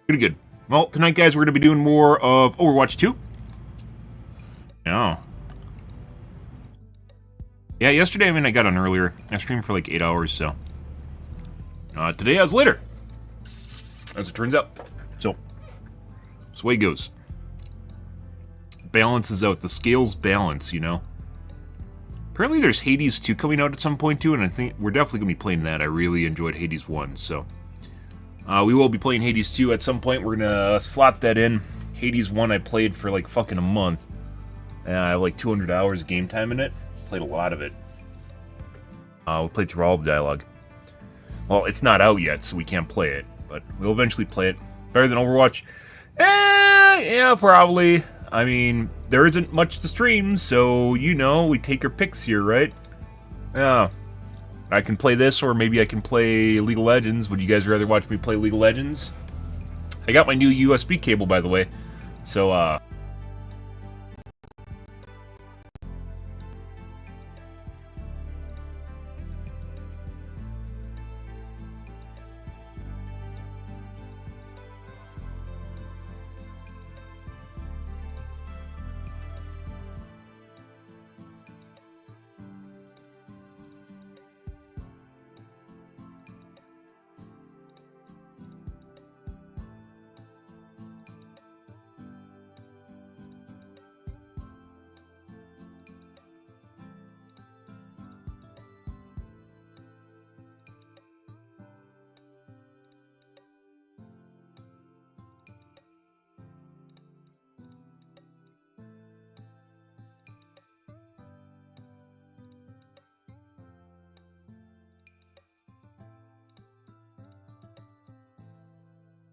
Pretty good. Well, tonight, guys, we're going to be doing more of Overwatch 2. Yeah. Yeah, yesterday, I got on earlier. I streamed for like 8 hours, so. Today I was later. As it turns out. So, that's the way it goes. Balances out. The scales balance, you know? Apparently there's Hades 2 coming out at some point, too, and I think we're definitely going to be playing that. I really enjoyed Hades 1, so. We will be playing Hades 2 at some point. We're going to slot that in. Hades 1 I played for like fucking a month. I have like 200 hours of game time in it. Played a lot of it. We played through all the dialogue. Well, it's not out yet, so we can't play it. But we'll eventually play it. Better than Overwatch? Yeah, probably. I mean, there isn't much to stream, so, you know, we take our picks here, right? Yeah. I can play this, or maybe I can play League of Legends. Would you guys rather watch me play League of Legends? I got my new USB cable, by the way. So,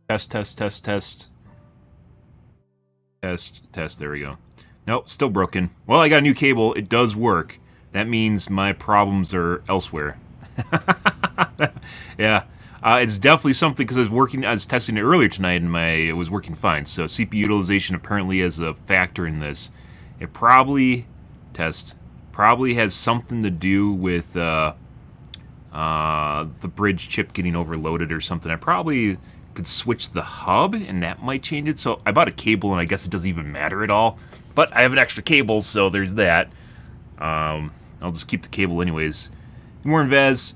test. Test, there we go. Nope, still broken. Well, I got a new cable. It does work. That means my problems are elsewhere. Yeah. It's definitely something because I was testing it earlier tonight and it was working fine. So CPU utilization apparently is a factor in this. It probably has something to do with the bridge chip getting overloaded or something. I probably could switch the hub and that might change it. So I bought a cable and I guess it doesn't even matter at all. But I have an extra cable, so there's that. I'll just keep the cable anyways. More in Vez.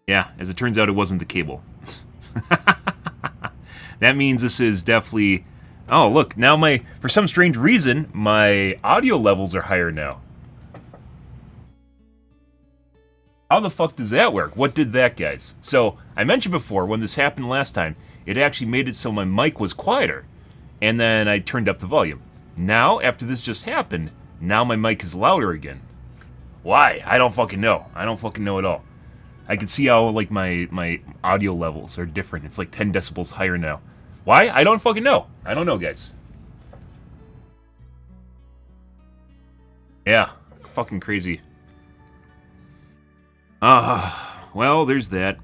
Yeah, as it turns out, it wasn't the cable. That means this is definitely... Oh, look, now for some strange reason, my audio levels are higher now. How the fuck does that work? What did that, guys? So, I mentioned before, when this happened last time, it actually made it so my mic was quieter. And then I turned up the volume. Now, after this just happened, now my mic is louder again. Why? I don't fucking know. I don't fucking know at all. I can see how, like, my audio levels are different. It's like 10 decibels higher now. Why? I don't fucking know. I don't know, guys. Yeah. Fucking crazy. Well, there's that.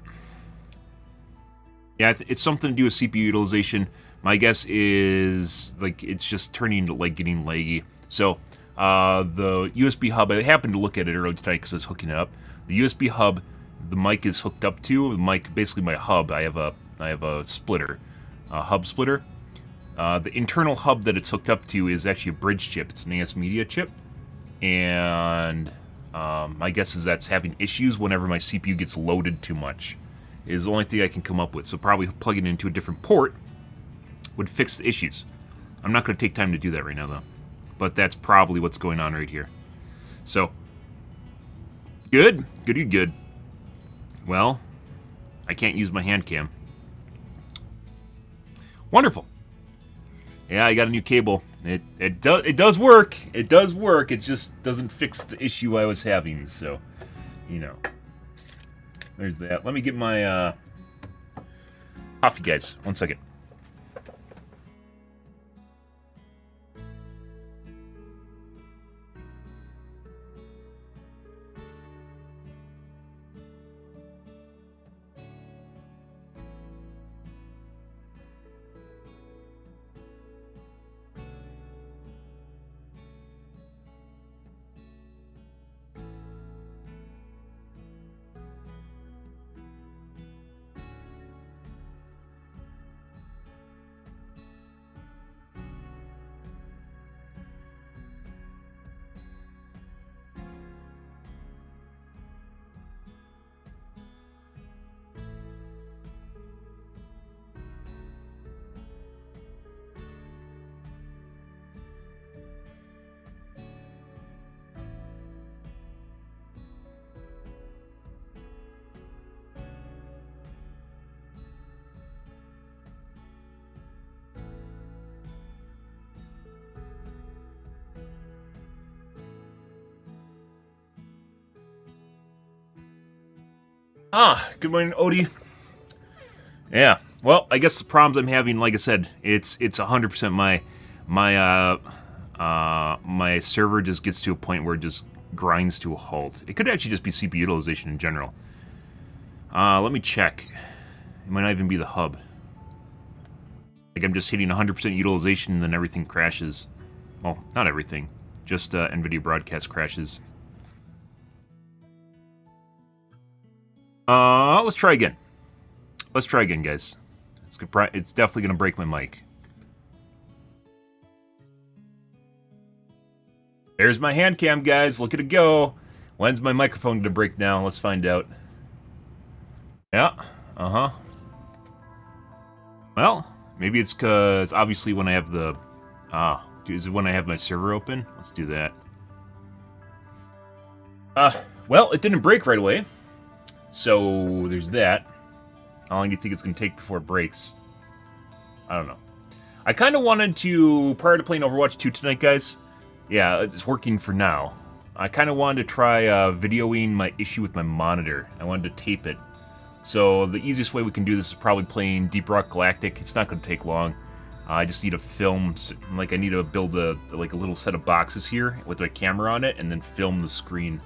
Yeah, it's something to do with CPU utilization. My guess is, like, it's just turning to, like, getting laggy. So, the USB hub, I happened to look at it earlier tonight because I was hooking it up. The USB hub, the mic is hooked up to. The mic, basically my hub, I have a splitter, a hub splitter. The internal hub that it's hooked up to is actually a bridge chip. It's an AS Media chip. And... my guess is that's having issues whenever my CPU gets loaded too much. Is the only thing I can come up with. So probably plugging it into a different port would fix the issues. I'm not going to take time to do that right now, though. But that's probably what's going on right here. So, good. Good. Well, I can't use my hand cam. Wonderful. Yeah, I got a new cable. It does work. It does work. It just doesn't fix the issue I was having. So, you know, there's that. Let me get my coffee, guys. 1 second. Good morning, Odie. Yeah, well, I guess the problems I'm having, like I said, it's 100% my server just gets to a point where it just grinds to a halt. It could actually just be CPU utilization in general. Let me check. It might not even be the hub. Like I'm just hitting 100% utilization and then everything crashes. Well, not everything. Just NVIDIA broadcast crashes. Let's try again. Let's try again, guys. It's definitely going to break my mic. There's my hand cam, guys. Look at it go. When's my microphone going to break now? Let's find out. Yeah. Uh-huh. Well, maybe it's because obviously when I have the... is it when I have my server open? Let's do that. Well, it didn't break right away. So, there's that. How long do you think it's going to take before it breaks? I don't know. I kind of wanted to, prior to playing Overwatch 2 tonight, guys, yeah, it's working for now. I kind of wanted to try videoing my issue with my monitor. I wanted to tape it. So the easiest way we can do this is probably playing Deep Rock Galactic. It's not going to take long. I just need to film, like I need to build a little set of boxes here with my camera on it and then film the screen.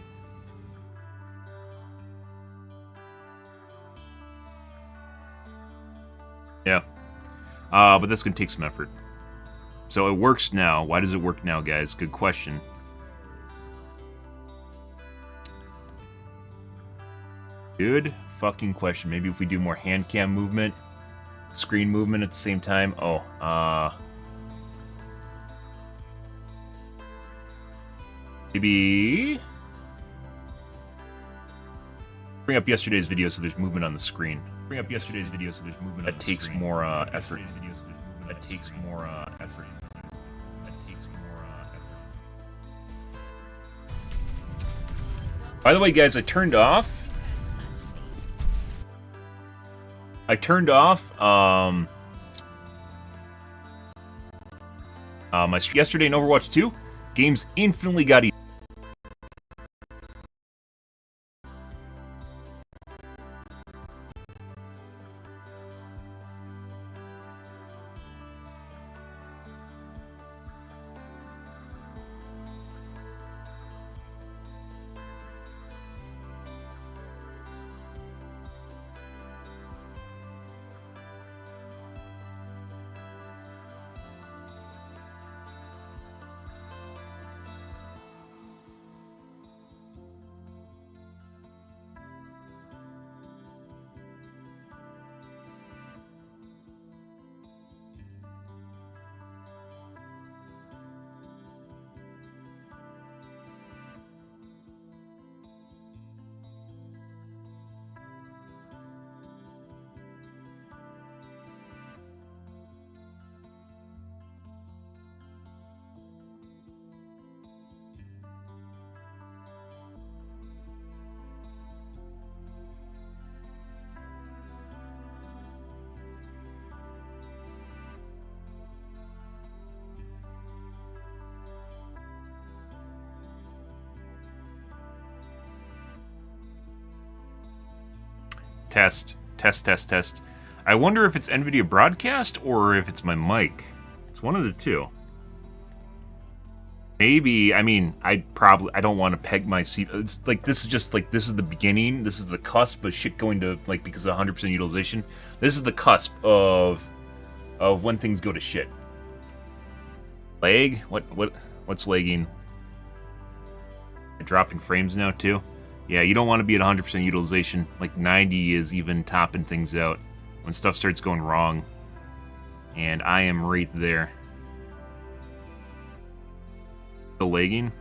Yeah. But that's going to take some effort. So it works now. Why does it work now, guys? Good question. Good fucking question. Maybe if we do more hand cam movement, screen movement at the same time. Oh, maybe bring up yesterday's video so there's movement on the screen. Bring up yesterday's video so there's movement on the screen. That takes more effort. That takes more effort. By the way, guys, I turned off my yesterday in Overwatch 2. Games infinitely got easier. Test. I wonder if it's NVIDIA broadcast or if it's my mic. It's one of the two. Maybe, I mean, I don't want to peg my seat. It's like, this is just like, this is the beginning. This is the cusp of shit going to, like, because of 100% utilization. This is the cusp of when things go to shit. Lag? What's lagging? Dropping frames now, too? Yeah, you don't want to be at 100% utilization. Like 90 is even topping things out when stuff starts going wrong. And I am right there. Still lagging?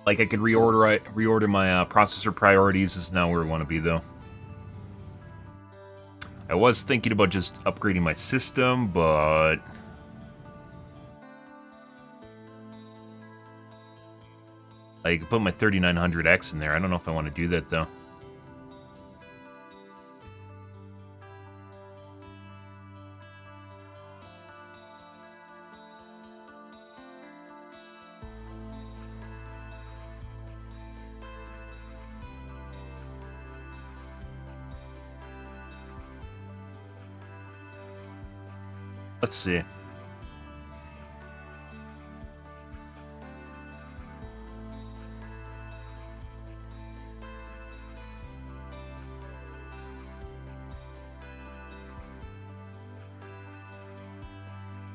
Like I could reorder my processor priorities. This is not where I want to be though. I was thinking about just upgrading my system, but I could put my 3900X in there. I don't know if I want to do that though. Let's see.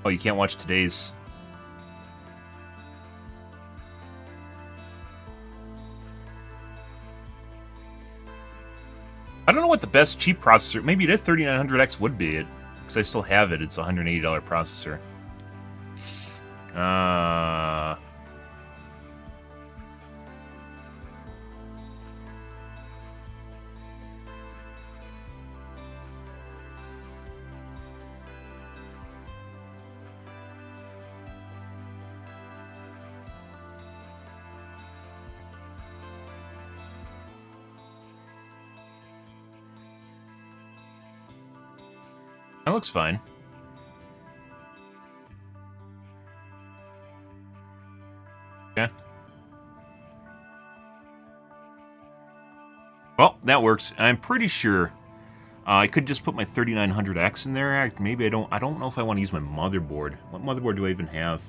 Oh, you can't watch today's. I don't know what the best cheap processor. Maybe the 3900X would be it, because I still have it. It's a $180 processor. That looks fine. Okay. Well, that works. I'm pretty sure I could just put my 3900X in there. Maybe I don't know if I want to use my motherboard. What motherboard do I even have?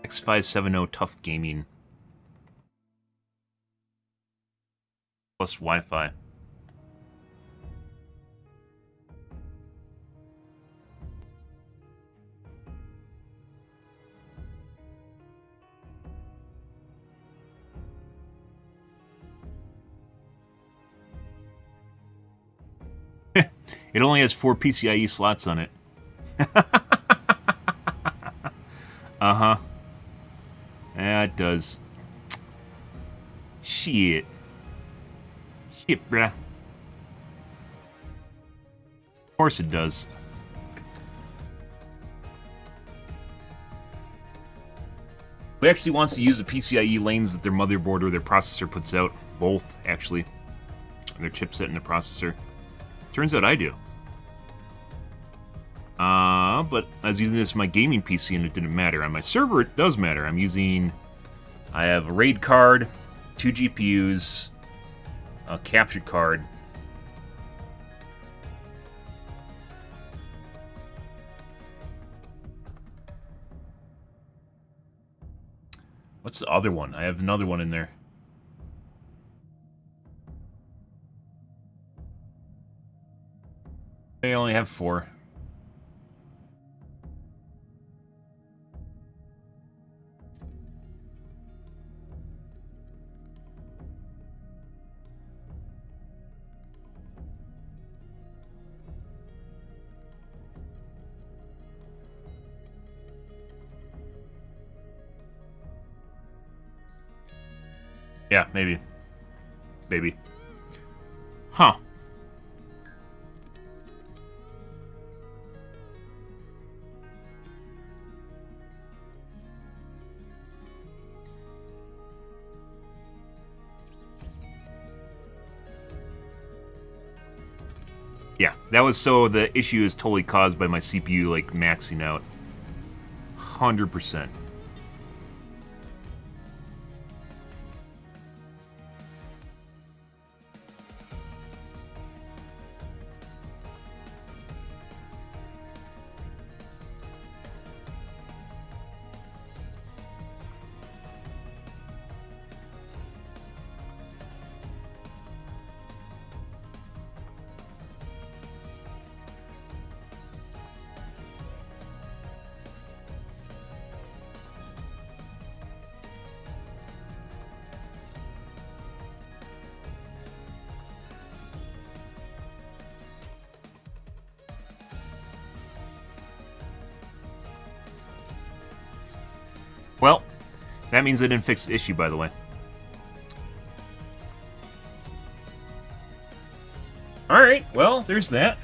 X570 Tough Gaming. Plus Wi-Fi. It only has 4 PCIe slots on it. Uh-huh. Yeah, it does. Shit. Shit, bruh. Of course it does. Who actually wants to use the PCIe lanes that their motherboard or their processor puts out? Both, actually. Their chipset and their processor. Turns out I do. But I was using this for my gaming PC and it didn't matter. On my server, it does matter. I have a RAID card, 2 GPUs, a capture card. What's the other one? I have another one in there. I only have 4. Yeah, maybe. Maybe. Huh. Yeah, that was so the issue is totally caused by my CPU, like, maxing out. 100%. Well, that means I didn't fix the issue, by the way. Alright, well, there's that.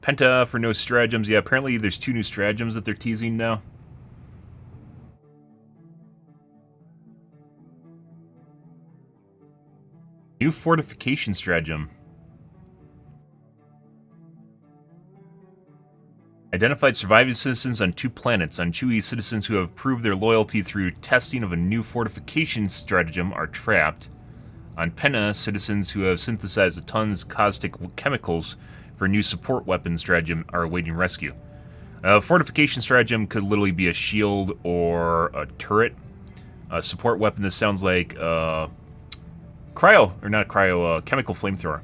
Penta for no stratagems. Yeah, apparently there's 2 new stratagems that they're teasing now. New fortification stratagem. Identified surviving citizens on 2 planets. On Chewie, citizens who have proved their loyalty through testing of a new fortification stratagem are trapped. On Penna, citizens who have synthesized the tons caustic chemicals for a new support weapon stratagem are awaiting rescue. A fortification stratagem could literally be a shield or a turret. A support weapon, this sounds like chemical flamethrower.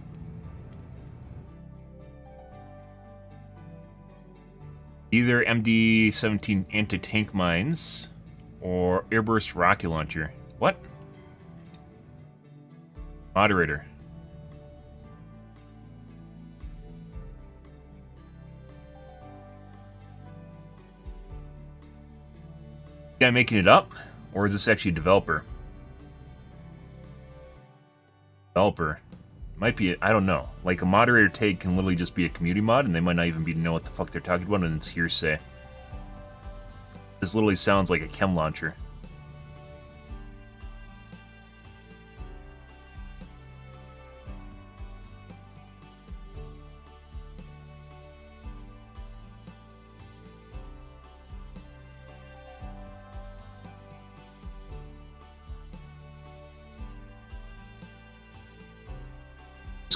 Either MD-17 anti-tank mines or airburst rocket launcher. What? Moderator. Guy making it up? Or is this actually a developer? Developer. Might be, I don't know. Like, a moderator tag can literally just be a community mod, and they might not even know what the fuck they're talking about, and it's hearsay. This literally sounds like a chem launcher.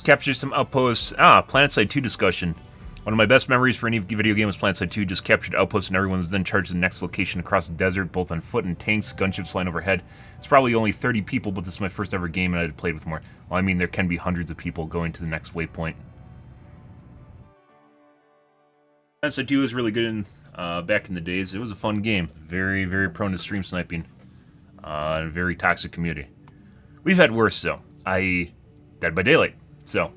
Capture some outposts. PlanetSide 2 discussion. One of my best memories for any video game was PlanetSide 2. Just captured outposts and everyone was then charged to the next location across the desert, both on foot and tanks, gunships flying overhead. It's probably only 30 people, but this is my first ever game and I had played with more. Well, I mean, there can be hundreds of people going to the next waypoint. PlanetSide 2 was really good in, back in the days. It was a fun game. Very, very prone to stream sniping. And a very toxic community. We've had worse, though. i.e. Dead by Daylight. So.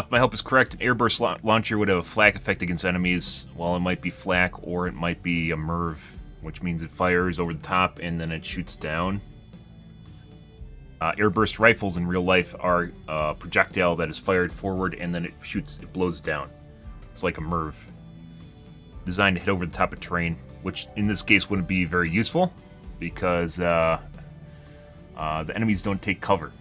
If my hope is correct, an airburst launcher would have a flak effect against enemies. Well, it might be flak or it might be a MIRV, which means it fires over the top and then it shoots down. Airburst rifles in real life are a projectile that is fired forward and then it blows down. It's like a MIRV. Designed to hit over the top of terrain, which in this case wouldn't be very useful because the enemies don't take cover.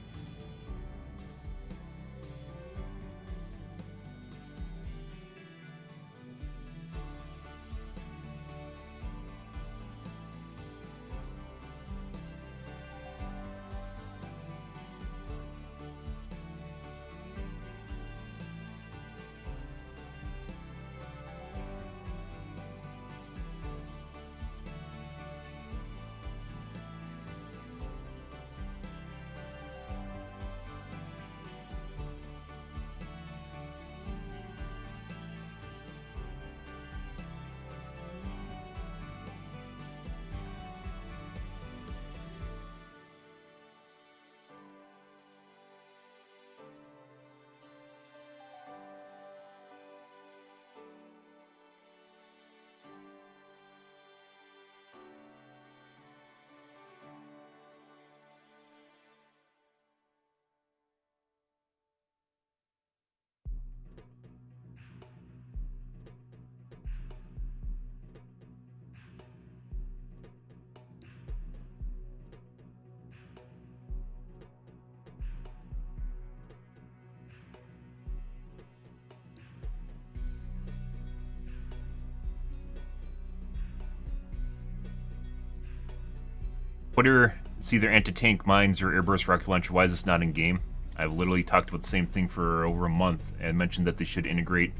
Twitter, it's either anti-tank mines or airburst rocket launcher. Why is this not in game? I've literally talked about the same thing for over a month and mentioned that they should integrate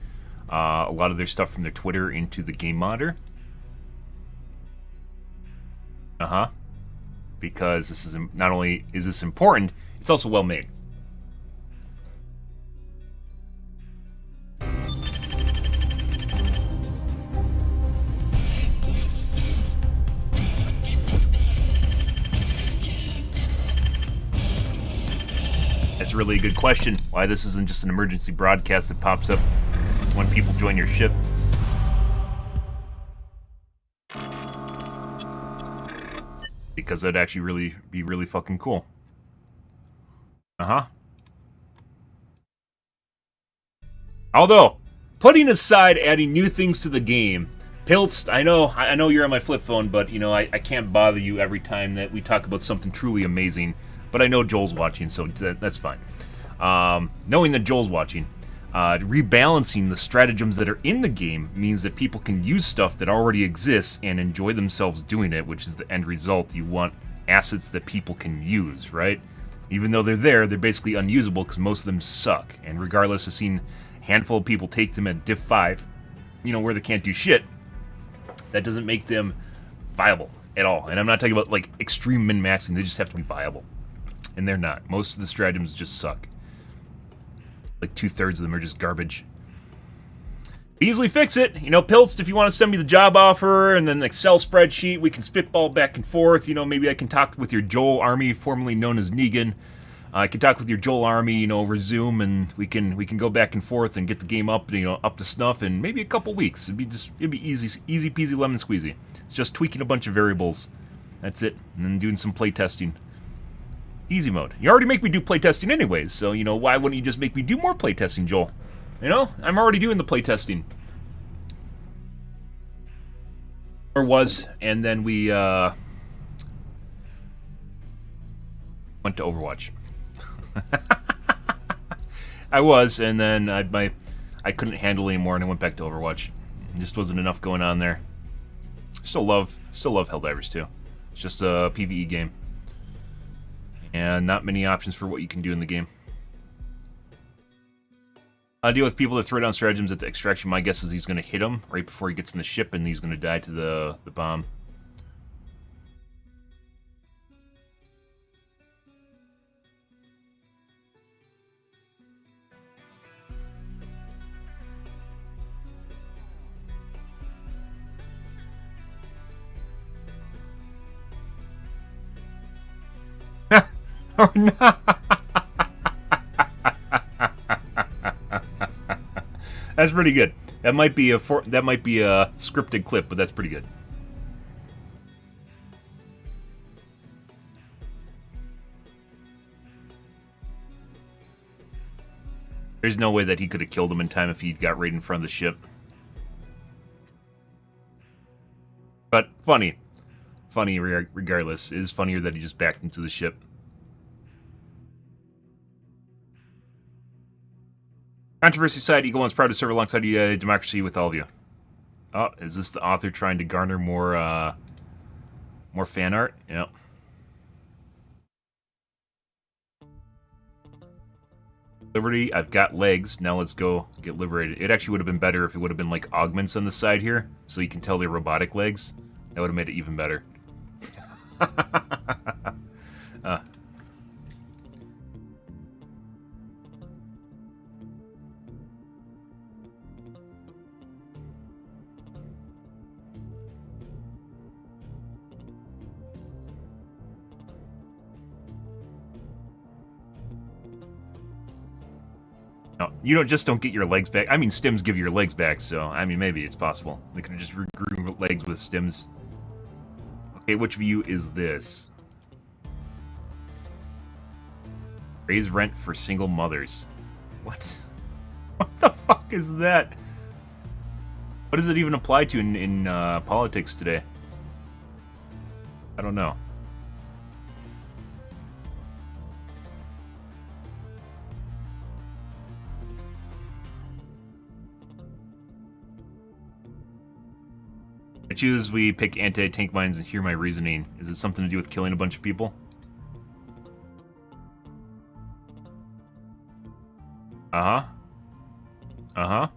a lot of their stuff from their Twitter into the game monitor. Because this is not only is this important, it's also well made. That's really a good question. Why this isn't just an emergency broadcast that pops up when people join your ship. because that'd actually be really fucking cool. Uh-huh. Although, putting aside adding new things to the game, Piltz, I know you're on my flip phone, but, you know, I can't bother you every time that we talk about something truly amazing. But I know Joel's watching, so that's fine. Knowing that Joel's watching, rebalancing the stratagems that are in the game means that people can use stuff that already exists and enjoy themselves doing it, which is the end result. You want assets that people can use, right? Even though they're there, they're basically unusable because most of them suck. And regardless of seeing a handful of people take them at diff 5, you know, where they can't do shit, that doesn't make them viable at all. And I'm not talking about, like, extreme min-maxing. They just have to be viable. And they're not. Most of the stratagems just suck. Like 2/3 of them are just garbage. Easily fix it. You know, Piltz, if you want to send me the job offer and then the Excel spreadsheet, we can spitball back and forth. You know, maybe I can talk with your Joel army, formerly known as Negan. I can talk with your Joel army, you know, over Zoom, and we can go back and forth and get the game up, you know, up to snuff in maybe a couple weeks. It'd be easy peasy lemon squeezy. It's just tweaking a bunch of variables. That's it, and then doing some play testing. Easy mode. You already make me do playtesting anyways, so, you know, why wouldn't you just make me do more playtesting, Joel? You know, I'm already doing the playtesting. Or was, and then we, went to Overwatch. I was, and then I couldn't handle it anymore, and I went back to Overwatch. There just wasn't enough going on there. Still love Helldivers, too. It's just a PvE game. And not many options for what you can do in the game. I deal with people that throw down stratagems at the extraction. My guess is he's going to hit him right before he gets in the ship, and he's going to die to the bomb. Or not. That's pretty good. That might be a scripted clip, but that's pretty good. There's no way that he could have killed him in time if he got right in front of the ship. But funny. Funny regardless. It is funnier that he just backed into the ship. Controversy aside, Eagle One's proud to serve alongside democracy with all of you. Oh, is this the author trying to garner more fan art? Yep. Liberty, I've got legs. Now let's go get liberated. It actually would have been better if it would have been like augments on the side here, so you can tell they're robotic legs. That would have made it even better. No, you don't get your legs back. I mean, stims give you your legs back, so, I mean, maybe it's possible. They could have just regrew legs with stims. Okay, which view is this? Raise rent for single mothers. What? What the fuck is that? What does it even apply to in politics today? I don't know. I choose we pick anti-tank mines and hear my reasoning. Is it something to do with killing a bunch of people? Uh-huh. Uh-huh.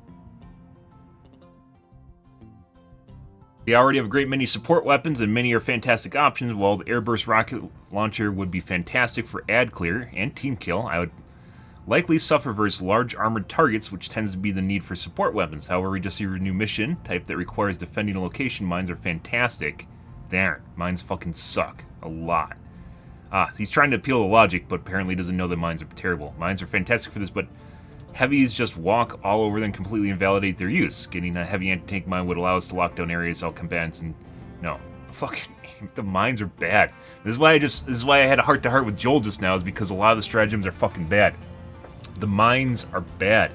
They already have a great many support weapons, and many are fantastic options. While the airburst rocket launcher would be fantastic for ad clear and team kill, I would likely suffer versus large armored targets, which tends to be the need for support weapons. However, we just see a new mission type that requires defending a location. Mines are fantastic. They aren't. Mines fucking suck. A lot. He's trying to appeal to logic, but apparently doesn't know that mines are terrible. Mines are fantastic for this, but heavies just walk all over them, completely invalidate their use. Getting a heavy anti-tank mine would allow us to lock down areas all combatants, and no. fucking the mines are bad. This is why I had a heart-to-heart with Joel just now, is because a lot of the stratagems are fucking bad. The mines are bad.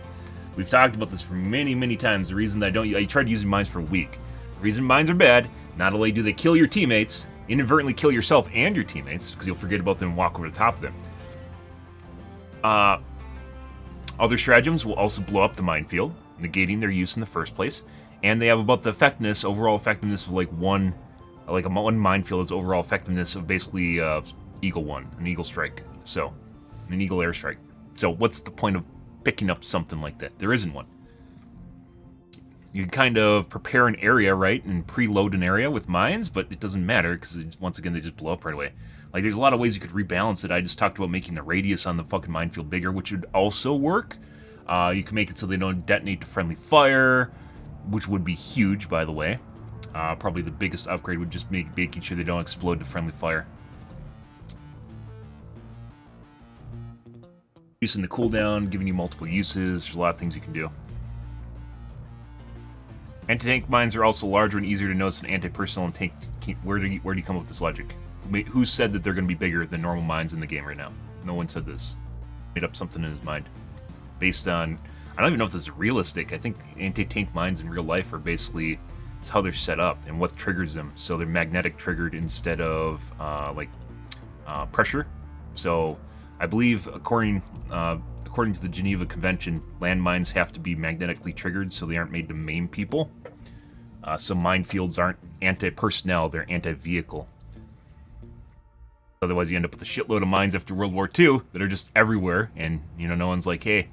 We've talked about this for many, many times. The reason that I tried using mines for a week. The reason mines are bad, not only do they kill your teammates, inadvertently kill yourself and your teammates, because you'll forget about them and walk over the top of them. Other stratagems will also blow up the minefield, negating their use in the first place. And they have about the effectiveness, overall effectiveness of like one minefield is overall effectiveness of basically Eagle 1, an Eagle Strike. So, an Eagle Airstrike. So what's the point of picking up something like that? There isn't one. You can kind of prepare an area, right, and preload an area with mines, but it doesn't matter because, once again, they just blow up right away. Like, there's a lot of ways you could rebalance it. I just talked about making the radius on the fucking minefield bigger, which would also work. You can make it so they don't detonate to friendly fire, which would be huge, by the way. Probably the biggest upgrade would just making sure they don't explode to friendly fire. Using the cooldown, giving you multiple uses. There's a lot of things you can do. Anti-tank mines are also larger and easier to notice than anti-personnel and tank. Where do you come up with this logic? Who said that they're going to be bigger than normal mines in the game right now? No one said this. Made up something in his mind. Based on... I don't even know if this is realistic. I think anti-tank mines in real life are basically... It's how they're set up and what triggers them. So they're magnetic triggered instead of, pressure. So I believe, according to the Geneva Convention, landmines have to be magnetically triggered so they aren't made to maim people. So minefields aren't anti-personnel, they're anti-vehicle. Otherwise you end up with a shitload of mines after World War II that are just everywhere, and, you know, no one's like, hey,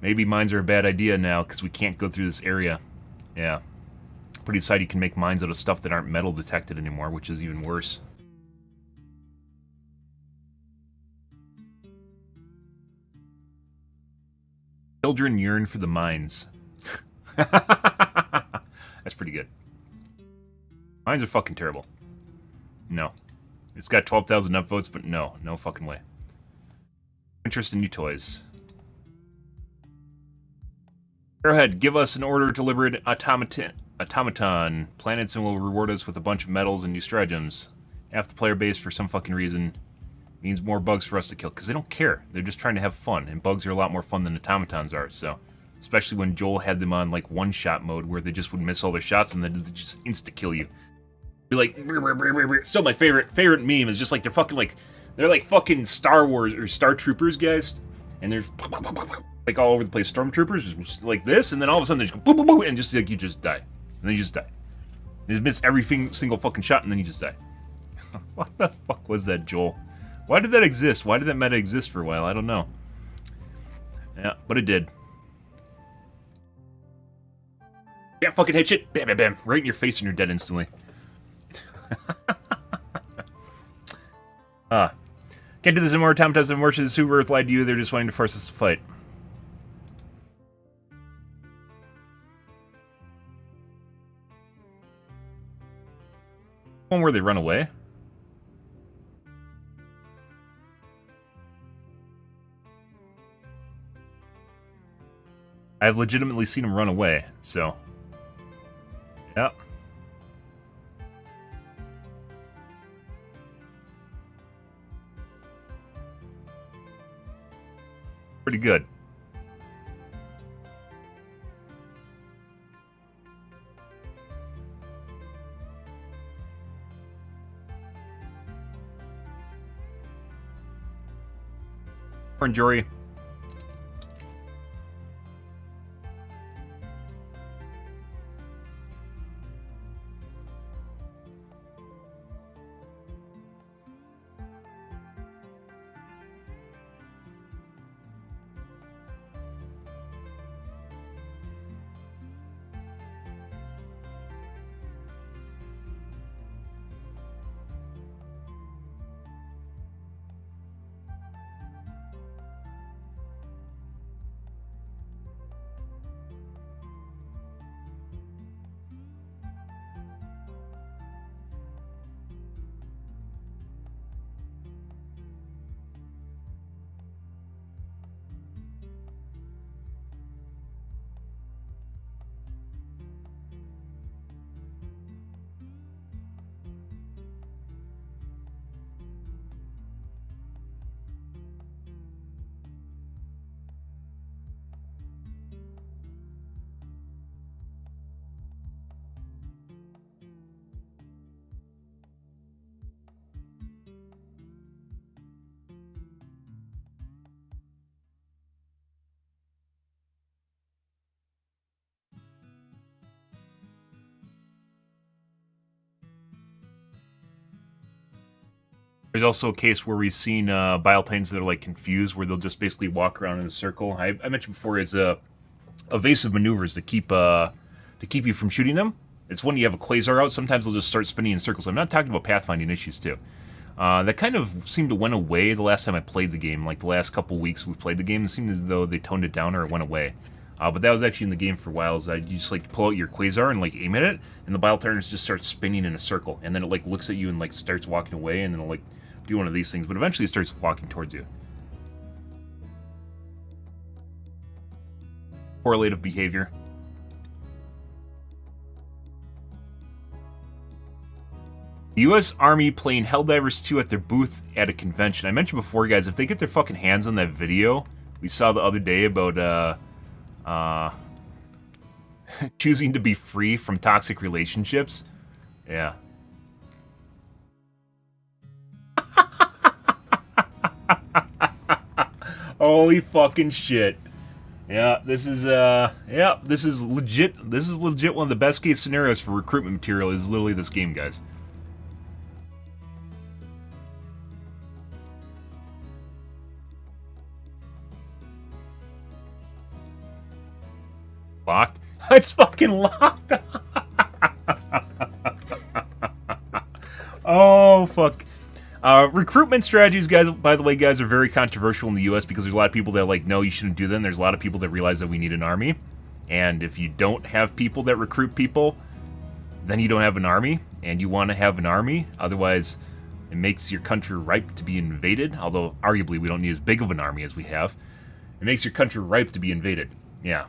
maybe mines are a bad idea now because we can't go through this area. Yeah. Pretty excited you can make mines out of stuff that aren't metal detected anymore, which is even worse. Children yearn for the mines. That's pretty good. Mines are fucking terrible. No. It's got 12,000 upvotes, but no. No fucking way. Interest in new toys. Arrowhead, give us an order to liberate automaton planets and will reward us with a bunch of medals and new stratagems. Half the player base, for some fucking reason, means more bugs for us to kill. Because they don't care. They're just trying to have fun. And bugs are a lot more fun than automatons are, so... Especially when Joel had them on, like, one-shot mode, where they just would miss all their shots and then they just insta-kill you. Be like... Still my favorite meme is just like, they're fucking, like... They're like fucking Star Wars, or Star Troopers, guys. And they're... like, all over the place. Stormtroopers, just like this, and then all of a sudden they just go... boop, boop, boop, and just, like, you just die. And then you just die. You just miss every single fucking shot, and then you just die. What the fuck was that, Joel? Why did that exist? Why did that meta exist for a while? I don't know. Yeah, but it did. Yeah, fucking hit shit. Bam, bam, bam. Right in your face and you're dead instantly. Can't do this anymore. Time doesn't work. The Super Earth lied to you. They're just wanting to force us to fight. One where they run away. I've legitimately seen him run away, so... Yeah. Pretty good. Morning, Jory. There's also a case where we've seen Biotines that are like confused, where they'll just basically walk around in a circle. I mentioned before is evasive maneuvers to keep you from shooting them. It's when you have a quasar out. Sometimes they'll just start spinning in circles. I'm not talking about pathfinding issues too. That kind of seemed to went away the last time I played the game. Like the last couple weeks we played the game, it seemed as though they toned it down or it went away. But that was actually in the game for a while. Is you just like pull out your quasar and like aim at it, and the Biotines just start spinning in a circle, and then it like looks at you and like starts walking away, and then it'll like do one of these things, but eventually it starts walking towards you. Correlative behavior. The U.S. Army playing Helldivers 2 at their booth at a convention. I mentioned before, guys, if they get their fucking hands on that video we saw the other day about choosing to be free from toxic relationships, yeah. Holy fucking shit. Yeah, this is legit. This is legit one of the best case scenarios for recruitment material is literally this game, guys. Locked? It's fucking locked. Oh, fuck. Recruitment strategies, guys, by the way, guys, are very controversial in the U.S. because there's a lot of people that are like, no, you shouldn't do them. There's a lot of people that realize that we need an army. And if you don't have people that recruit people, then you don't have an army. And you want to have an army. Otherwise, it makes your country ripe to be invaded. Although, arguably, we don't need as big of an army as we have. It makes your country ripe to be invaded. Yeah.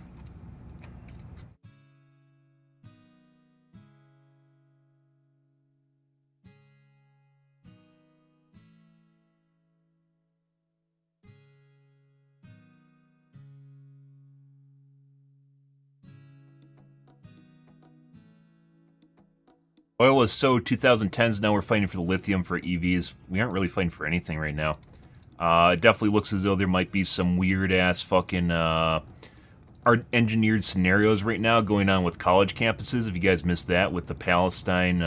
Oil was so 2010s, now we're fighting for the lithium for EVs. We aren't really fighting for anything right now. It definitely looks as though there might be some weird-ass fucking art-engineered scenarios right now going on with college campuses. If you guys missed that with the Palestine,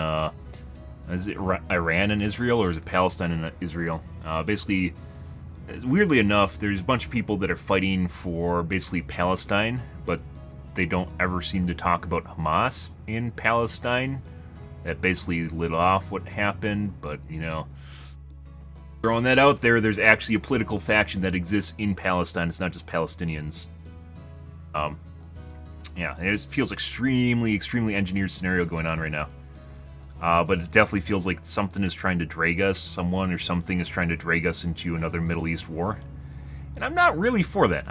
is it Iran and Israel, or is it Palestine and Israel? Basically, weirdly enough, there's a bunch of people that are fighting for basically Palestine, but they don't ever seem to talk about Hamas in Palestine. That basically lit off what happened, but, you know, throwing that out there, there's actually a political faction that exists in Palestine. It's not just Palestinians. Yeah, it feels extremely, extremely engineered scenario going on right now. But it definitely feels like something is trying to drag us, someone or something is trying to drag us into another Middle East war. And I'm not really for that.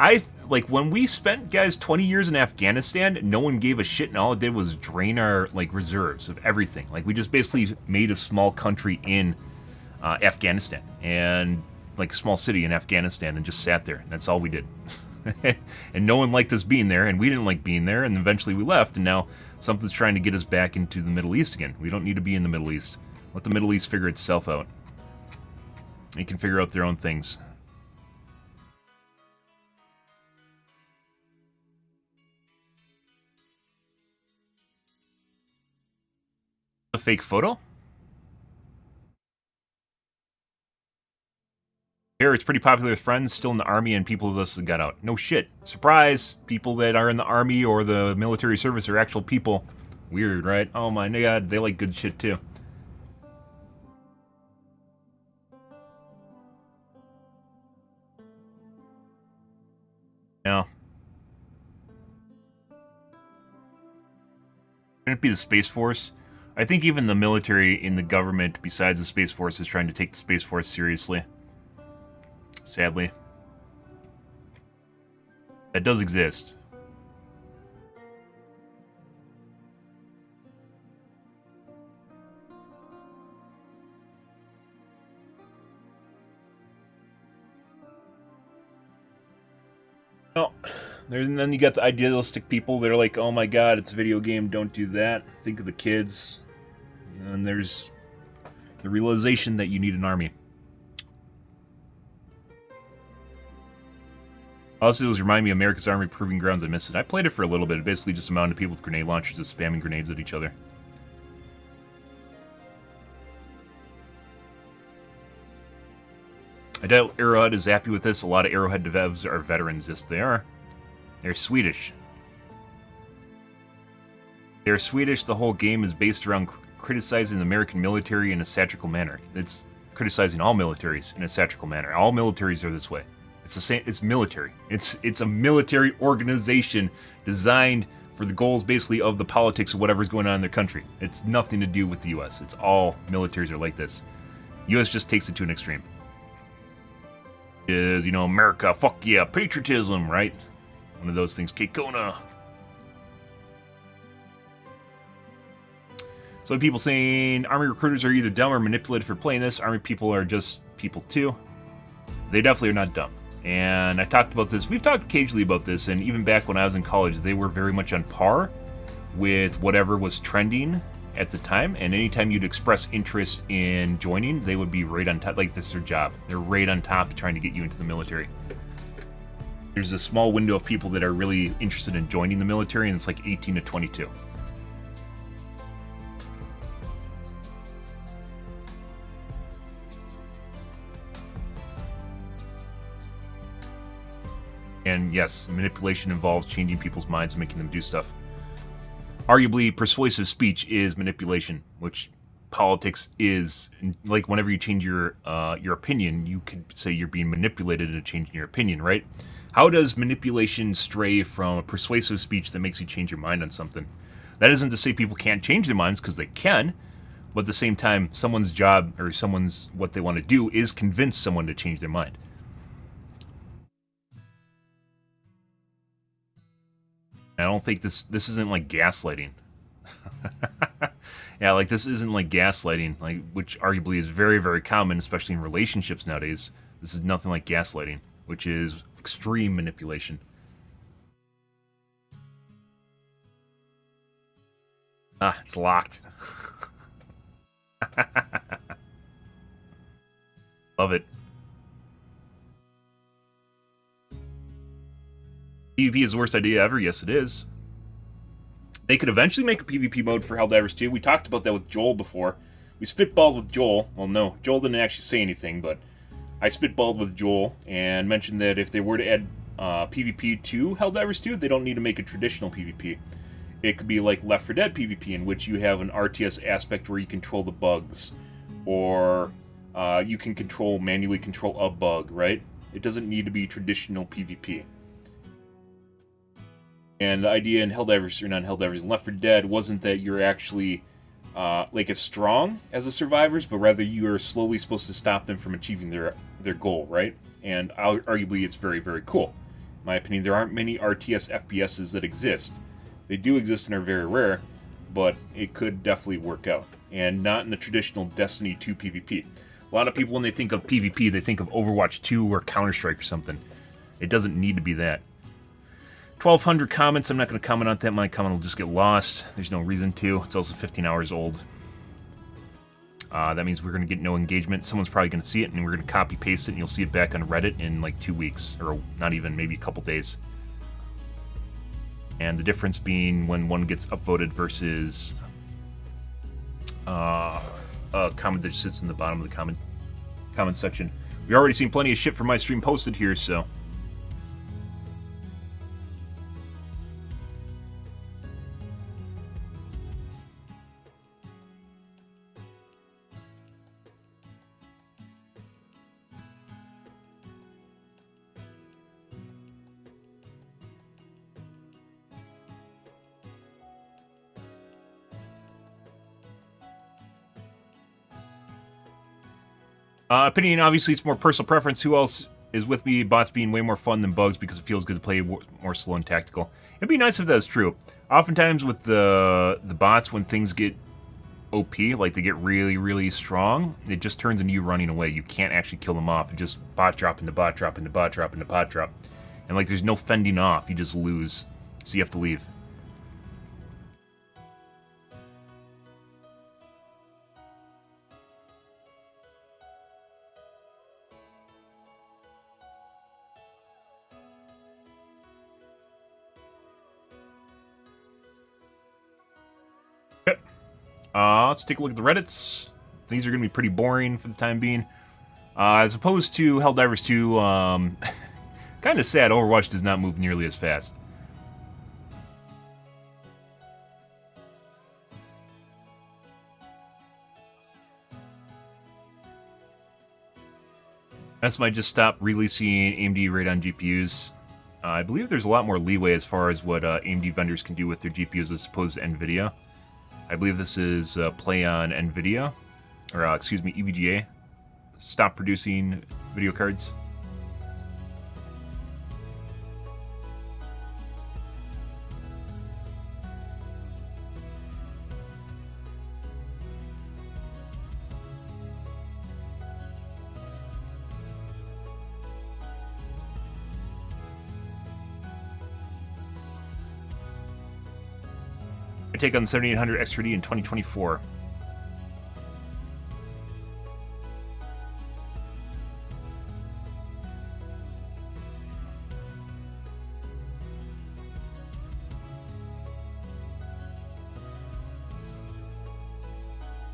I like, when we spent, guys, 20 years in Afghanistan, no one gave a shit, and all it did was drain our, like, reserves of everything. Like, we just basically made a small country in Afghanistan, and, like, a small city in Afghanistan, and just sat there. And that's all we did. And no one liked us being there, and we didn't like being there, and eventually we left, and now something's trying to get us back into the Middle East again. We don't need to be in the Middle East. Let the Middle East figure itself out. They can figure out their own things. A fake photo? Here, it's pretty popular with friends still in the army and people that got out. No shit. Surprise! People that are in the army or the military service are actual people. Weird, right? Oh my god, they like good shit too. Yeah. Can it be the Space Force? I think even the military in the government, besides the Space Force, is trying to take the Space Force seriously. Sadly. That does exist. Oh, and then you got the idealistic people that are like, oh my god, it's a video game, don't do that. Think of the kids. And there's the realization that you need an army. Also, it was remind me of America's Army Proving Grounds. I missed it. I played it for a little bit. It basically just amounted to people with grenade launchers just spamming grenades at each other. doubt Arrowhead is happy with this. A lot of Arrowhead devs are veterans. Yes, they are. They're Swedish. They're Swedish. The whole game is based around criticizing the American military in a satirical manner. It's criticizing all militaries in a satirical manner. All militaries are this way. It's the same. It's military. It's a military organization designed for the goals, basically, of the politics of whatever's going on in their country. It's nothing to do with the U.S. It's all militaries are like this. U.S. just takes it to an extreme. Is, you know, America, fuck yeah, patriotism, right? One of those things. Kekona. So people saying Army recruiters are either dumb or manipulated for playing this. Army people are just people too. They definitely are not dumb. And I talked about this. We've talked occasionally about this, and even back when I was in college, they were very much on par with whatever was trending at the time. And anytime you'd express interest in joining, they would be right on top. Like, this is their job. They're right on top trying to get you into the military. There's a small window of people that are really interested in joining the military, and it's like 18 to 22. And yes, manipulation involves changing people's minds and making them do stuff. Arguably, persuasive speech is manipulation, which politics is. Like, whenever you change your opinion, you could say you're being manipulated into changing your opinion, right? How does manipulation stray from a persuasive speech that makes you change your mind on something? That isn't to say people can't change their minds, because they can, but at the same time, someone's job, or someone's, what they want to do, is convince someone to change their mind. I don't think this isn't like gaslighting. Yeah, like, this isn't like gaslighting, like, which arguably is very, very common, especially in relationships nowadays. This is nothing like gaslighting, which is extreme manipulation. Ah, it's locked. Love it. PvP is the worst idea ever. Yes, it is. They could eventually make a PvP mode for Helldivers 2. We talked about that with Joel before. We spitballed with Joel. Well, no, Joel didn't actually say anything, but I spitballed with Joel and mentioned that if they were to add PvP to Helldivers 2, they don't need to make a traditional PvP. It could be like Left 4 Dead PvP, in which you have an RTS aspect where you control the bugs, or you can manually control a bug, right? It doesn't need to be traditional PvP. And the idea in Helldivers, or not Helldivers, Left 4 Dead wasn't that you're actually like as strong as the survivors, but rather you are slowly supposed to stop them from achieving their goal, right? And arguably, it's very, very cool. In my opinion, there aren't many RTS FPSs that exist. They do exist and are very rare, but it could definitely work out. And not in the traditional Destiny 2 PvP. A lot of people, when they think of PvP, they think of Overwatch 2 or Counter-Strike or something. It doesn't need to be that. 1,200 comments. I'm not going to comment on that. My comment will just get lost. There's no reason to. It's also 15 hours old. That means we're going to get no engagement. Someone's probably going to see it, and we're going to copy-paste it, and you'll see it back on Reddit in like 2 weeks. Or not even, maybe a couple days. And the difference being when one gets upvoted versus a comment that sits in the bottom of the comment section. We've already seen plenty of shit from my stream posted here, so... opinion, obviously, it's more personal preference. Who else is with me? Bots being way more fun than bugs because it feels good to play more slow and tactical. It'd be nice if that was true. Oftentimes with the bots, when things get OP, like they get really, really strong, it just turns into you running away. You can't actually kill them off. It just bot drop into bot drop into bot drop into bot drop. And like there's no fending off. You just lose. So you have to leave. Let's take a look at the Reddits. These are going to be pretty boring for the time being. As opposed to Helldivers 2, kind of sad, Overwatch does not move nearly as fast. That's why I just stopped releasing AMD Radeon GPUs. I believe there's a lot more leeway as far as what AMD vendors can do with their GPUs as opposed to NVIDIA. I believe this is play on NVIDIA, or excuse me, EVGA. Stop producing video cards. I take on the 7800 X3D in 2024.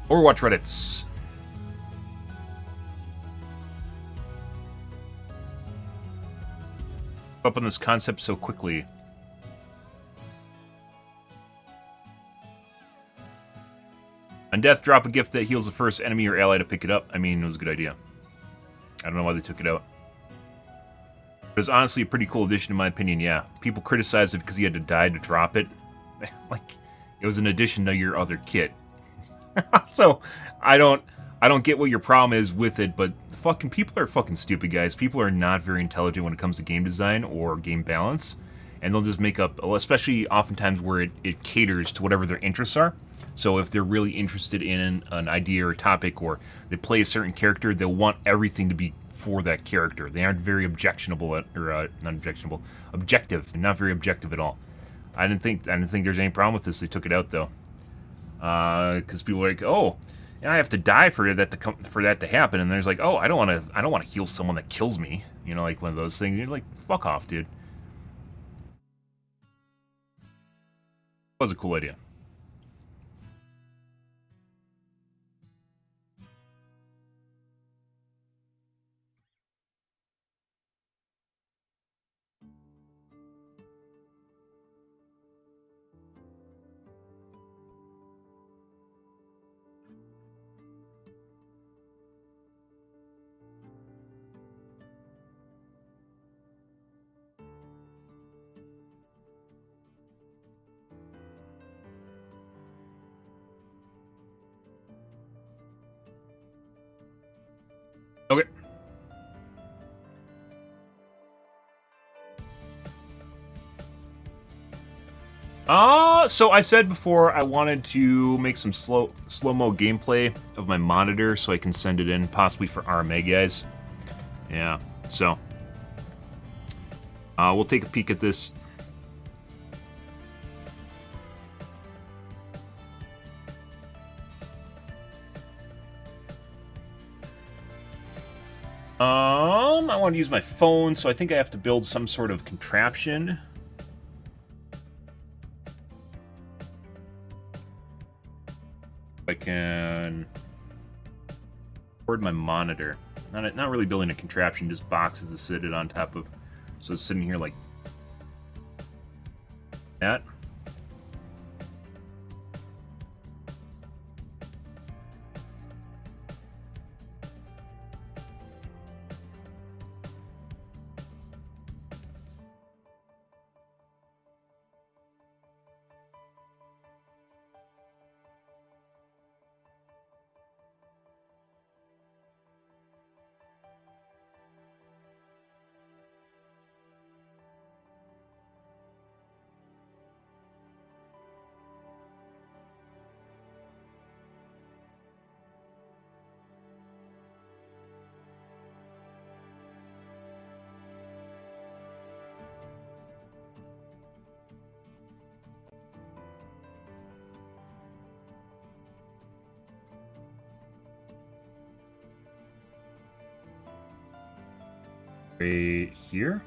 Overwatch Reddits. Up on this concept so quickly. On death, drop a gift that heals the first enemy or ally to pick it up. I mean, it was a good idea. I don't know why they took it out. It was honestly a pretty cool addition in my opinion, yeah. People criticized it because he had to die to drop it. Like, it was an addition to your other kit. So, I don't get what your problem is with it, but fucking people are fucking stupid, guys. People are not very intelligent when it comes to game design or game balance. And they'll just make up, especially oftentimes where it caters to whatever their interests are. So if they're really interested in an idea or topic, or they play a certain character, they'll want everything to be for that character. They aren't very objectionable, or not objectionable, objective. They're not very objective at all. I didn't think there's any problem with this. They took it out though, because people are like, oh, I have to die for that to happen, and there's like, oh, I don't want to heal someone that kills me. You know, like one of those things. You're like, fuck off, dude. That was a cool idea. Okay. So I said before I wanted to make some slow-mo gameplay of my monitor so I can send it in, possibly for RMA guys. Yeah, so we'll take a peek at this. I want to use my phone, so I think I have to build some sort of contraption. I can record my monitor. Not really building a contraption, just boxes to sit it on top of. So it's sitting here like that. Right here.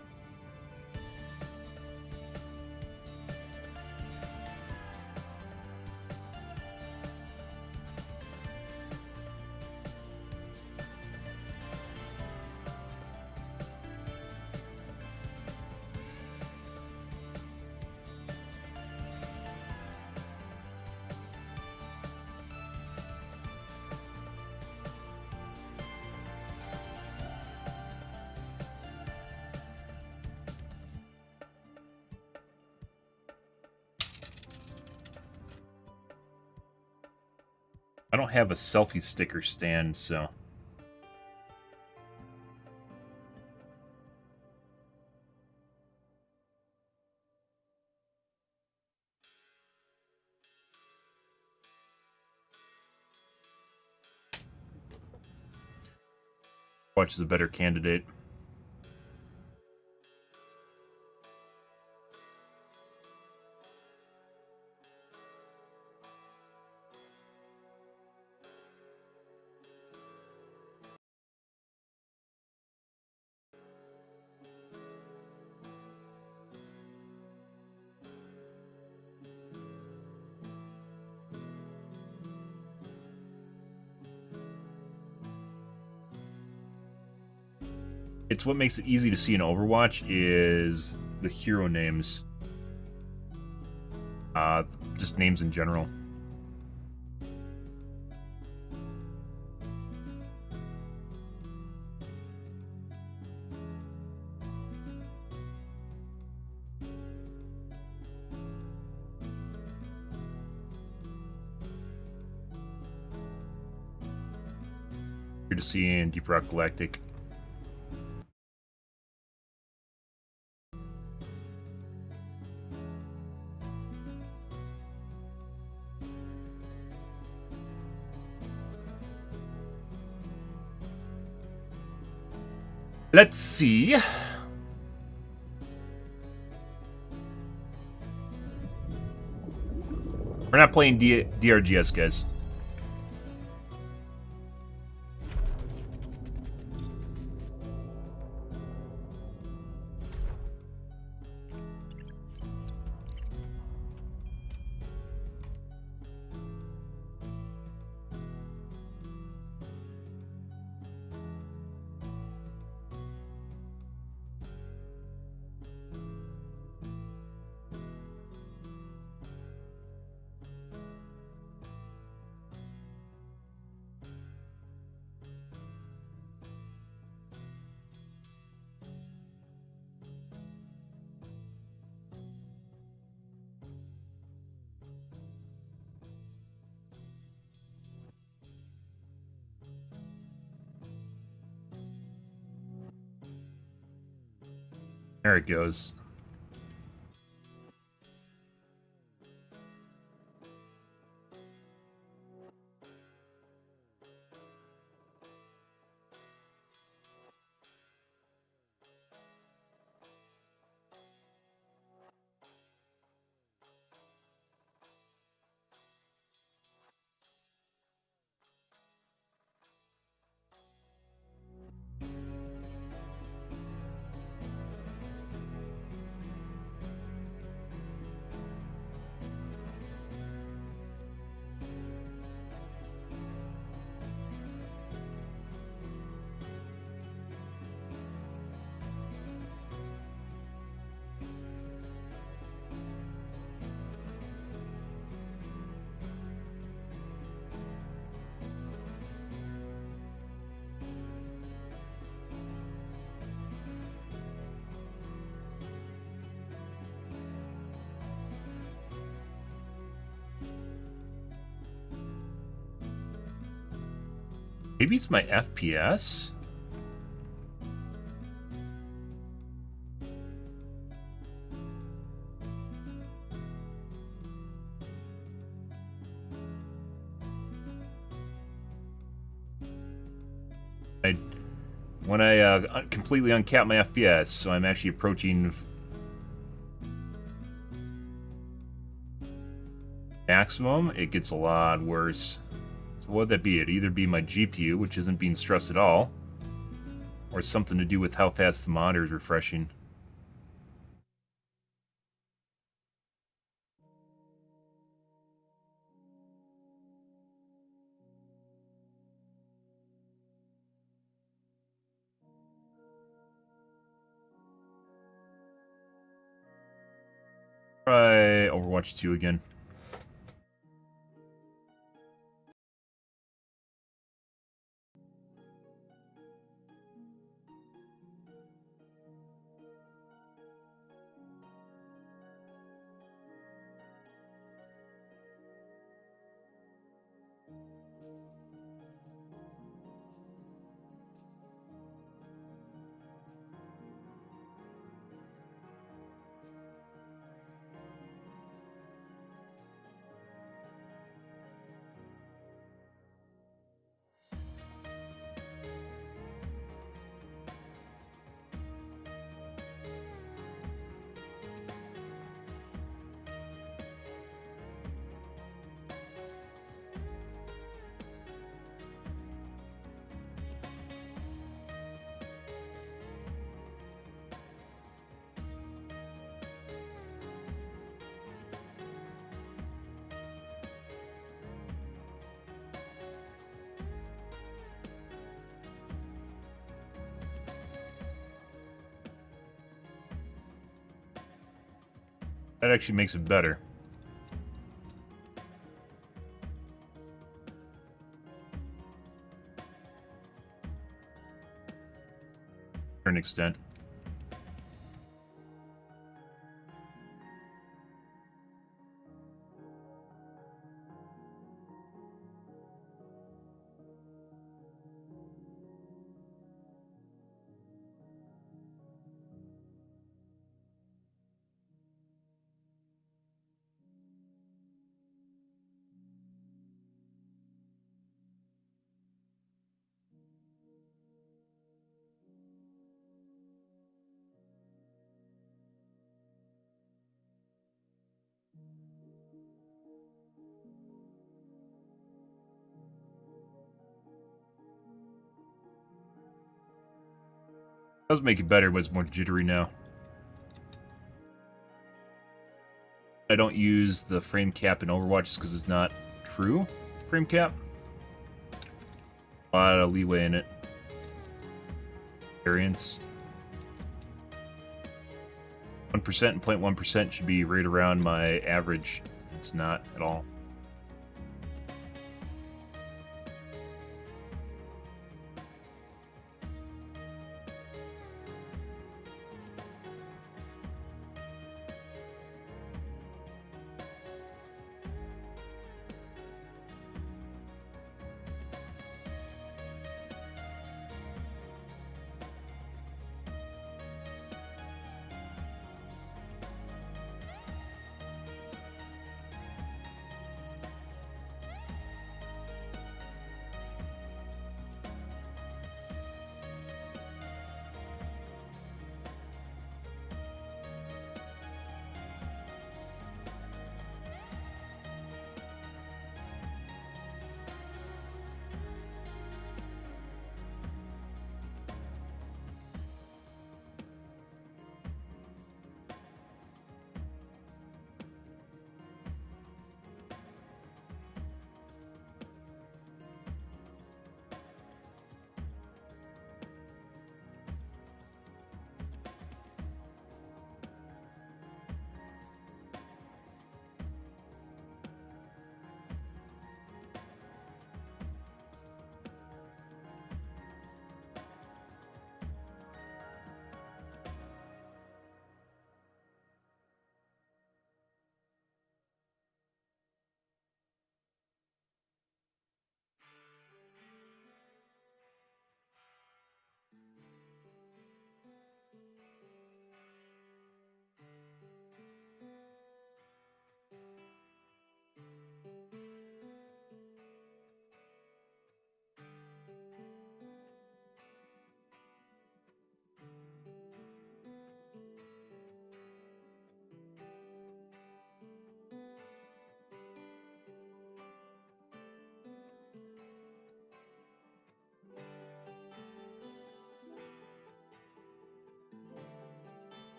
don't have a selfie sticker stand, so... Watch is a better candidate. It's what makes it easy to see in Overwatch is the hero names. Just names in general. Here to see in Deep Rock Galactic. Let's see. We're not playing DRGS, guys. There it goes. Maybe it's my FPS? When I completely uncap my FPS, so I'm actually approaching maximum, it gets a lot worse. So what would that be? It'd either be my GPU, which isn't being stressed at all, or something to do with how fast the monitor is refreshing. Try Overwatch 2 again. That actually makes it better. To an extent. Does make it better, but it's more jittery now. I don't use the frame cap in Overwatch just because it's not true frame cap. A lot of leeway in it. Variance. 1% and 0.1% should be right around my average. It's not at all.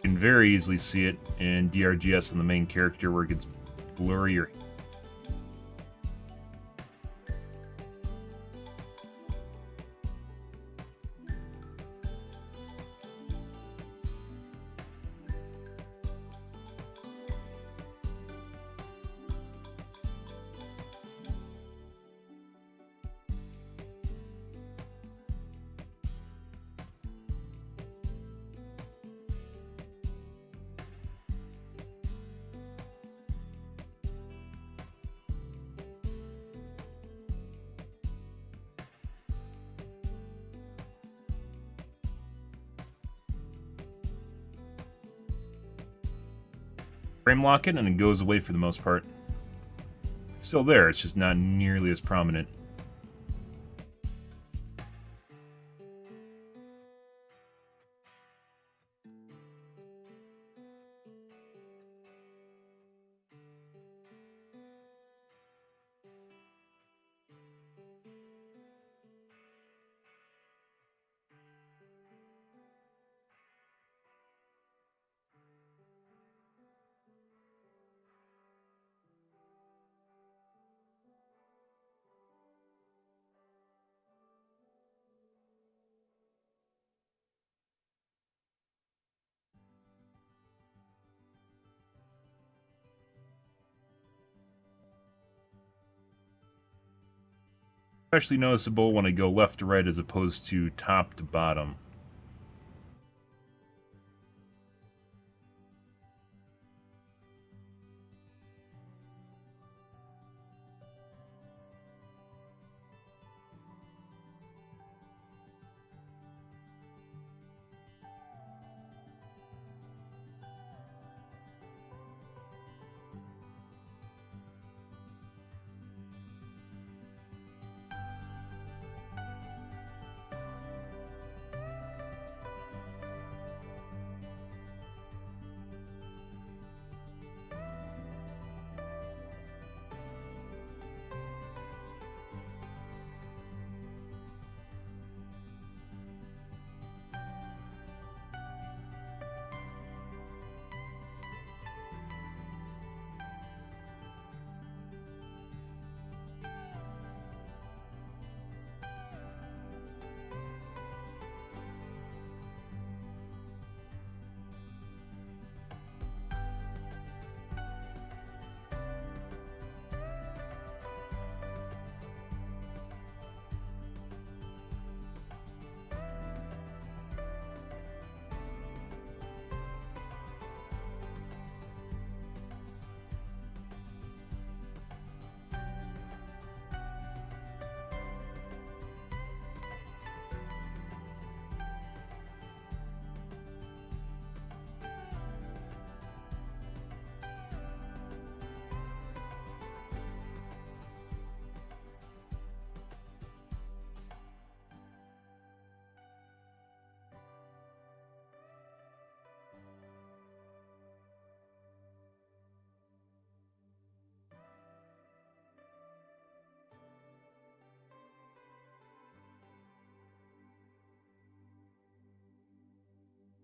can very easily see it in DRGS on the main character where it gets blurry or frame lock it and it goes away for the most part. It's still there, it's just not nearly as prominent. Especially noticeable when I go left to right as opposed to top to bottom.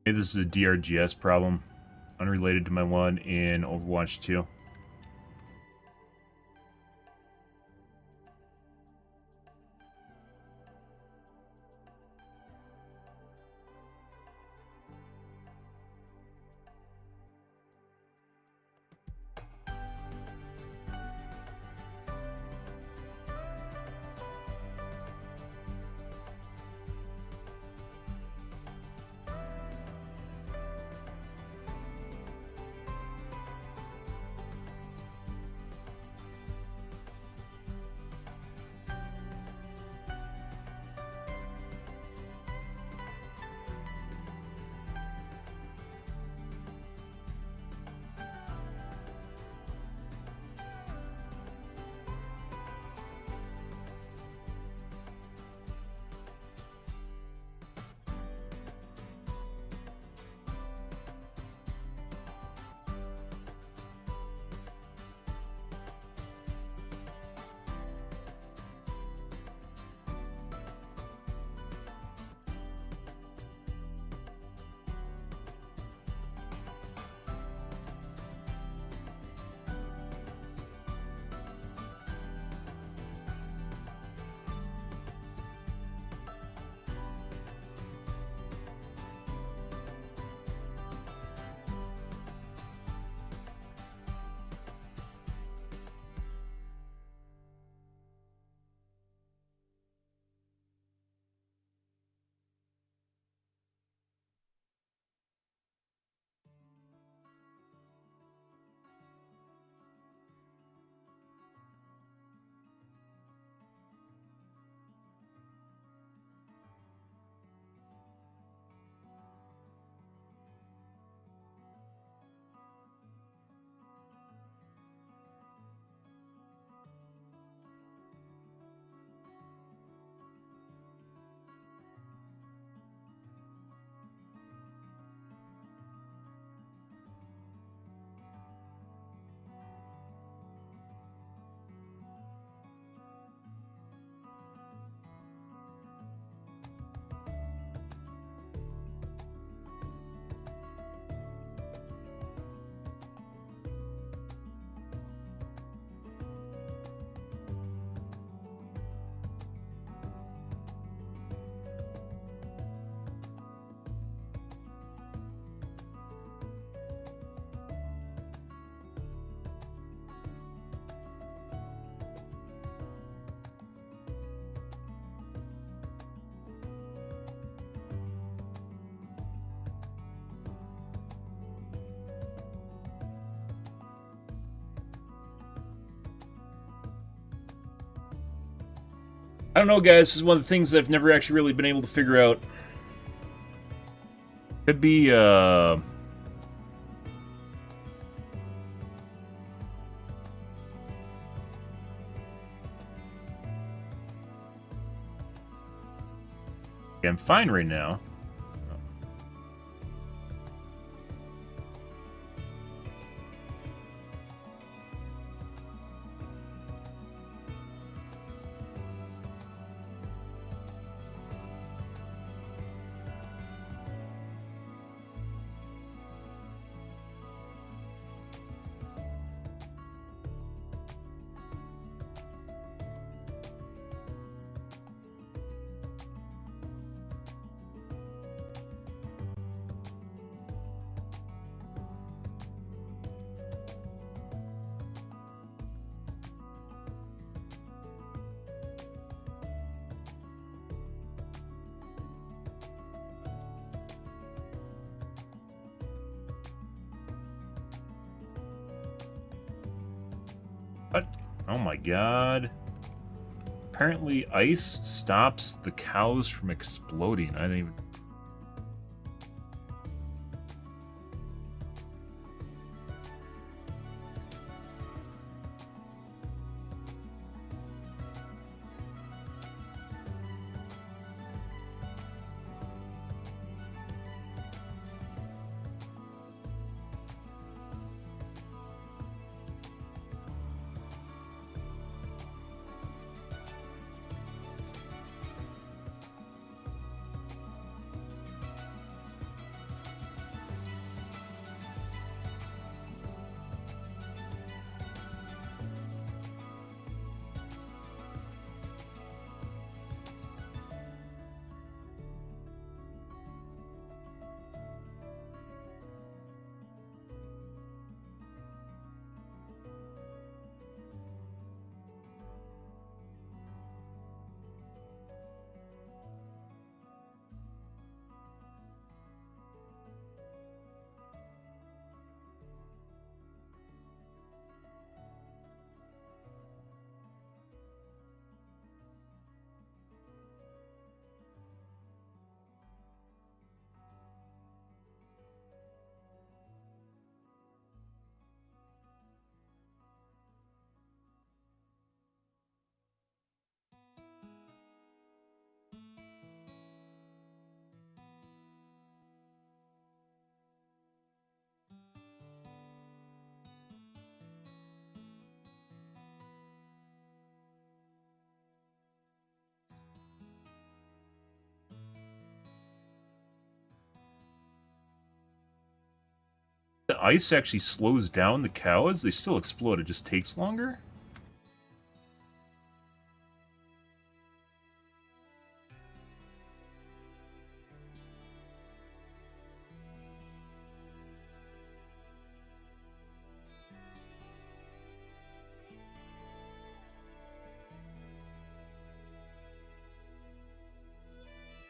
Maybe this is a DRGS problem, unrelated to my one in Overwatch 2. I don't know, guys. This is one of the things that I've never actually really been able to figure out. Could be, I'm fine right now. What? Oh my god. Apparently ice stops the cows from exploding. I didn't even... The ice actually slows down the cows? They still explode, it just takes longer?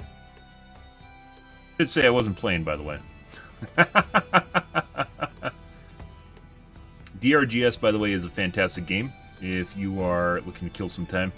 I did say I wasn't playing, by the way. DRGS, by the way, is a fantastic game if you are looking to kill some time.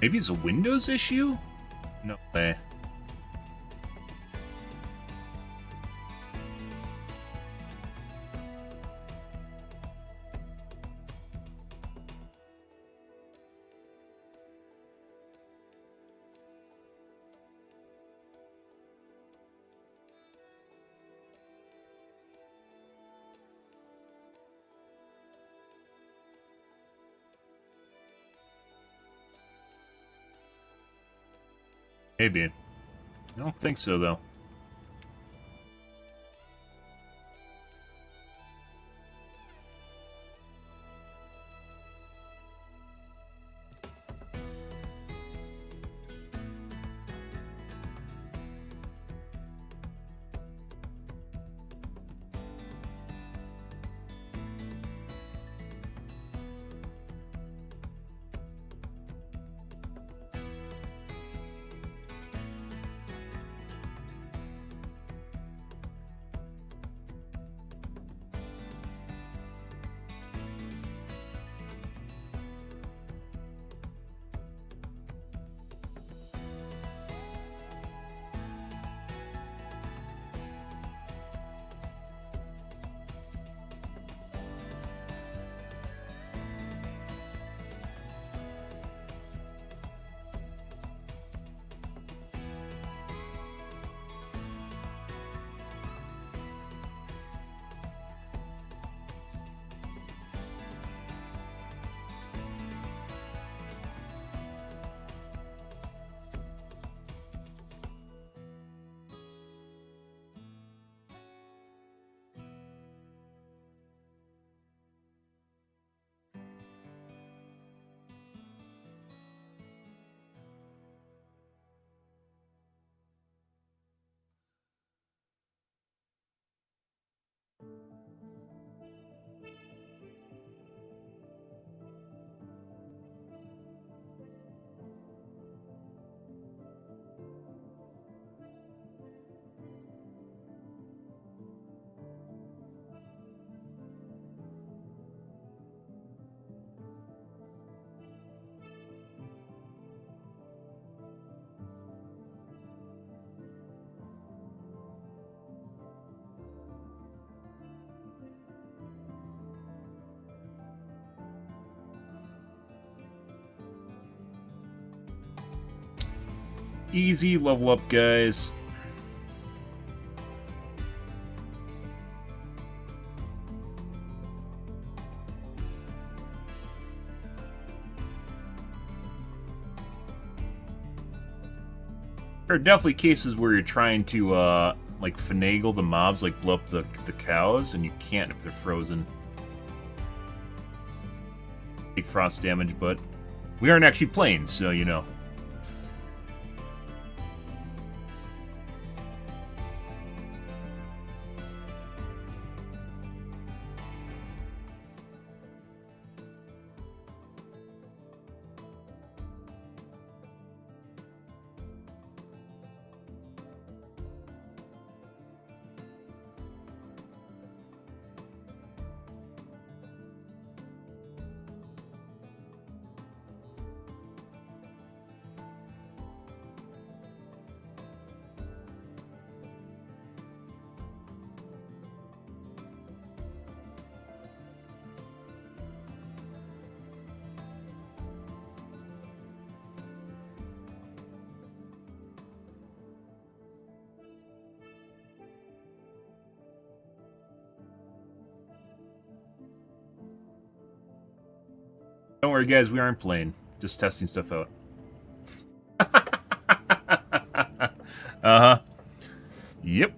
Maybe it's a Windows issue? No way. Maybe. I don't think so, though. Easy level up, guys. There are definitely cases where you're trying to, like, finagle the mobs, like, blow up the cows, and you can't if they're frozen. Take frost damage, but we aren't actually playing, so, you know. Don't worry, guys, we aren't playing. Just testing stuff out. Uh-huh. Yep.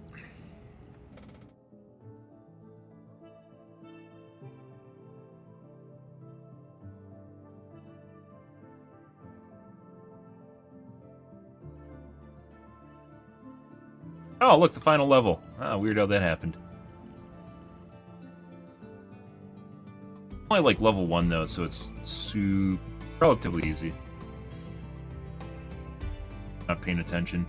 Oh, look, the final level. Ah, weird how that happened. Only like level 1 though, so it's relatively easy. Not paying attention.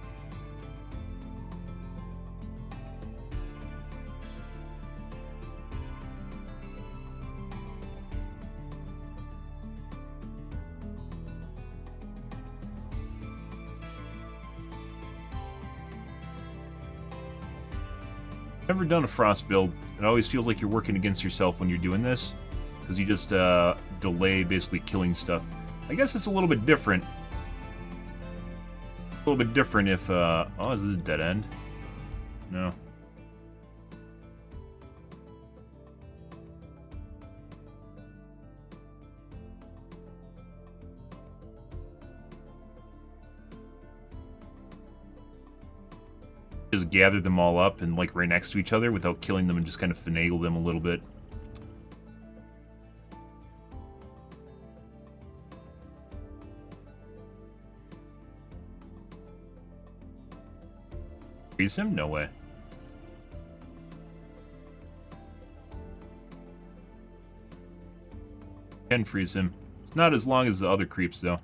Never done a frost build. It always feels like you're working against yourself when you're doing this, because you just delay basically killing stuff. I guess it's a little bit different. A little bit different if oh, is this a dead end? No. just gather them all up and like right next to each other without killing them and just kind of finagle them a little bit. Freeze him? No way. Can freeze him. It's not as long as the other creeps though.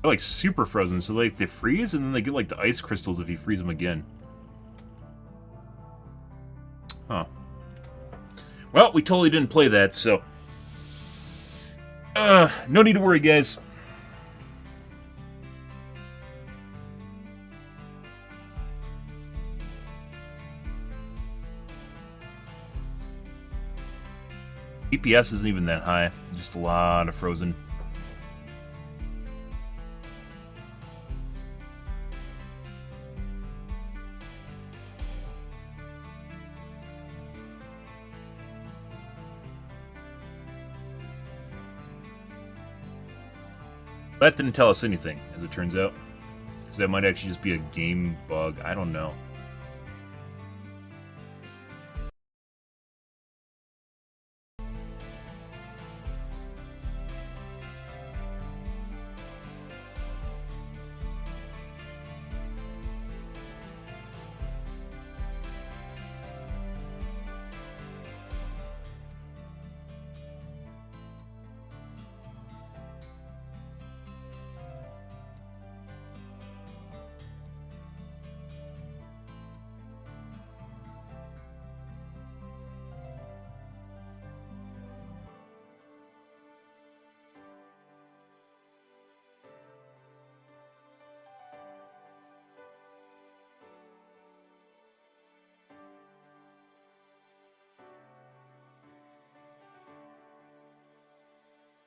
They're like super frozen, so like they freeze and then they get like the ice crystals if you freeze them again. Huh. Well, we totally didn't play that, so no need to worry, guys. DPS isn't even that high, just a lot of frozen. That didn't tell us anything, as it turns out. Because that might actually just be a game bug. I don't know.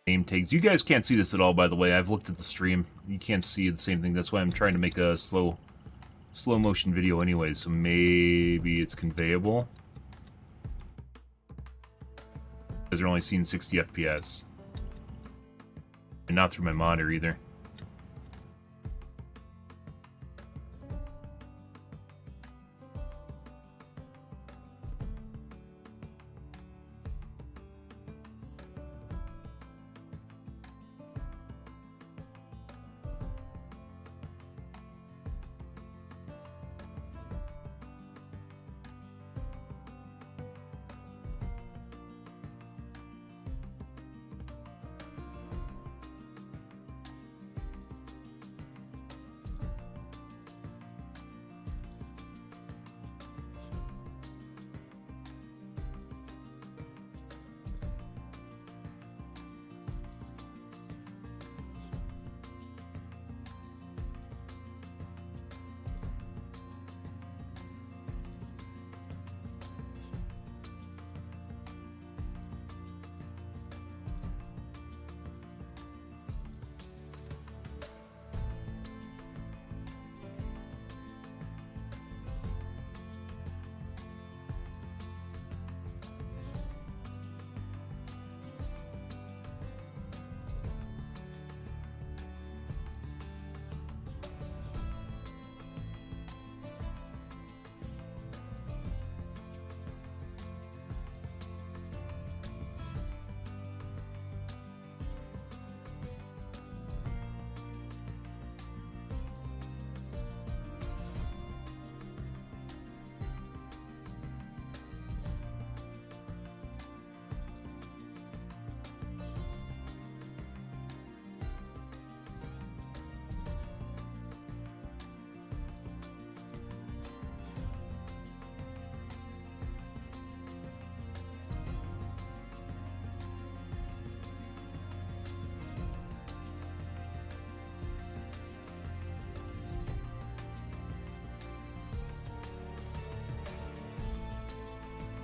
Name tags. You guys can't see this at all, by the way. I've looked at the stream. You can't see the same thing. That's why I'm trying to make a slow motion video anyway, so maybe it's conveyable. You guys are only seeing 60 FPS. And not through my monitor either.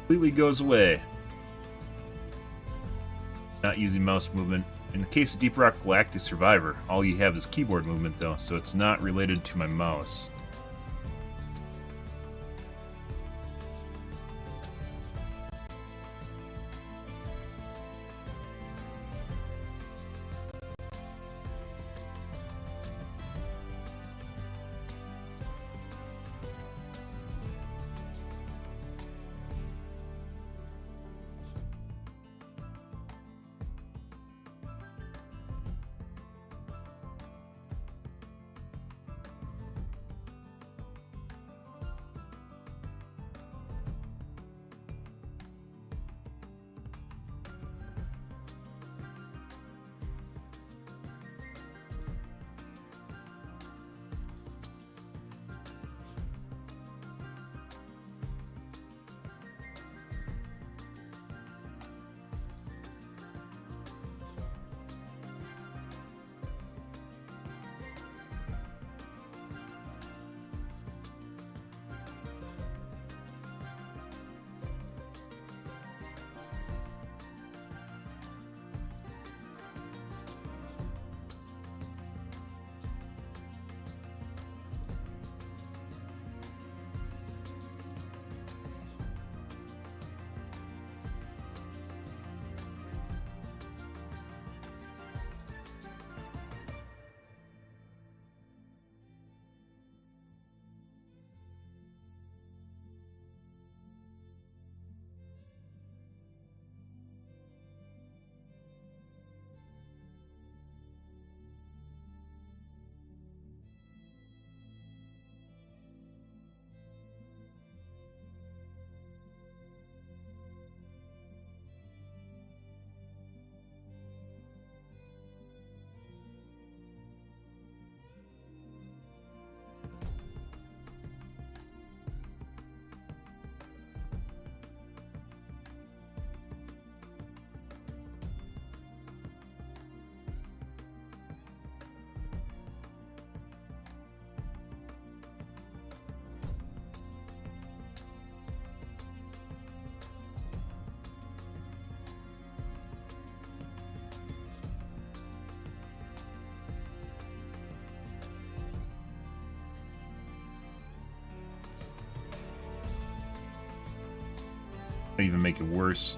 completely goes away. Not using mouse movement. In the case of Deep Rock Galactic Survivor, all you have is keyboard movement though, so it's not related to my mouse. Even make it worse.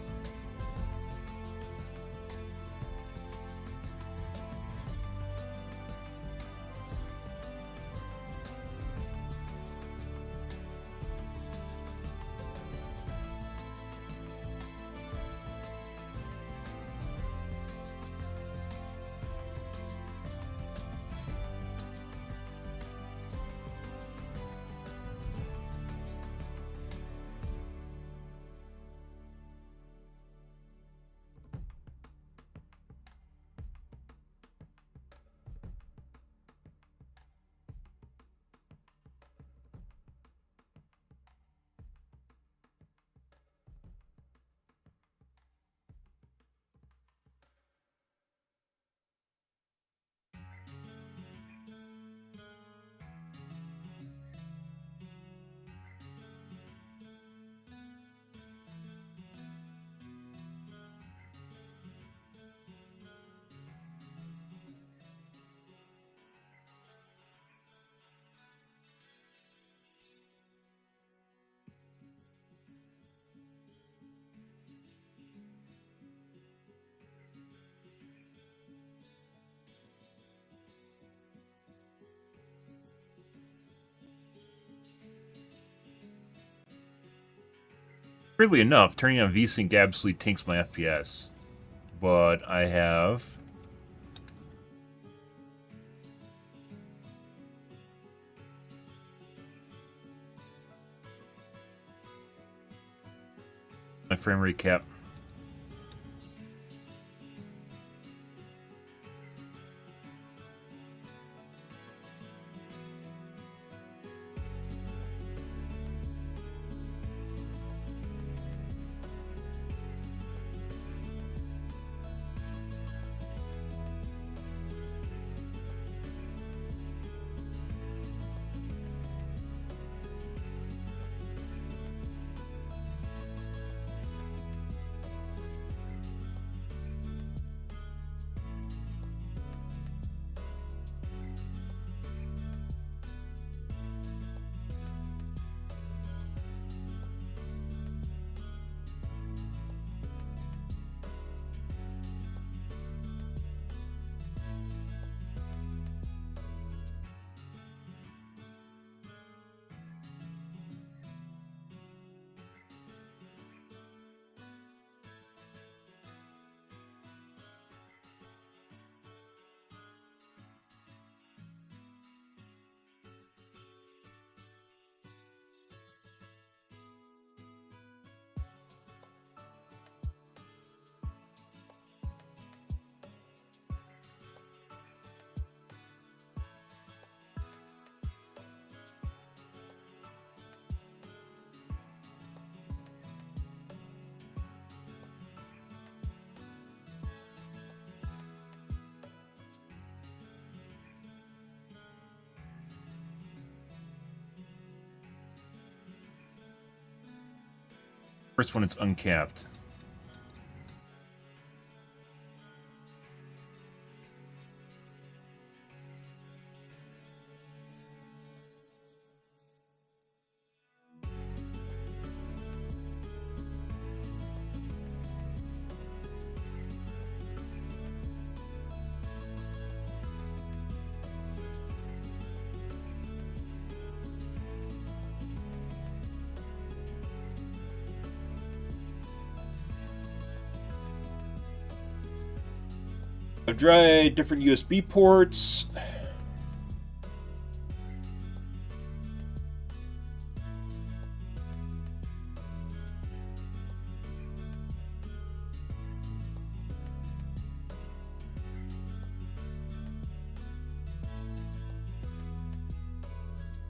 Weirdly enough, turning on VSync absolutely tanks my FPS. But I have... my frame rate cap. First one, it's uncapped. I've tried different USB ports. I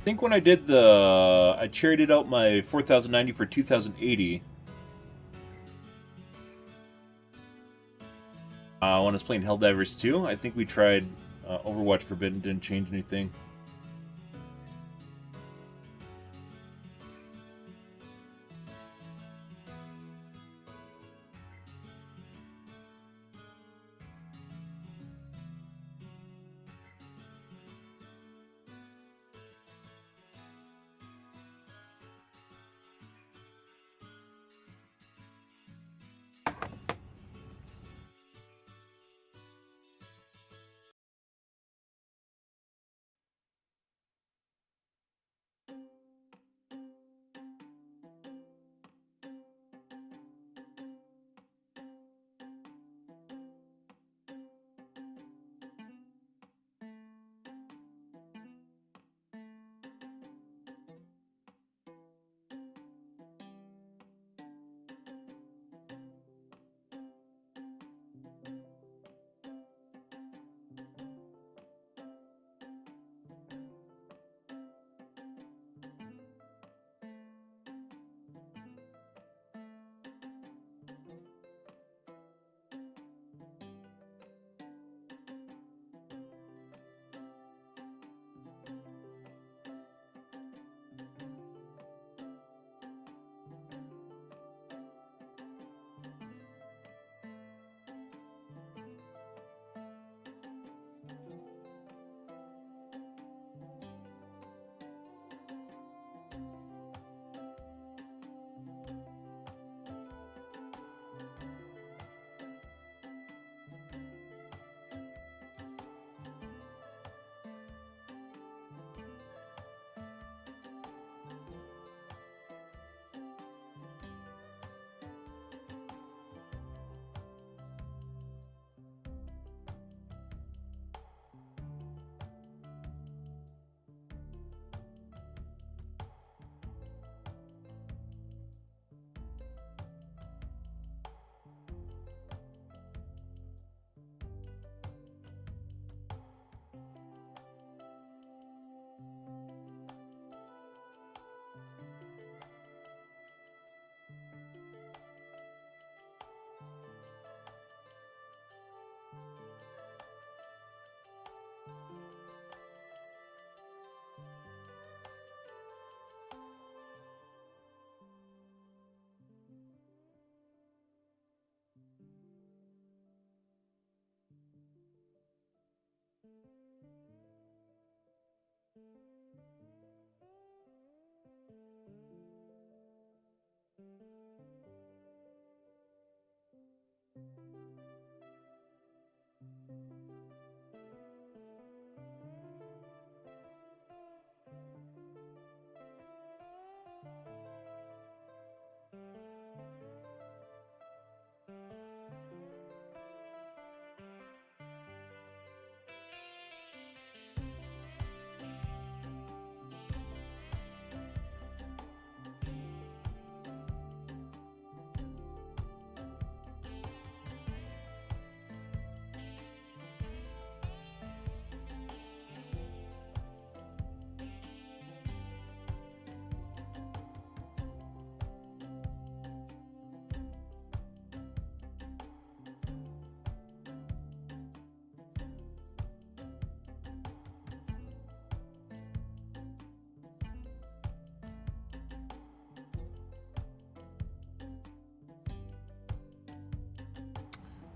think when I did I traded out my 4090 for 2080. When I was playing Helldivers 2, I think we tried Overwatch Forbidden, didn't change anything.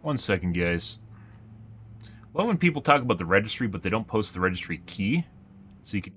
One second, guys. Love when people talk about the registry, but they don't post the registry key. So you can...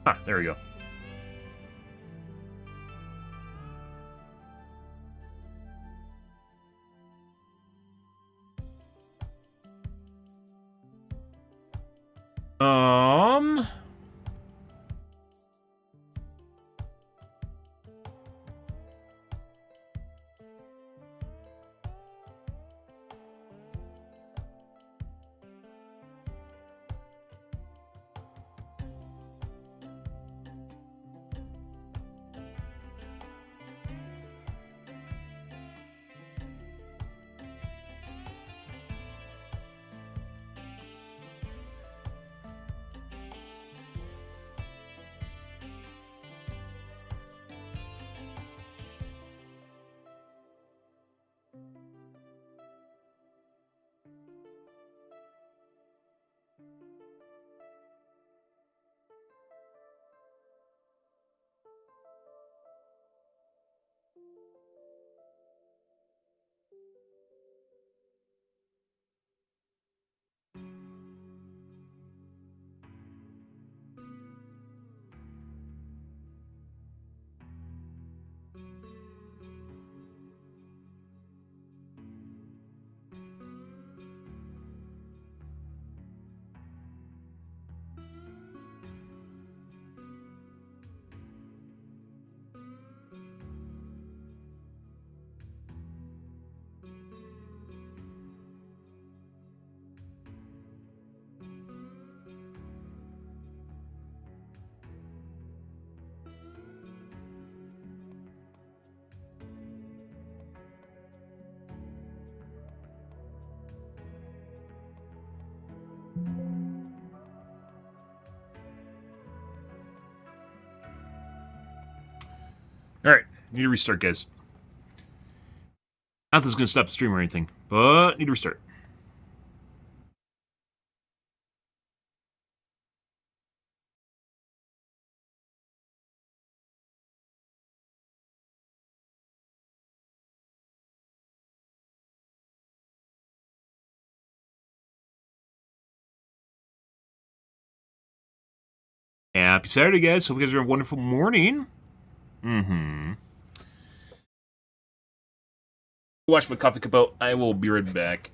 Ah, there we go. Um... Alright, need to restart, guys. Not that it's gonna stop the stream or anything, but need to restart. Happy Saturday, guys. Hope you guys are having a wonderful morning. Watch my coffee cup out. I will be right back.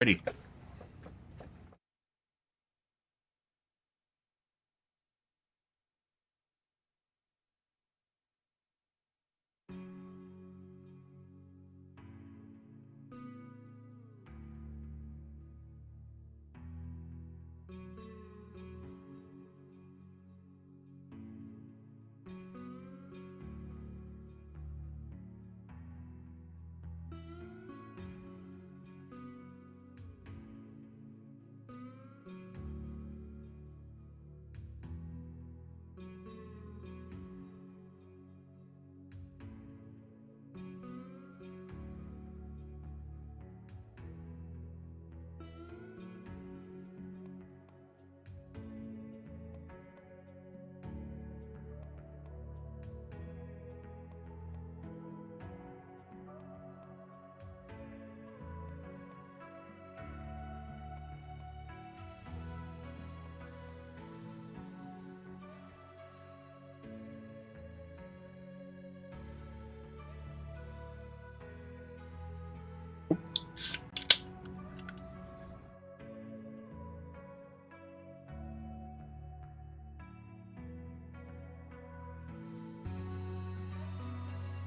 Ready.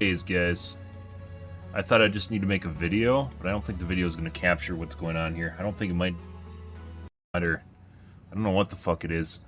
Hey guys, I thought I just need to make a video, but I don't think the video is going to capture what's going on here. I don't think it might matter. I don't know what the fuck it is.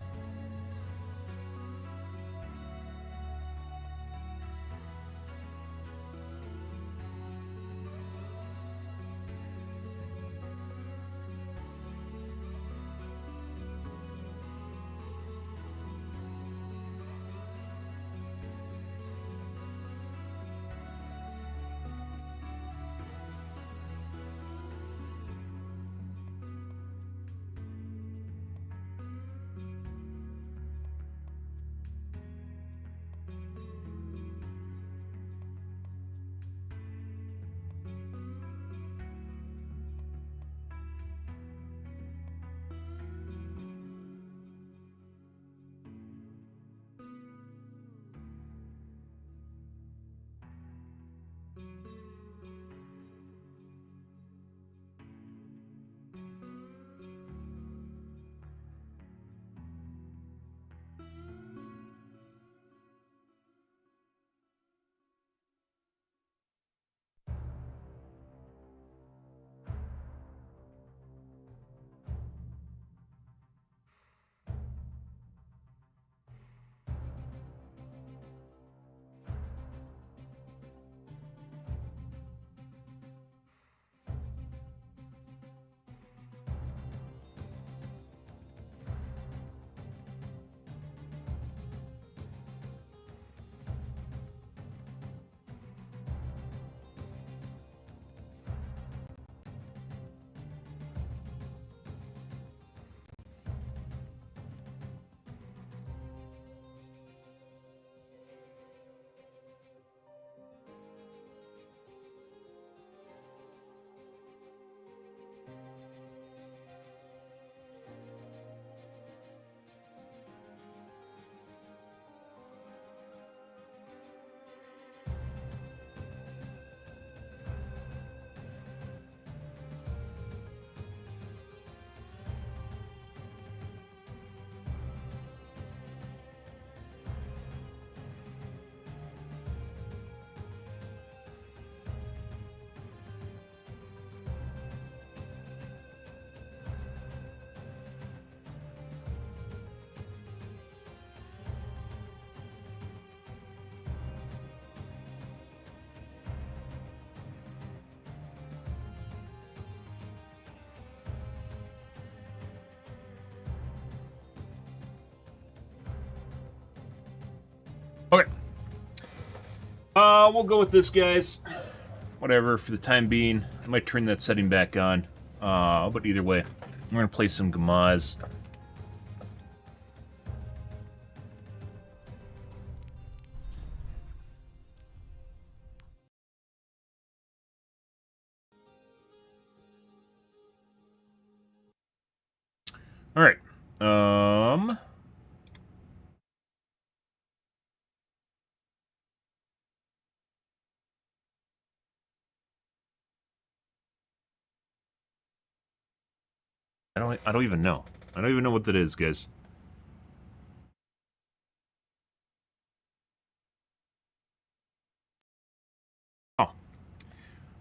Okay. We'll go with this, guys. Whatever, for the time being. I might turn that setting back on. But either way, we're gonna play some Gamaz. Alright. I don't even know. I don't even know what that is, guys. Oh.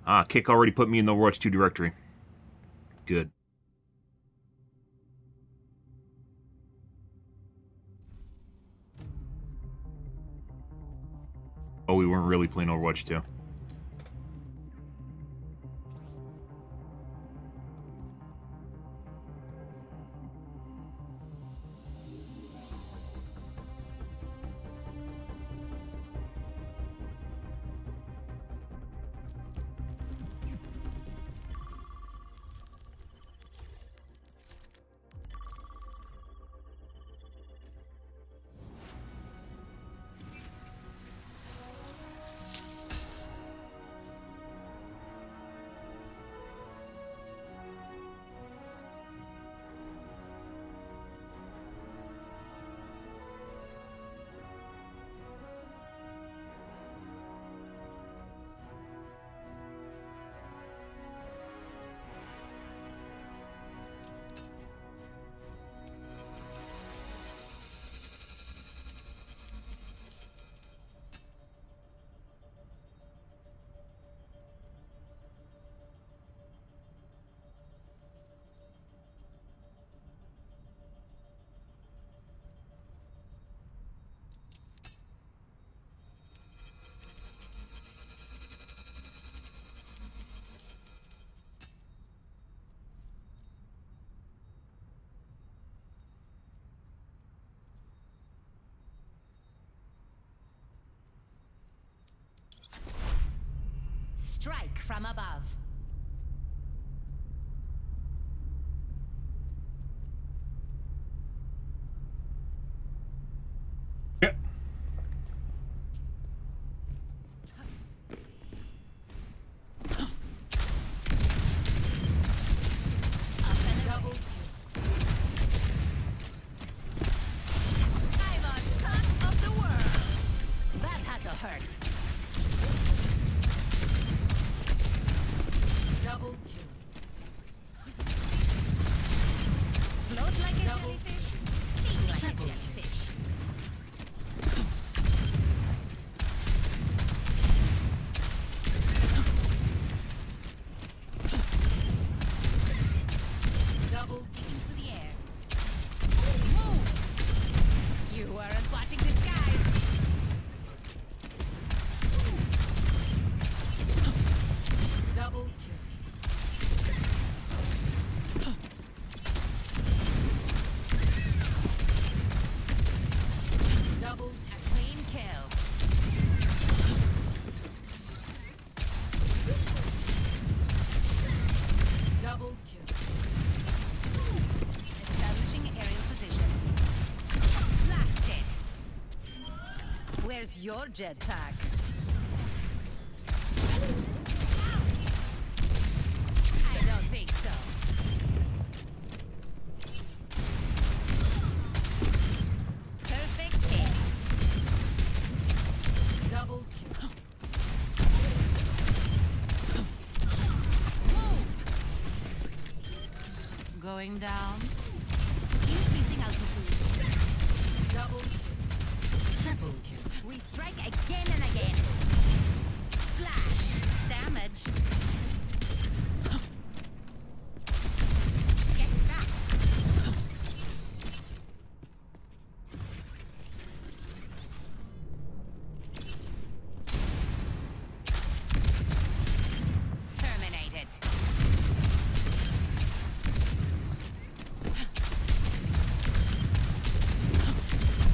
Ah, Kick already put me in the Overwatch 2 directory. Good. Oh, we weren't really playing Overwatch 2. Strike from above. Yeah. I'm on top of the world. That had to hurt. Double kill. Float like a jellyfish, sting like a jellyfish. Double into the air. Move! You weren't watching the skies. Double kill. Double a clean kill. Double kill. Establishing aerial position. Blasted. Where's your jetpack? I don't think so. Perfect hit. Double kill. Move. Going down. Increasing altitude. Double kill. Triple kill. We strike again and again. Splash. Damage. Get back. Terminated.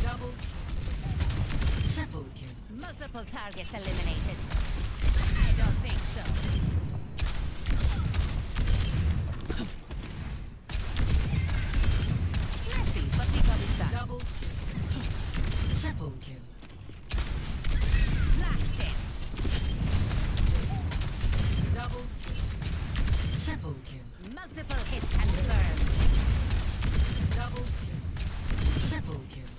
Double kill. Triple kill. Multiple targets eliminated. I don't think so. Messy, but we got it done. Double kill. Triple kill. Blasted. Double kill. Triple kill. Multiple hits confirmed. Double kill. Triple kill.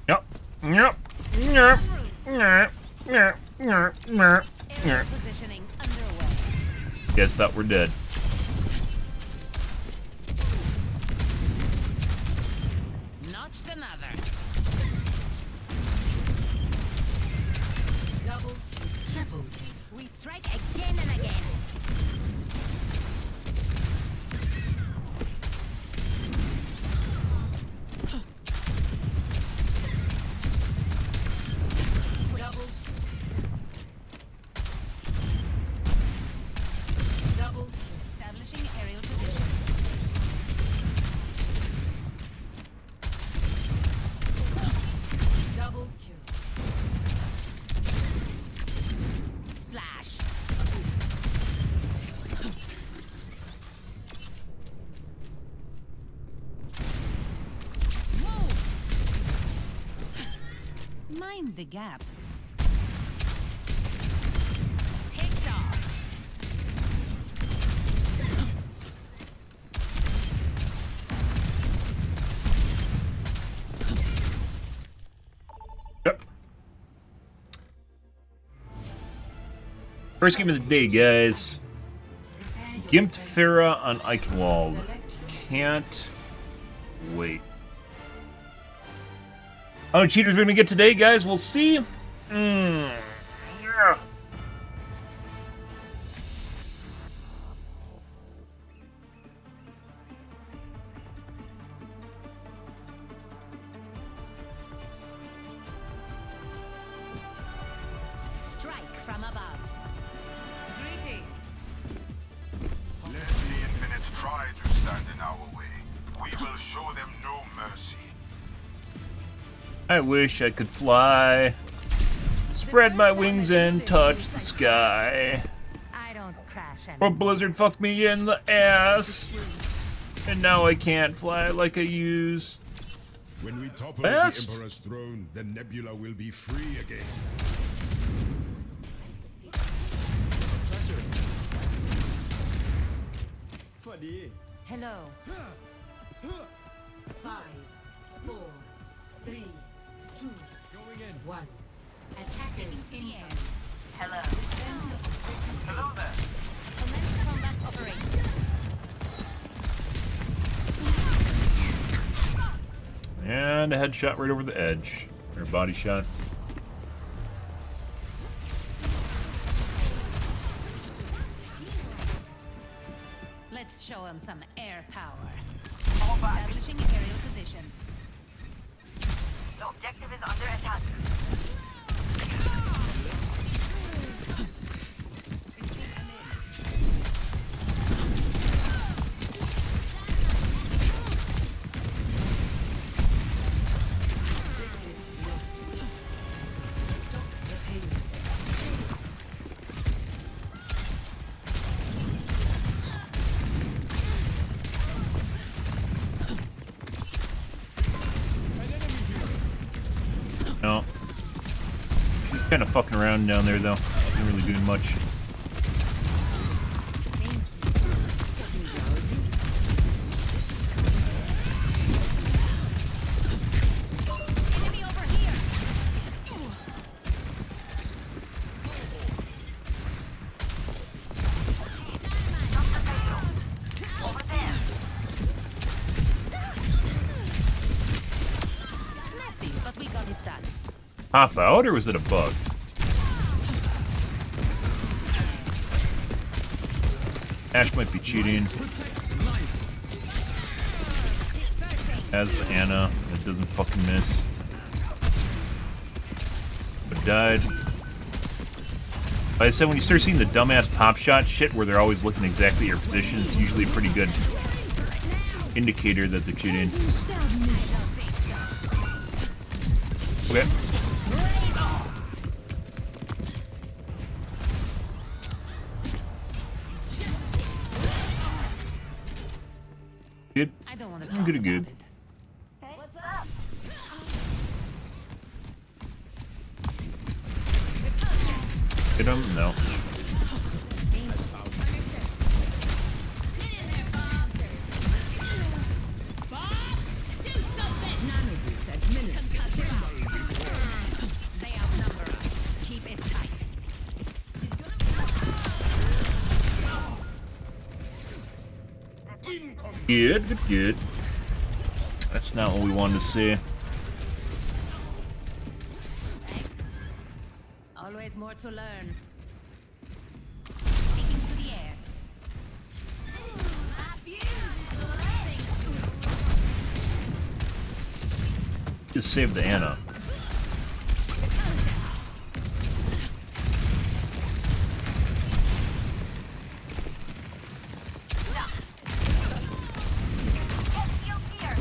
Yep. Yep. Yep. Yep. Yep. Yep. Yep. Aerial positioning underway. Guess that we're dead. Mind the gap. Picked off. Yep. First game of the day, guys. Gimped Pharah on Eichenwald. Can't wait. How many cheaters we're gonna get today, guys? We'll see. Yeah. Strike from above. Greetings. Let the Infinites try to stand in our way. We will show them no mercy. I wish I could fly. Spread my wings and touch the sky. I don't crash Or anymore. Blizzard fucked me in the ass. And now I can't fly like I used. When we topple Best. the Emperor's throne, the Nebula will be free again. Hello. 5, 4, 3, 2, 1. Attackers incoming. Hello. Hello there. Commence combat operations. And a headshot right over the edge. Or a body shot. Let's show him some air power. Establishing aerial position. The objective is under attack. Stop the pain. No. She's kind of fucking around down there, though. Not really doing much. Enemy over here. Over there. Messy, but we got it done. Pop out, or was it a bug? Ash might be cheating. As the Anna, that doesn't fucking miss. But died. Like I said, when you start seeing the dumbass pop shot shit where they're always looking exactly at your position, it's usually a pretty good indicator that they're cheating. Okay. Good. I don't want to I'm talk good, about good. it. What's up? Hit him? No. They outnumber us. Keep it tight. Good, good, good. That's not what we wanted to see. Thanks. Always more to learn. Taking to the air. Just save the Anna. Shield here.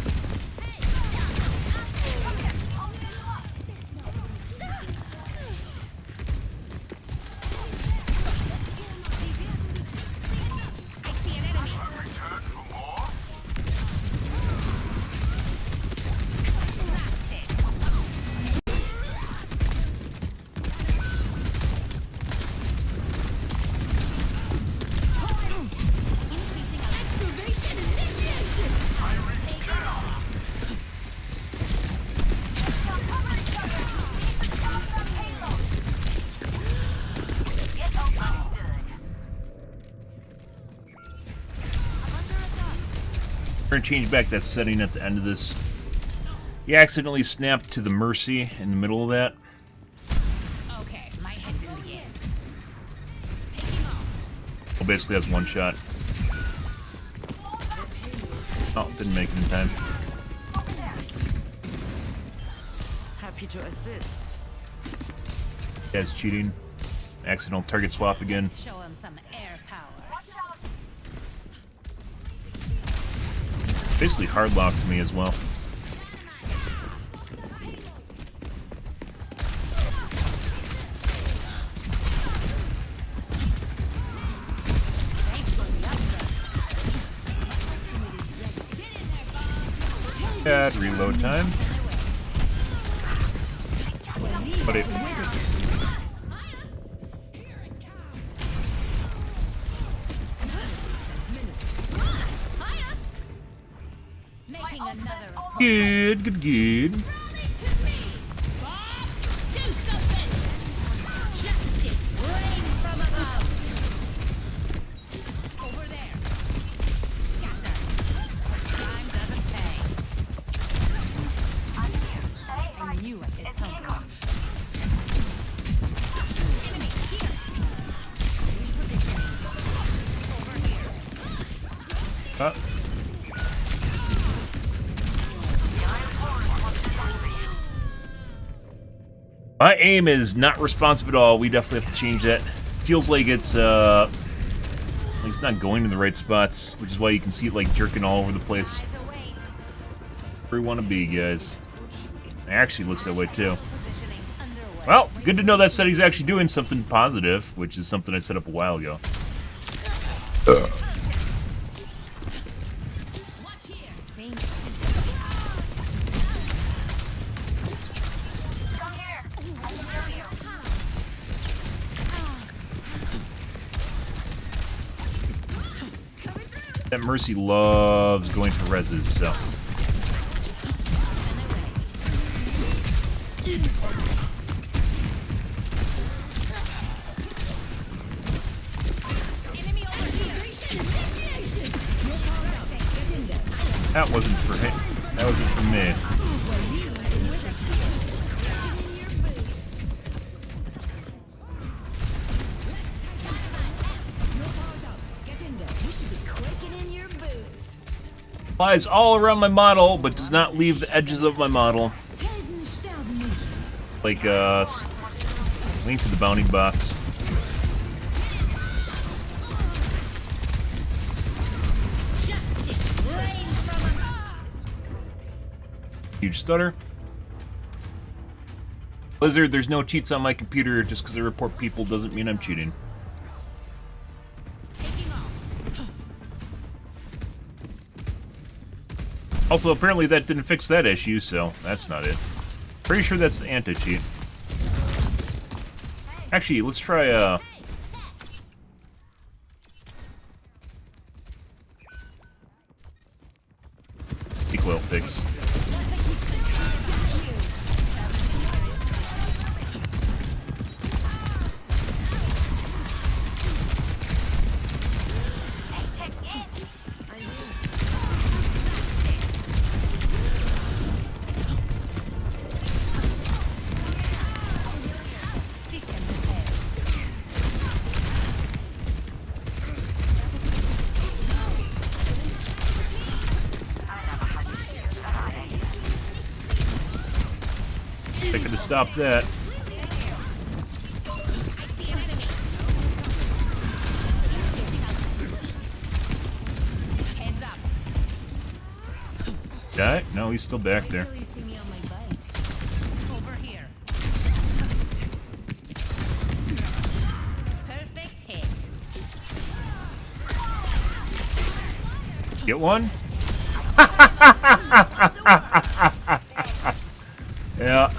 I see an enemy. Return for more? Blasted. We're gonna change back that setting at the end of this. You accidentally snapped to the Mercy in the middle of that. Okay, my head's in the game. Taking off. Well, basically that's one shot. Oh, didn't make it in time. Happy to assist. Guy's cheating. Accidental target swap again. Let's show him some air power. Basically hard locked me as well. Bad reload time. But it Making another. good. To me, Bob. Do something. Justice rains from above. Over there. Scatter. Crime doesn't pay. I knew I could help you. Enemy here. Repositioning. Over here. My aim is not responsive at all. We definitely have to change that. Feels like it's not going to the right spots, which is why you can see it like jerking all over the place. Eyes away. Where we want to be, guys. It actually looks that way too. Positioning underway. Well, good to know that setting's actually doing something positive, which is something I set up a while ago. Watch here. Come here. I can heal you. That Mercy loves going for reses, so. Enemy overshoot. Initiation. That wasn't for him. That wasn't for me. Flies all around my model, but does not leave the edges of my model. Like, link to the bounding box. Justice rains from above. Huge stutter. Blizzard, there's no cheats on my computer. Just because I report people doesn't mean I'm cheating. Taking off. Also, apparently that didn't fix that issue, so that's not it. Pretty sure that's the anti-cheat. Actually, let's try, Equal fix. System repaired. I could have stopped that. I see an enemy. Heads up. Yeah, no, he's still back there. Till you see me on my bike. Over here. Perfect hit. Get one? Yeah.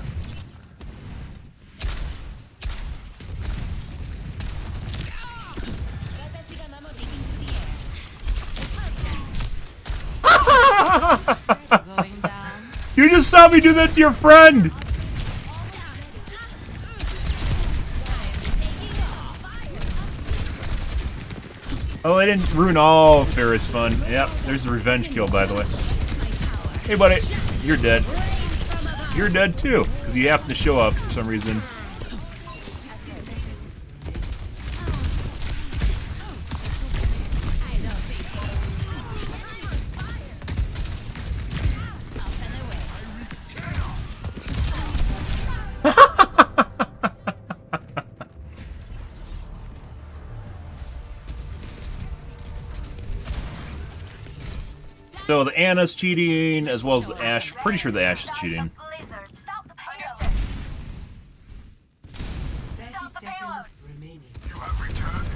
Going down. You just saw me do that to your friend! Oh, they didn't ruin all of Pharah's fun. Yep, there's a revenge kill, by the way. Hey, buddy, you're dead. You're dead too, because you happen to show up for some reason. So the Anna's cheating, as well as the Ashe. Pretty sure the Ashe is cheating. Blizzard, stop the payload. 30 Stop the payload. seconds remaining. You have returned.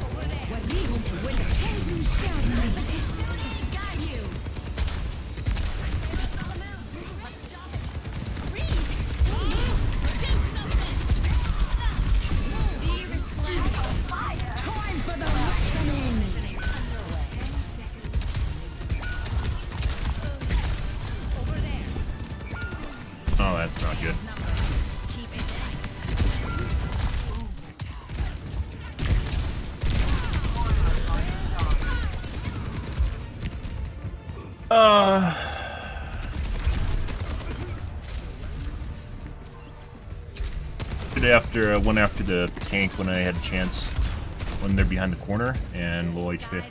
Oh, that's not good. Went after the tank when I had a chance. When they're behind the corner and low HP.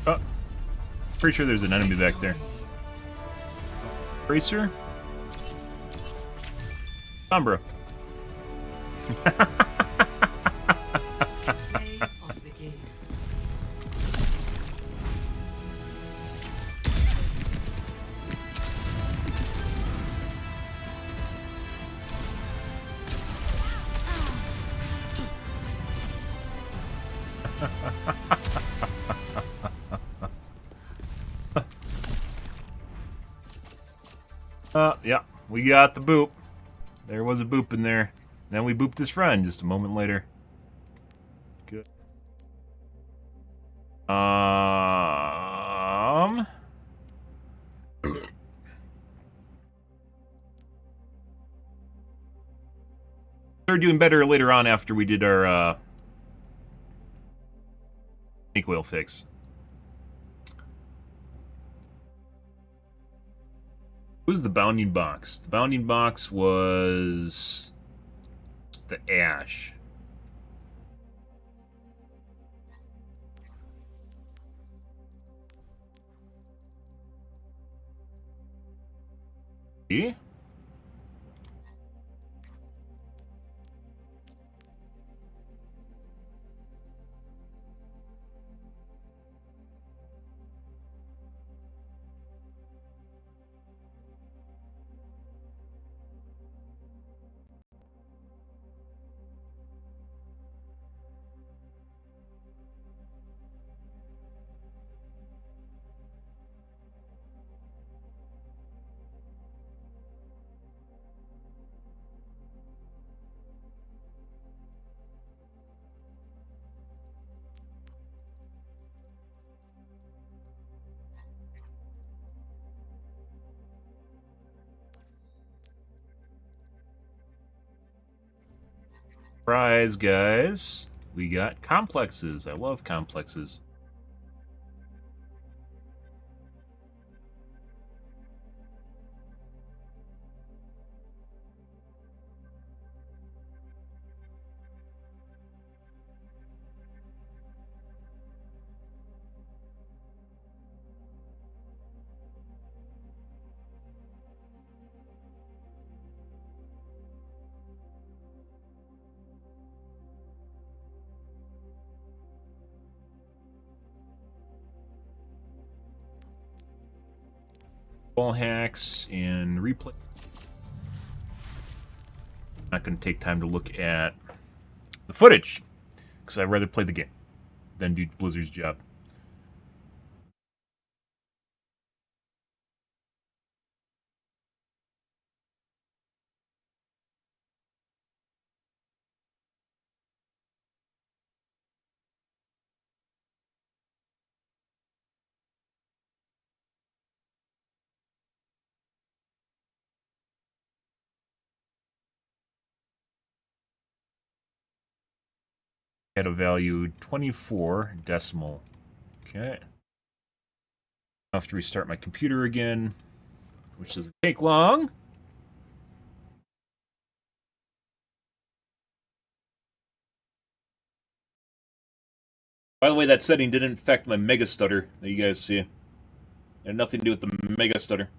Oh, pretty sure there's an enemy back there. Racer? Sombra. Play of the game. Yeah, we got the boop. There was a boop in there. Then we booped his friend just a moment later. Good. Started doing better later on after we did our snake whale fix. Who's the bounding box? The bounding box was the Ashe. See? Surprise, guys. We got complexes. I love complexes. Ball hacks and replay. Not going to take time to look at the footage because I'd rather play the game than do Blizzard's job. Had a value 24 decimal. Okay. I have to restart my computer again, which doesn't take long. By the way, that setting didn't affect my mega stutter that you guys see. It had nothing to do with the mega stutter.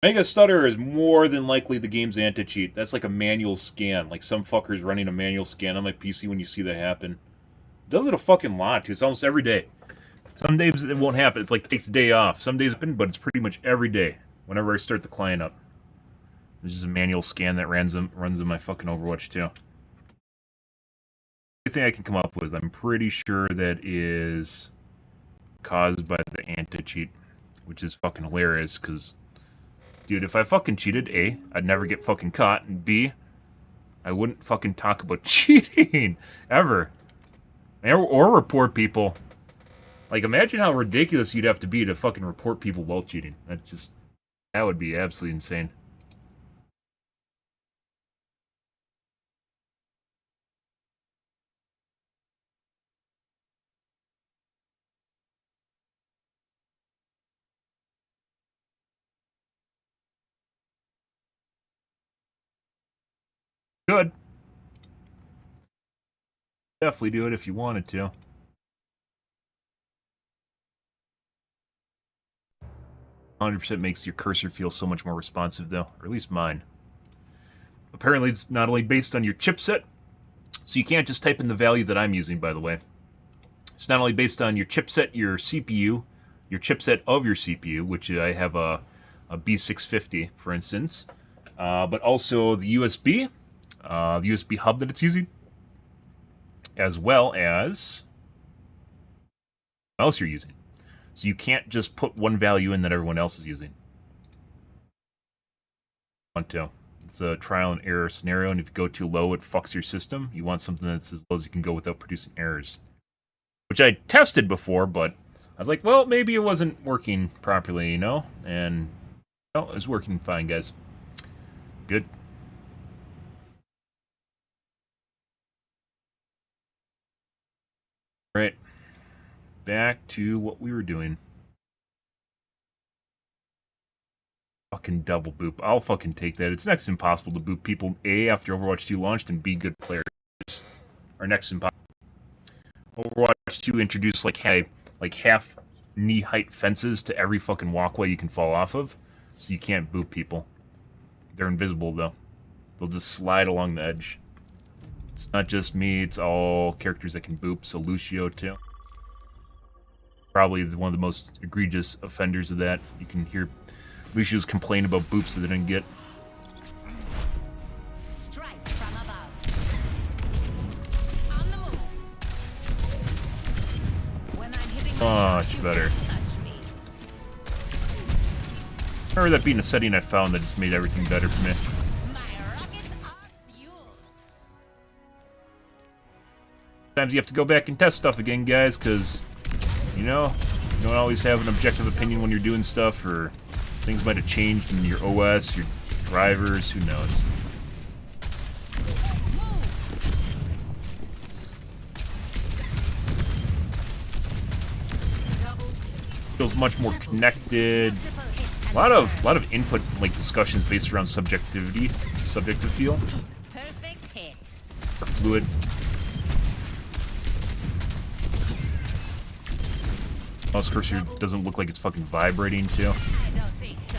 Mega stutter is more than likely the game's anti-cheat. That's like a manual scan. Like some fucker's running a manual scan on my PC when you see that happen. It does it a fucking lot, too. It's almost every day. Some days it won't happen. It's like takes a day off. Some days it's been, but it's pretty much every day. Whenever I start the client up. There's just a manual scan that runs in my fucking Overwatch, too. Anything I can come up with, I'm pretty sure that is caused by the anti-cheat. Which is fucking hilarious, because... Dude, if I fucking cheated, A, I'd never get fucking caught, and B, I wouldn't fucking talk about cheating, ever. Or report people. Like, imagine how ridiculous you'd have to be to fucking report people while cheating. That would be absolutely insane. Good. Definitely do it if you wanted to. 100% makes your cursor feel so much more responsive, though. Or at least mine. Apparently, it's not only based on your chipset, so you can't just type in the value that I'm using, by the way. It's not only based on your chipset, your CPU, your chipset of your CPU, which I have a B650, for instance, but also the USB hub that it's using, as well as what else you're using. So you can't just put one value in that everyone else is using. It's a trial and error scenario, and if you go too low, it fucks your system. You want something that's as low as you can go without producing errors. Which I tested before, but I was like, well, maybe it wasn't working properly, you know? And, no, it was working fine, guys. Good. Alright. Back to what we were doing. Fucking double boop. I'll fucking take that. It's next to impossible to boop people, A, after Overwatch 2 launched, and B, good players. Or next to impossible. Overwatch 2 introduced like half knee-height fences to every fucking walkway you can fall off of, so you can't boop people. They're invisible, though. They'll just slide along the edge. It's not just me, it's all characters that can boop, so Lucio, too. Probably one of the most egregious offenders of that. You can hear Lucio's complain about boops that they didn't get. Strike from above. On the move. When I'm hitting Much better. touch me. I remember that being a setting I found that just made everything better for me. My rockets are fuel. Sometimes you have to go back and test stuff again, guys, because, you know, you don't always have an objective opinion when you're doing stuff, or things might have changed in your OS, your drivers, who knows. Feels much more connected. A lot of input, like discussions based around subjective feel, Perfect hit. or fluid. Mouse cursor doesn't look like it's fucking vibrating too. I don't think so.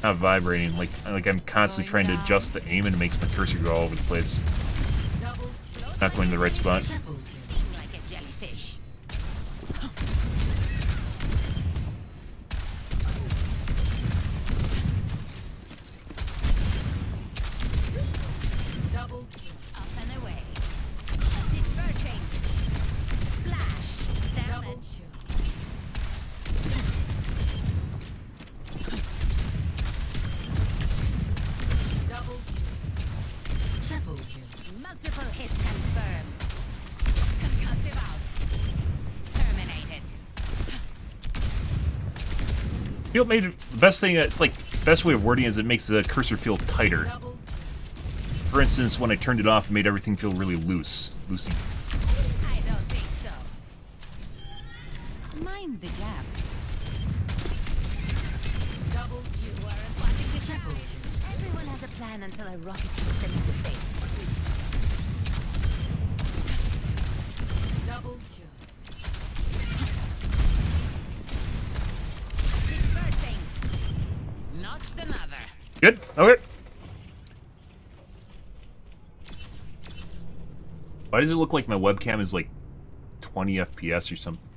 Not vibrating, like I'm constantly trying to adjust the aim and it makes my cursor go all over the place. Not going to the right spot. Sting like a jellyfish. Double up and away. Dispersing. Splash. Damage. Double kill. Triple kill. Multiple hits confirmed. Concussive out. You know, made it, the best thing. It's like best way of wording is it makes the cursor feel tighter. Double. For instance, when I turned it off, it made everything feel really loosey. I don't think so. Mind the gap. Double kill. You aren't watching the Triple shadow. kill. Everyone has a plan until I rocket hits them in the face. Double kill. Dispersing. Notched another. Good. Okay. Why does it look like my webcam is like 20 FPS or something?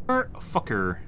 Fucker.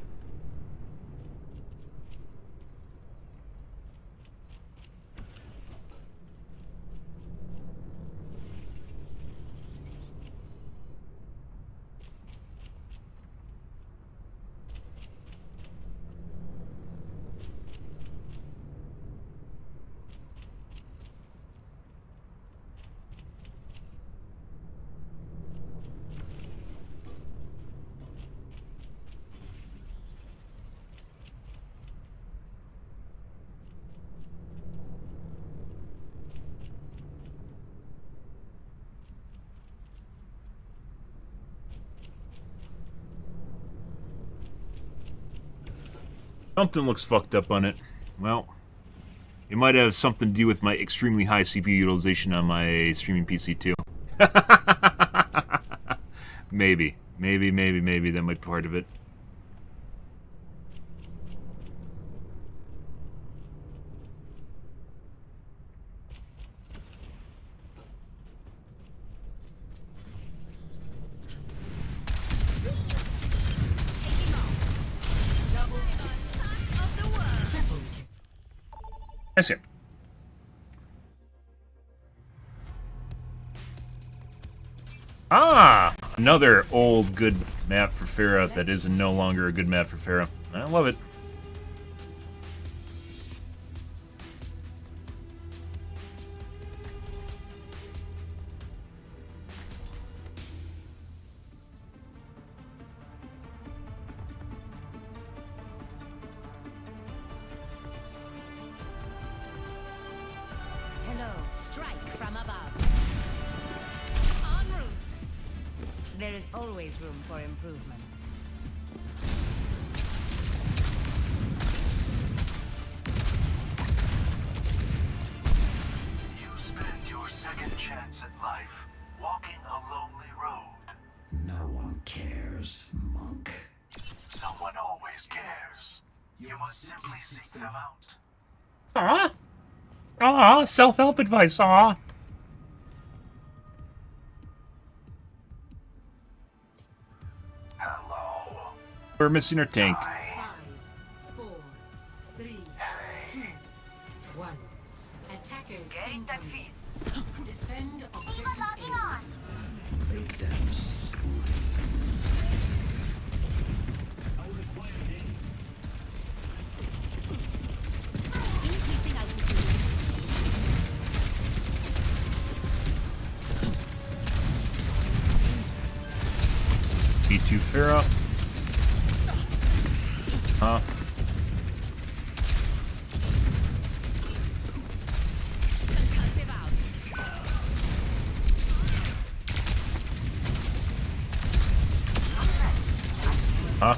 Something looks fucked up on it. Well, it might have something to do with my extremely high CPU utilization on my streaming PC too. Maybe that might be part of it. I see. Ah! Another old good map for Pharah that is no longer a good map for Pharah. I love it. Hello, strike from above. En route. There is always room for improvement. You spend your second chance at life walking a lonely road. No one cares, monk. Someone always cares. You must simply seek them out. Ah! Ah! Self-help advice, ah! Hello. We're missing our tank. 5, 4, 3, 2, 1. Attackers Getting that incoming. feed. Defend objective A. Make them scream. Increasing altitude. B2 Pharah. Huh? Concussive out. Huh?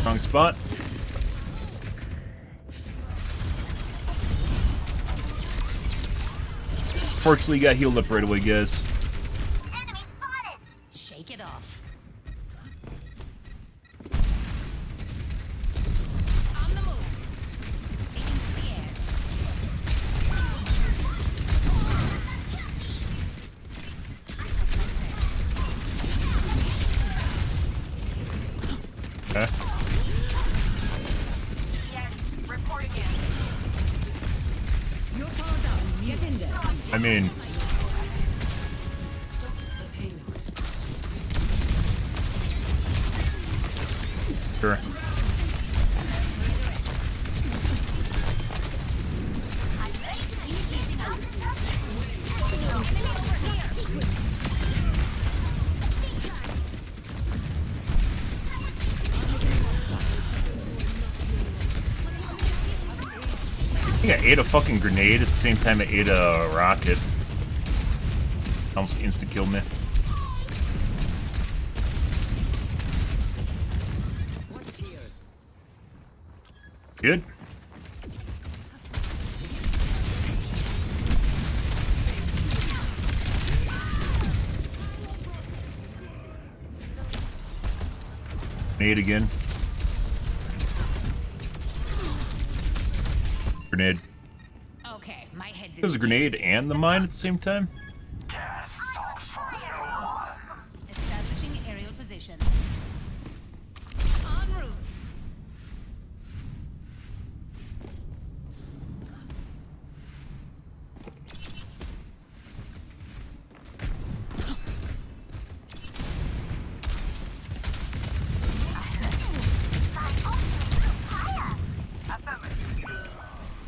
Wrong spot. Fortunately, got healed up right away, guys. Enemy spotted. Shake it off. On the move. Taking to the air. Okay. Yes, reporting in. You're powered up. Get in there. I mean, think I ate a fucking grenade at the same time I ate a rocket. Almost insta-killed me. Good. Grenade again. Grenade. Okay, my head's in There's a grenade and the mine at the same time? establishing aerial position. En route.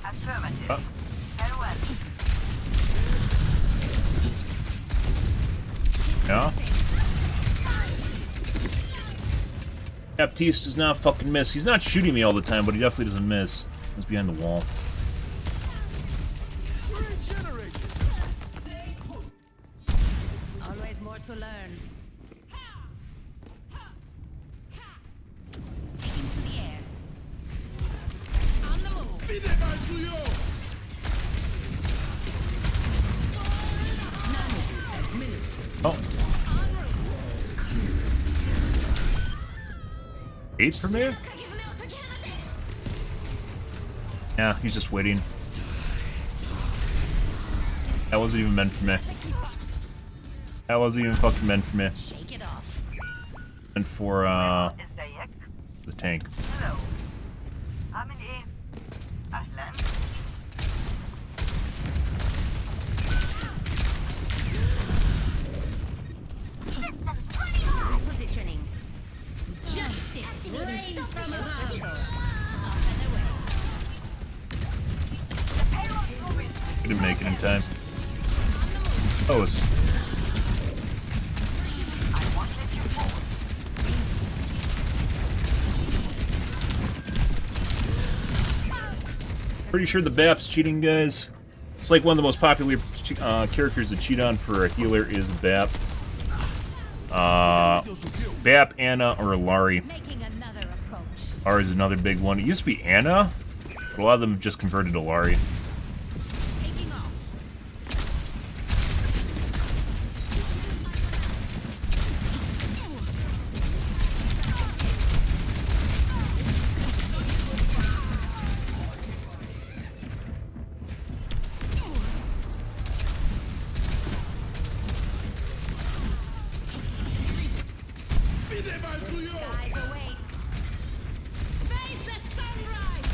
Affirmative. Uh, Farewell. yeah? Baptiste does not fucking miss. He's not shooting me all the time, but he definitely doesn't miss. He's behind the wall. Always more to learn. Taking to the air. On the move. Oh. 8 for me? Yeah, he's just waiting. That wasn't even meant for me. That wasn't even fucking meant for me. Shake it off. And for, ازيك؟ the tank. Hello. عامل ايه؟ أهلا. Positioning. Justice reigns from above. Off and away. Didn't make it in time. Close. Pretty sure the BAP's cheating, guys. It's like one of the most popular characters to cheat on for a healer is BAP. BAP, Anna, or Lari. Making another approach. Lari is another big one. It used to be Anna, but a lot of them have just converted to Lari. Taking off. Skies await. Face the sunrise.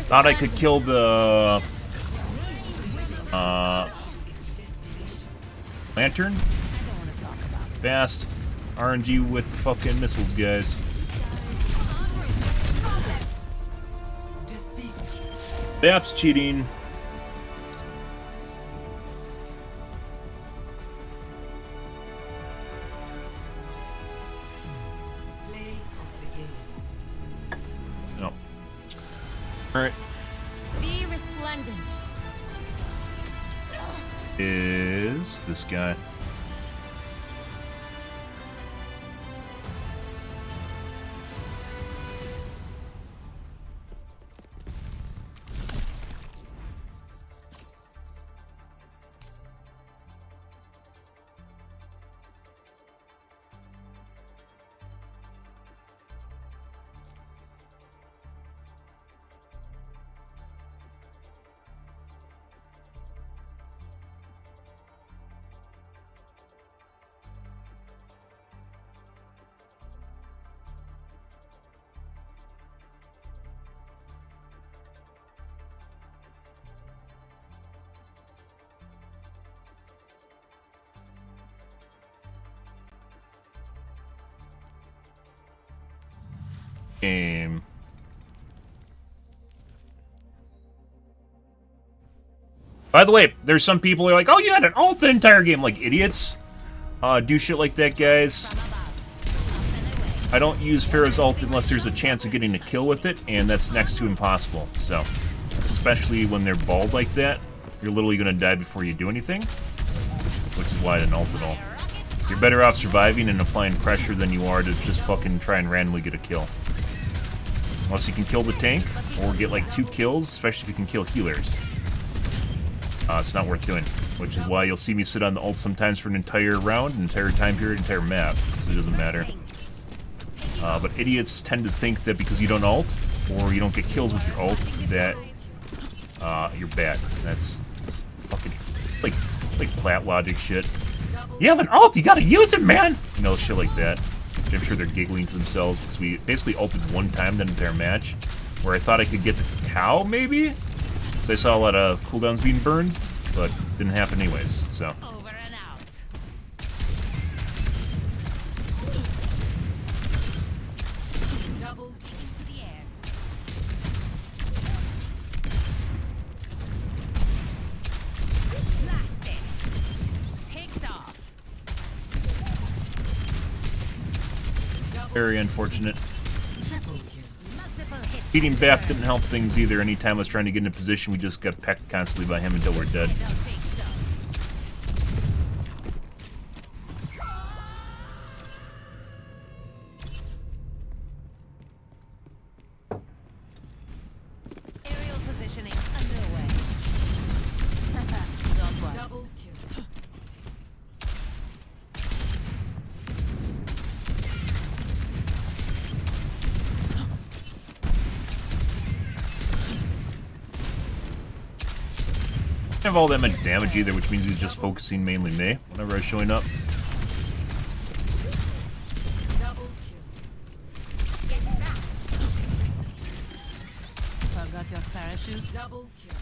Thought I could kill the lantern. Fast RNG with fucking missiles, guys. BAP's cheating. Play of the game. No. Alright. Be resplendent. Is this guy. Game. By the way, there's some people who are like, oh, you had an ult the entire game. Like, idiots. Do shit like that, guys. I don't use Pharah's ult unless there's a chance of getting a kill with it, and that's next to impossible. So, especially when they're bald like that, you're literally going to die before you do anything, which is why I didn't ult at all. You're better off surviving and applying pressure than you are to just fucking try and randomly get a kill. Unless you can kill the tank, or get like 2 kills, especially if you can kill healers. It's not worth doing, which is why you'll see me sit on the ult sometimes for an entire round, an entire time period, entire map, because it doesn't matter. But idiots tend to think that because you don't ult, or you don't get kills with your ult, that you're bad. That's fucking like plat logic shit. You have an ult, you gotta use it, man! You know, shit like that. I'm sure they're giggling to themselves, because we basically ulted one time the entire match, where I thought I could get the cow, maybe? So I saw a lot of cooldowns being burned, but didn't happen anyways, so. Over and out. Double into the air. Blasted. Picked off. Very unfortunate. Triple kill. Multiple hits. Feeding back didn't help things either. Anytime I was trying to get in a position, we just got pecked constantly by him until we're dead. I don't think so. Aerial positioning underway. Don't worry. Double kill. I don't have all that much damage either, which means he's just focusing mainly me whenever I was showing up. Double kill. Get back. Forgot your parachute. Double kill.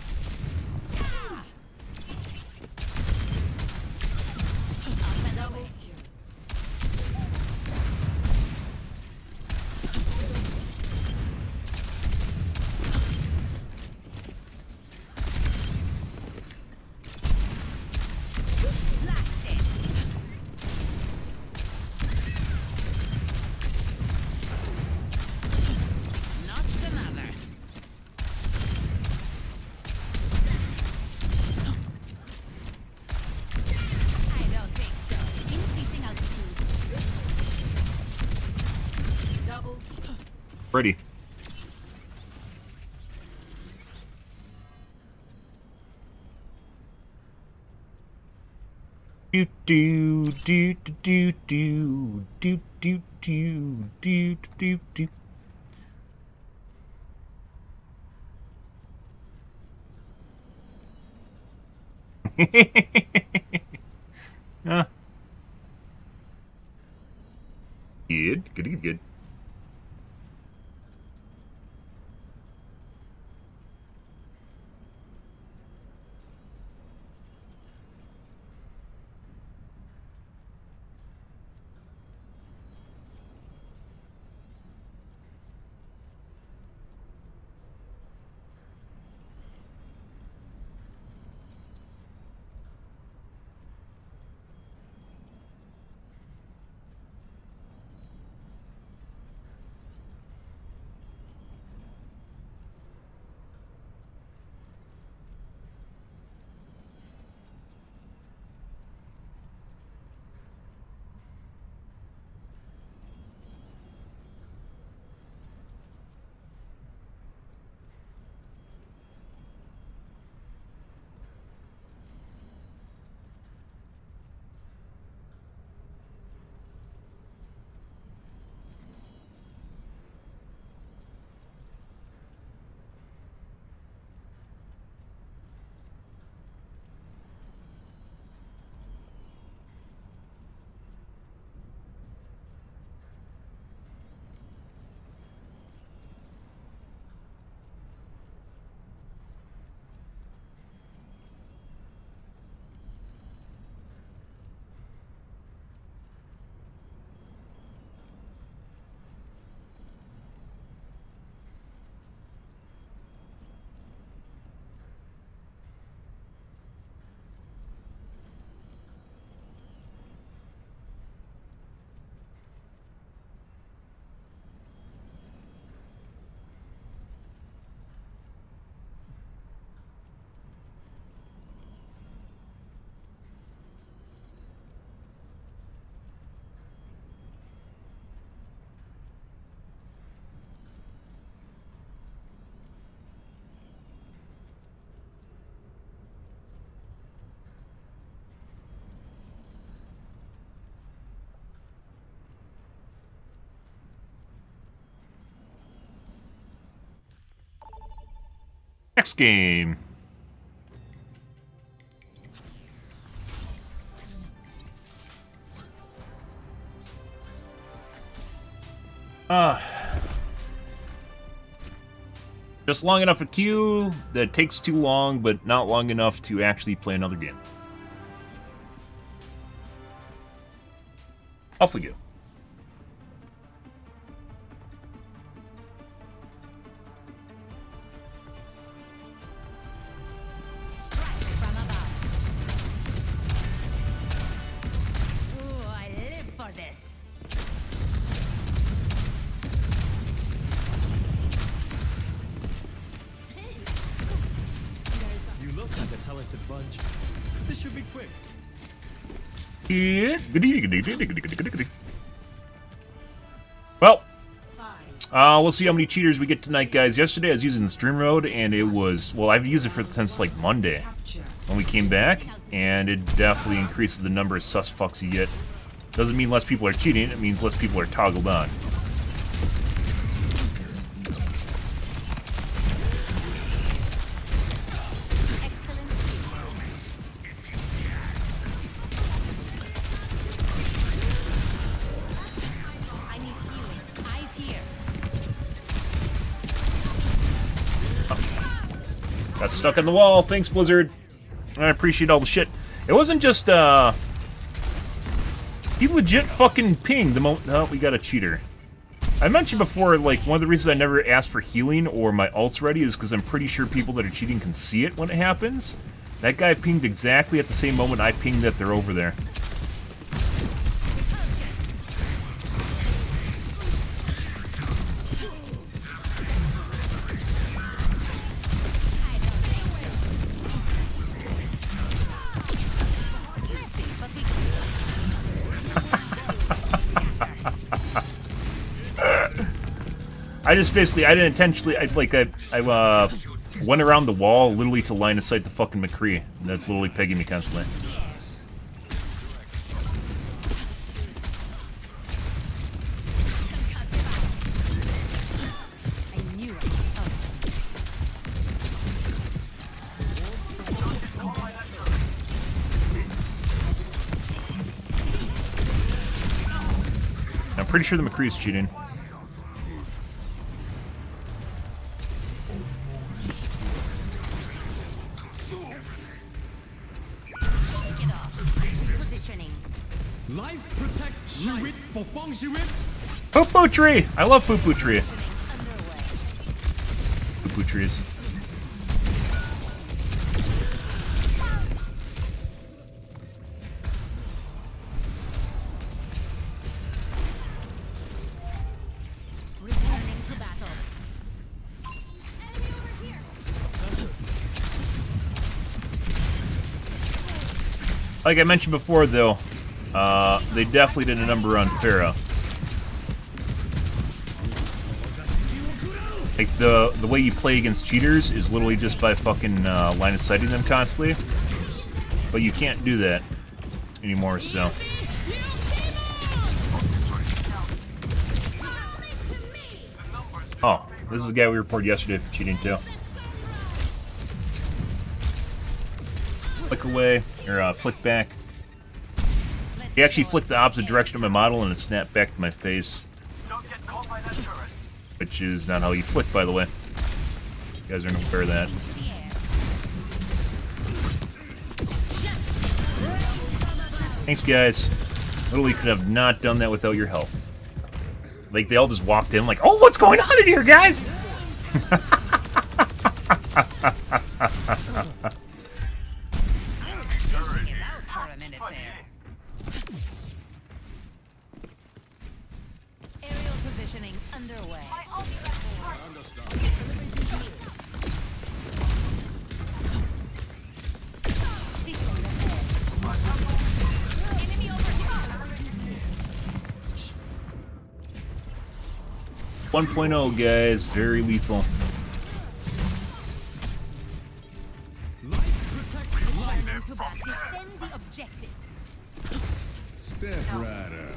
Double kill. Blasted. Notched another. I don't think so. Increasing altitude. Double kill. Ready. Do do do do do do do do do do do. Good. next game. Just long enough a queue that takes too long, but not long enough to actually play another game. Off we go. Strike from above. Ooh, I live for this. You look like a talented bunch. This should be quick. Yeah. Well, we'll see how many cheaters we get tonight, guys. Yesterday I was using the stream mode, and it was, well, I've used it since like Monday when we came back, and it definitely increases the number of sus fucks you get. Doesn't mean less people are cheating, it means less people are toggled on. Excellent. I need healing. Eyes here. Got stuck on the wall. Thanks, Blizzard. I appreciate all the shit. It wasn't just, he legit fucking pinged the moment. Oh, we got a cheater. I mentioned before, like, one of the reasons I never ask for healing or my ults ready is because I'm pretty sure people that are cheating can see it when it happens. That guy pinged exactly at the same moment I pinged that they're over there. I just basically, I didn't intentionally, I went around the wall literally to line of sight the fucking McCree. And that's literally pegging me constantly. I knew it. I'm pretty sure the McCree's cheating. Get off. Positioning. Life protects life. Poo-poo tree! I love poo-poo tree. Underway. Poo-poo trees. Returning to battle. Like I mentioned before, though, they definitely did a number on Pharah. Like, the way you play against cheaters is literally just by fucking line of sighting them constantly. But you can't do that anymore, so. Oh, this is the guy we reported yesterday for cheating, too. Flick away, or flick back. He actually flicked the opposite direction of my model and it snapped back to my face. Which is not how you flick, by the way. You guys are aware of that. Thanks, guys. Literally could have not done that without your help. Like, they all just walked in like, oh, what's going on in here, guys? For a minute there. Aerial positioning underway. System ahead. Enemy overcome. 1.0, guys. Very lethal. Returning to battle. Defend the objective. Step right up.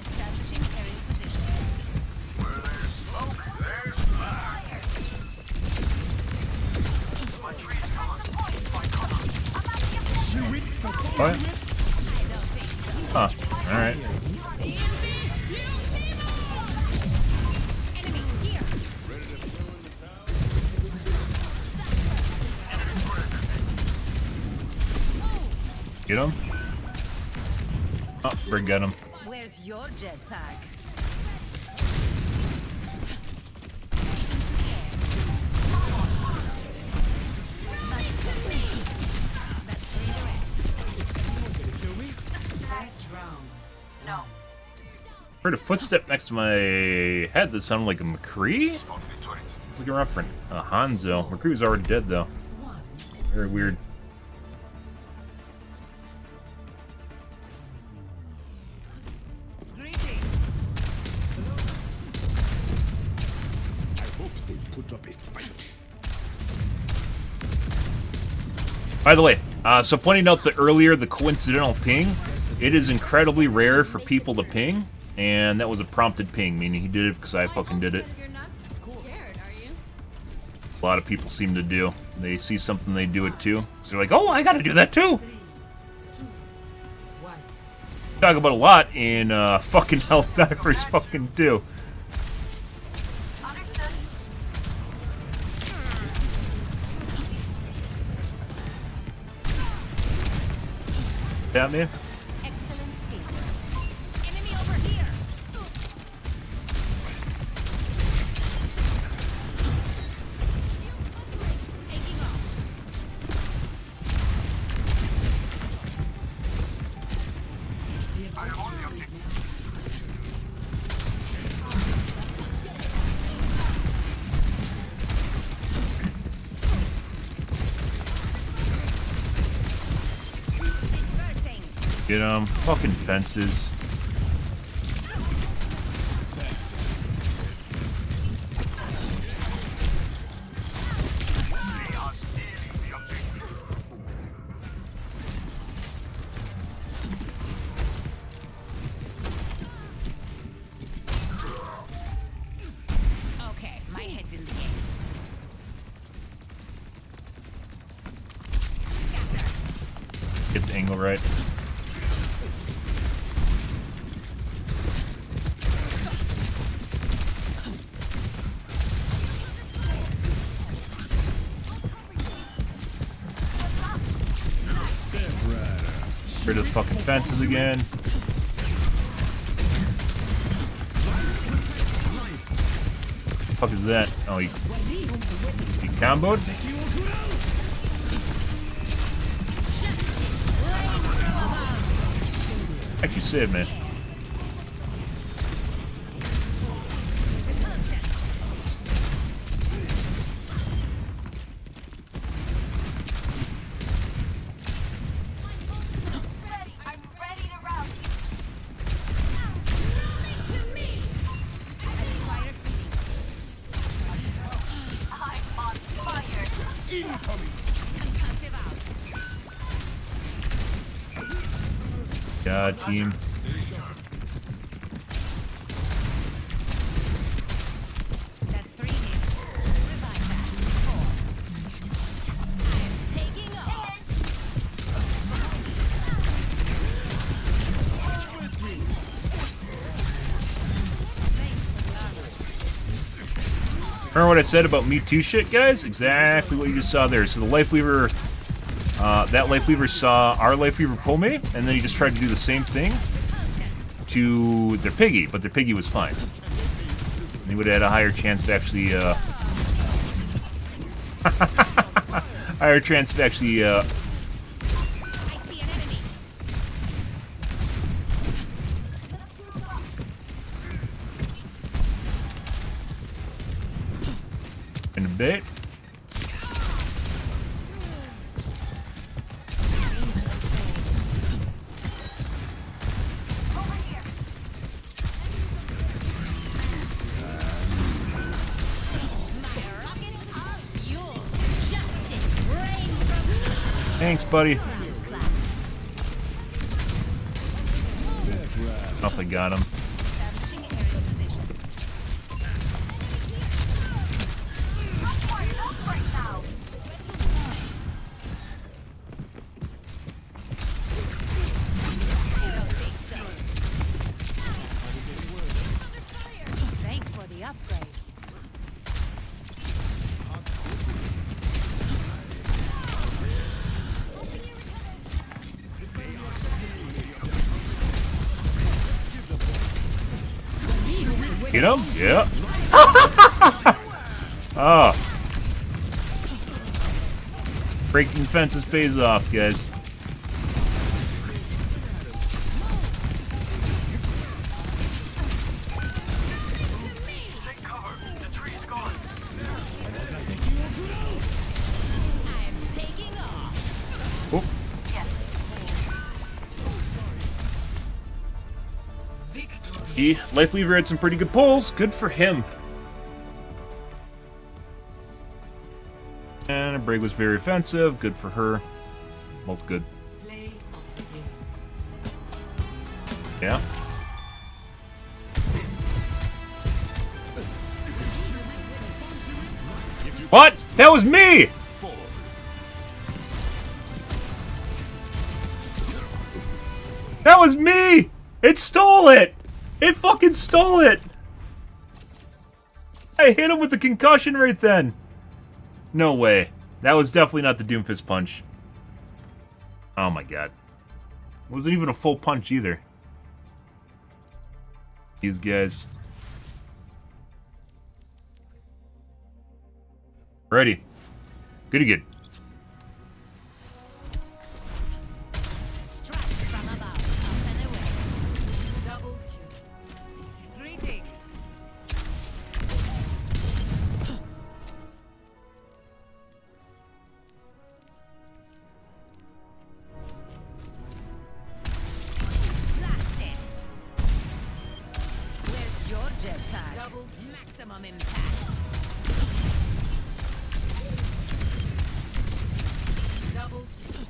Establishing aerial position. Where there's smoke, there's fire. What? Huh. Alright. Get him? Oh, Brig got him. Where's your jetpack? No. Heard a footstep next to my head that sounded like a McCree? Spotted a turret. It's like a reference. Hanzo. McCree was already dead, though. Very weird. Greetings. I hope they put up a fight. By the way, so pointing out that earlier the coincidental ping, it is incredibly rare for people to ping, and that was a prompted ping, meaning he did it because I fucking did it. You're not scared, are you? A lot of people seem to do. They see something, they do it too. So they're like, oh, I gotta do that too! Talk about a lot in fucking Helldivers fucking do. Understood. That man? Excellent teamwork. Enemy over here. Taking off. I am on the objective. Dispersing. Get 'em. Fucking fences. They are stealing the objective. Okay, my head's in the game. Get the angle right. Step right up. Rid of the fucking fences again. Fuck is that? Oh, he comboed? Like you said, man. Ready. I'm ready to round. I'm on fire. Concussive out. God, team. That's 3 hits. Revive that. 4. Taking off. Remember what I said about Me Too shit, guys? Exactly what you just saw there. So the Life Weaver, that Life Weaver saw our Life Weaver pull me, and then he just tried to do the same thing to their piggy, but their piggy was fine. They would have had a higher chance of actually, higher chance of actually, I see an enemy. in a bit. Over here. My rockets are fuel. Justice rain from Thanks, buddy. class. Oh, I got him. Establishing aerial position. Fired up right now. Get him? Yeah. Ah. Breaking fences pays off, guys. Take cover. The tree's gone. I'm taking off. Oh. He, Lifeweaver had some pretty good pulls. Good for him. And a Brig was very offensive. Good for her. Both good. Play of the game. Yeah. What? That was me! That was me! It stole it! It fucking stole it! I hit him with the concussion right then. No way. That was definitely not the Doomfist punch. Oh my god. It wasn't even a full punch either. These guys. Ready. Goody good. Strike from above, up and away. Double kill. Greetings. Blast it. Where's your jetpack? Double Maximum impact. double kill.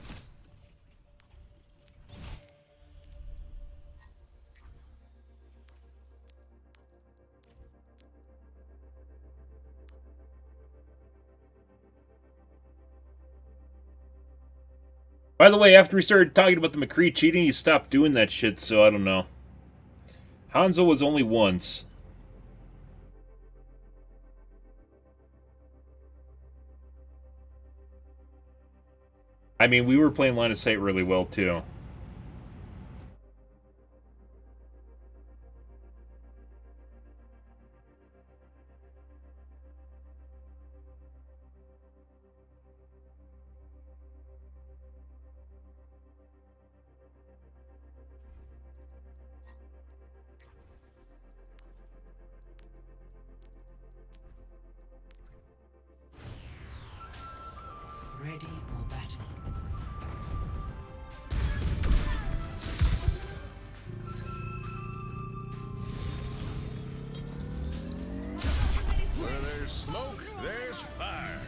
By the way, after we started talking about the McCree cheating, he stopped doing that shit, so I don't know. Hanzo was only once. I mean, we were playing line of sight really well, too. Ready for battle. Where there's smoke, there's fire.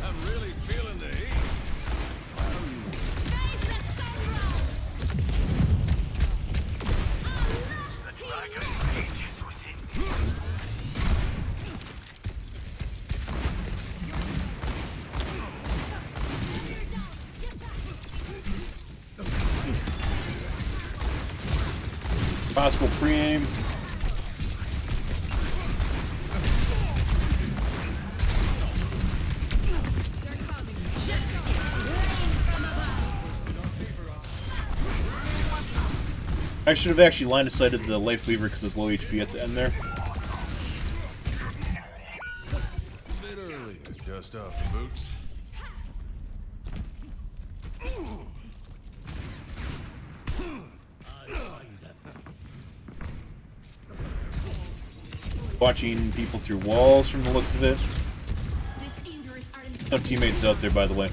I'm really feeling the heat. The dragon rage is within me. Possible pre-aim. I should have actually line of sighted the Lifeweaver because it's low HP at the end there. Bit early to dust off the boots. Watching people through walls from the looks of it. No teammates out there, by the way.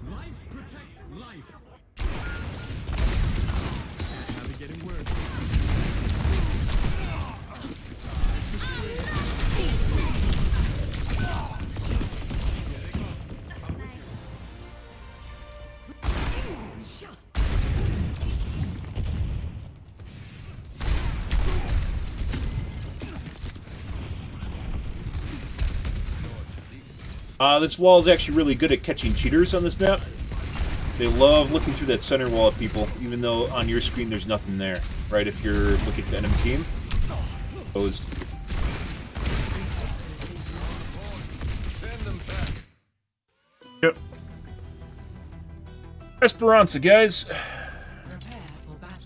Life protects life. getting worse. This wall is actually really good at catching cheaters on this map. They love looking through that center wall at people, even though on your screen there's nothing there, right? If you're looking at the enemy team. Opposed. Yep. Esperanza, guys. Prepare for battle.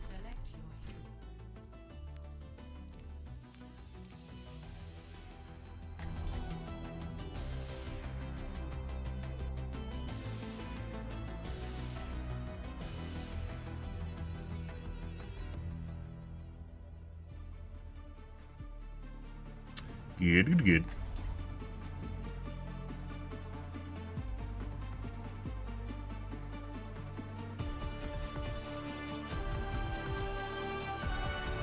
Select your hero. Good.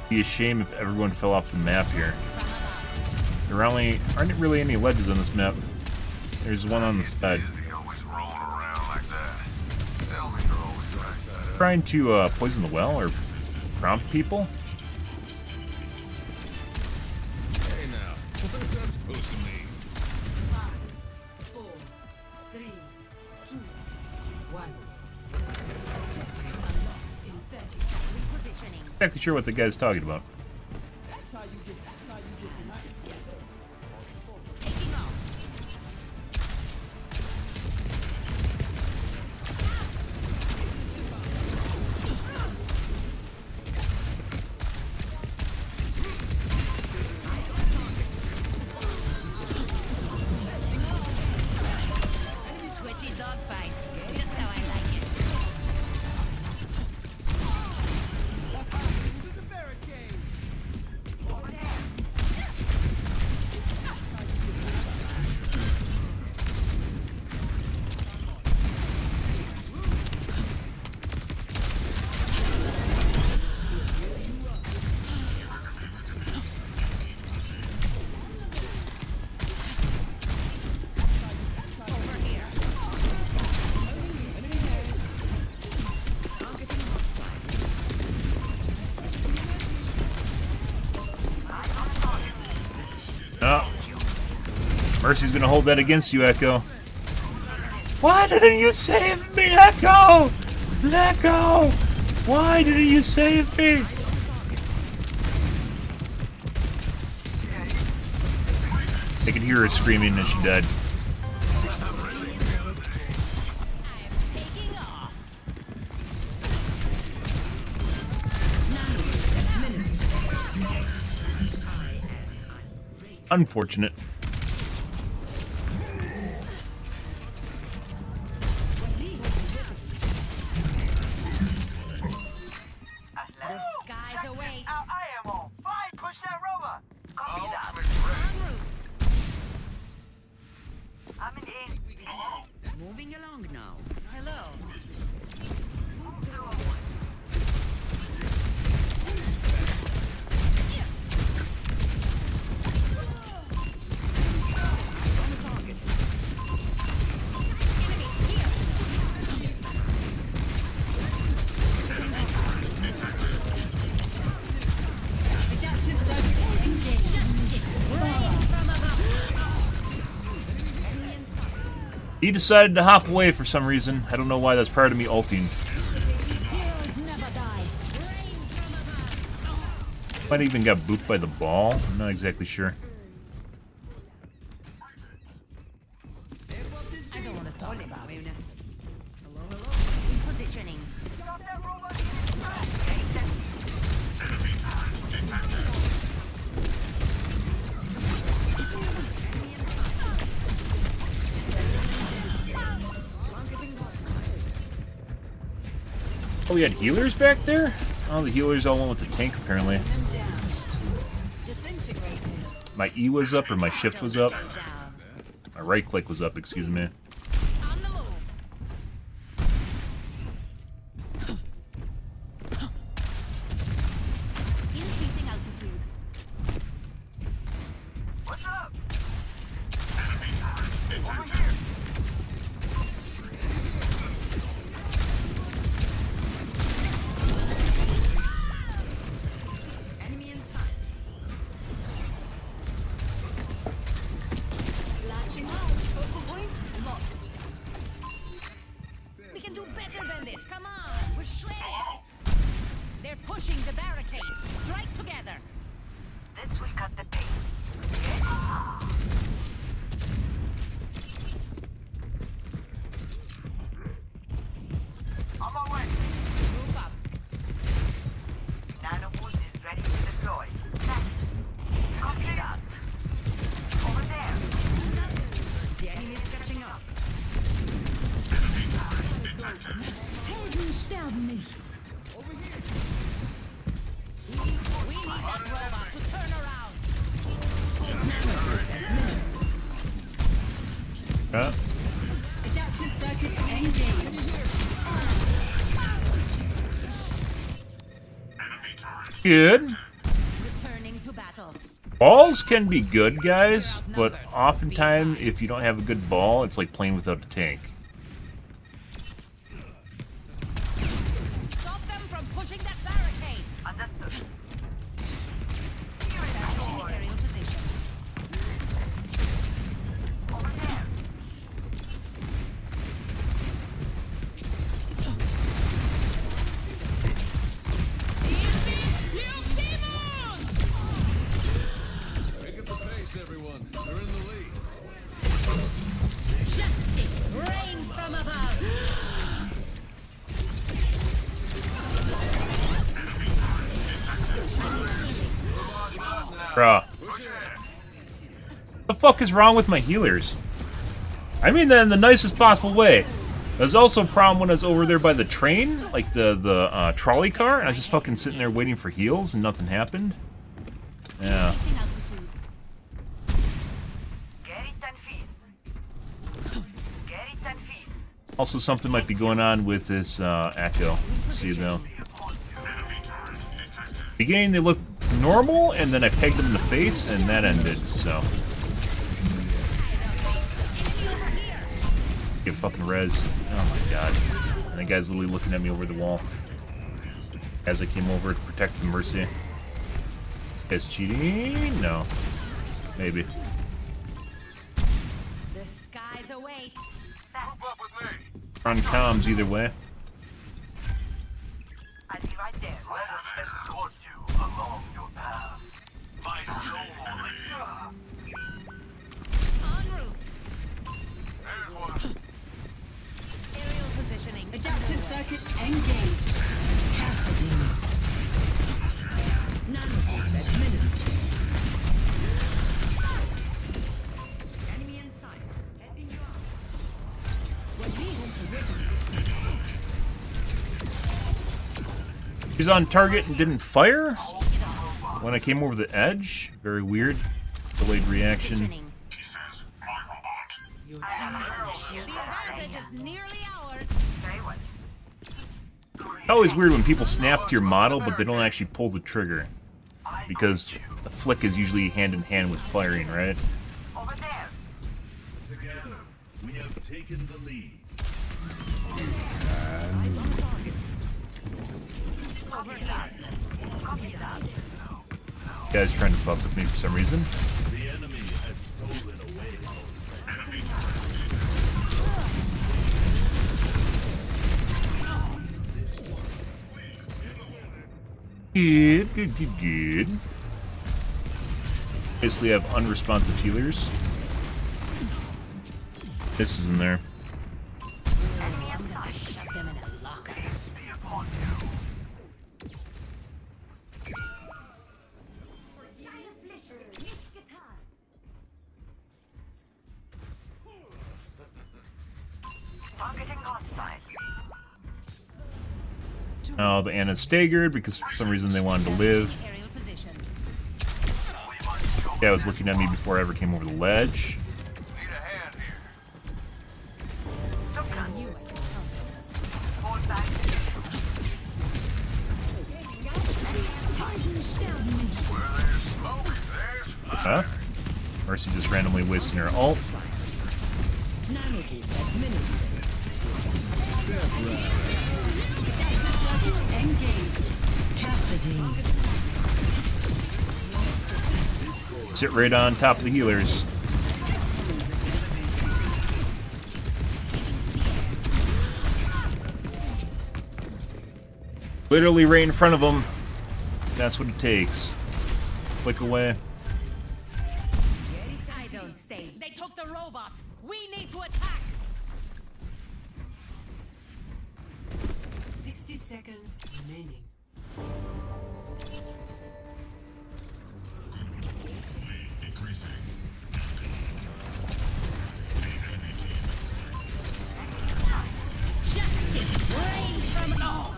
Be a shame if everyone fell off the map here. There aren't really any ledges on this map. There's one on the side. Trying to poison the well or prompt people? Hey now, what is that supposed to mean? 5, 4, 3, 2, 1. Objective unlocks in 30 seconds. Repositioning. Not exactly sure what the guy's talking about. Taking off. Switchy dogfight. Just how I like it. Over here. Oh. Mercy's gonna hold that against you, Echo. Why didn't you save me, Echo? Echo! Why didn't you save me? I could hear her screaming and she died. Taking off. Unfortunate. The skies await. I am on fire. Push that rover. Copy that. En route. I'm in. Moving along now. Hello. He decided to hop away for some reason. I don't know why. That's part of me ulting. Heroes never die. Might have even got booped by the ball. I'm not exactly sure. I don't want to talk about it. Repositioning. Oh, we had healers back there? Oh, the healers all went with the tank, apparently. Disintegrated. My E was up, or my shift was up. Down. My right click was up, excuse me. On the move. Adaptive circuits engaged. Good. Returning to battle. Balls can be good, guys, but oftentimes, if you don't have a good ball, it's like playing without a tank. Stop them from pushing that barricade. Understood. Establishing aerial position. Over there. Pick up the pace, everyone. They're in the lead. Justice reigns from above. Bruh. The fuck is wrong with my healers? I mean that in the nicest possible way. There's also a problem when I was over there by the train, like the trolley car, and I was just fucking sitting there waiting for heals and nothing happened. Yeah. Increasing altitude. Get it 10 feet. Get it 10 feet. Also, something might be going on with this echo. See though. Beginning they look normal, and then I pegged them in the face, and that ended. So. Get fucking res. Oh my god. And that guy's literally looking at me over the wall. As I came over to protect the Mercy. This guy's cheating? No. Maybe. The skies await. Group up with me. On comms either way. I'll be right there. Let us escort you along your path. My soul. En route. There's one. Aerial positioning. Adaptive circuits engaged. Cassidy. Nanotech administered. Enemy in sight. Helping you out. He's on target and didn't fire? When I came over the edge? Very weird. Delayed reaction. Positioning. He says, my robot. The advantage is nearly ours. Very well. It's always weird when people snap to your model, but they don't actually pull the trigger. Because the flick is usually hand in hand with firing, right? Over there. Together, we have taken the lead. Copy that. Copy that. You guys trying to fuck with me for some reason. The enemy has stolen away. Good. Basically, I have unresponsive healers. This is in there. Enemy in sight. Shut them in a locker. Peace be upon you. Targeting hostile. Oh, the Anna's staggered because for some reason they wanted to live. Aerial position. Yeah, was looking at me before I ever came over the ledge. Need a hand here. Hold back. Where there's smoke, there's Huh? Mercy just randomly wasting her ult. Nanotech administered. Engaged. Cassidy. Sit right on top of the healers. Literally right in front of them. That's what it takes. Click away. I don't stay. They took the robot. We need to attack. 60 seconds remaining. Justice reigns from all.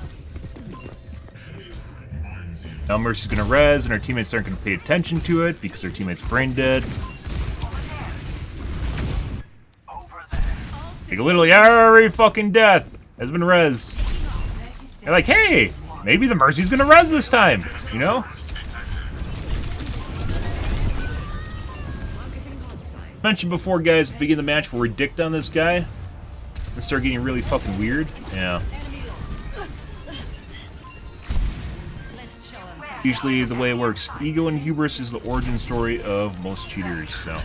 Now Mercy's gonna res, and our teammates aren't gonna pay attention to it because our teammate's brain dead. over Like, literally every fucking death has been rezzed. They're like, hey, maybe the Mercy's gonna res this time, you know? Mentioned before, guys, at the beginning of the match, where we dicked on this guy and start getting really fucking weird. Yeah. Usually the way it works. Ego and hubris is the origin story of most cheaters, so.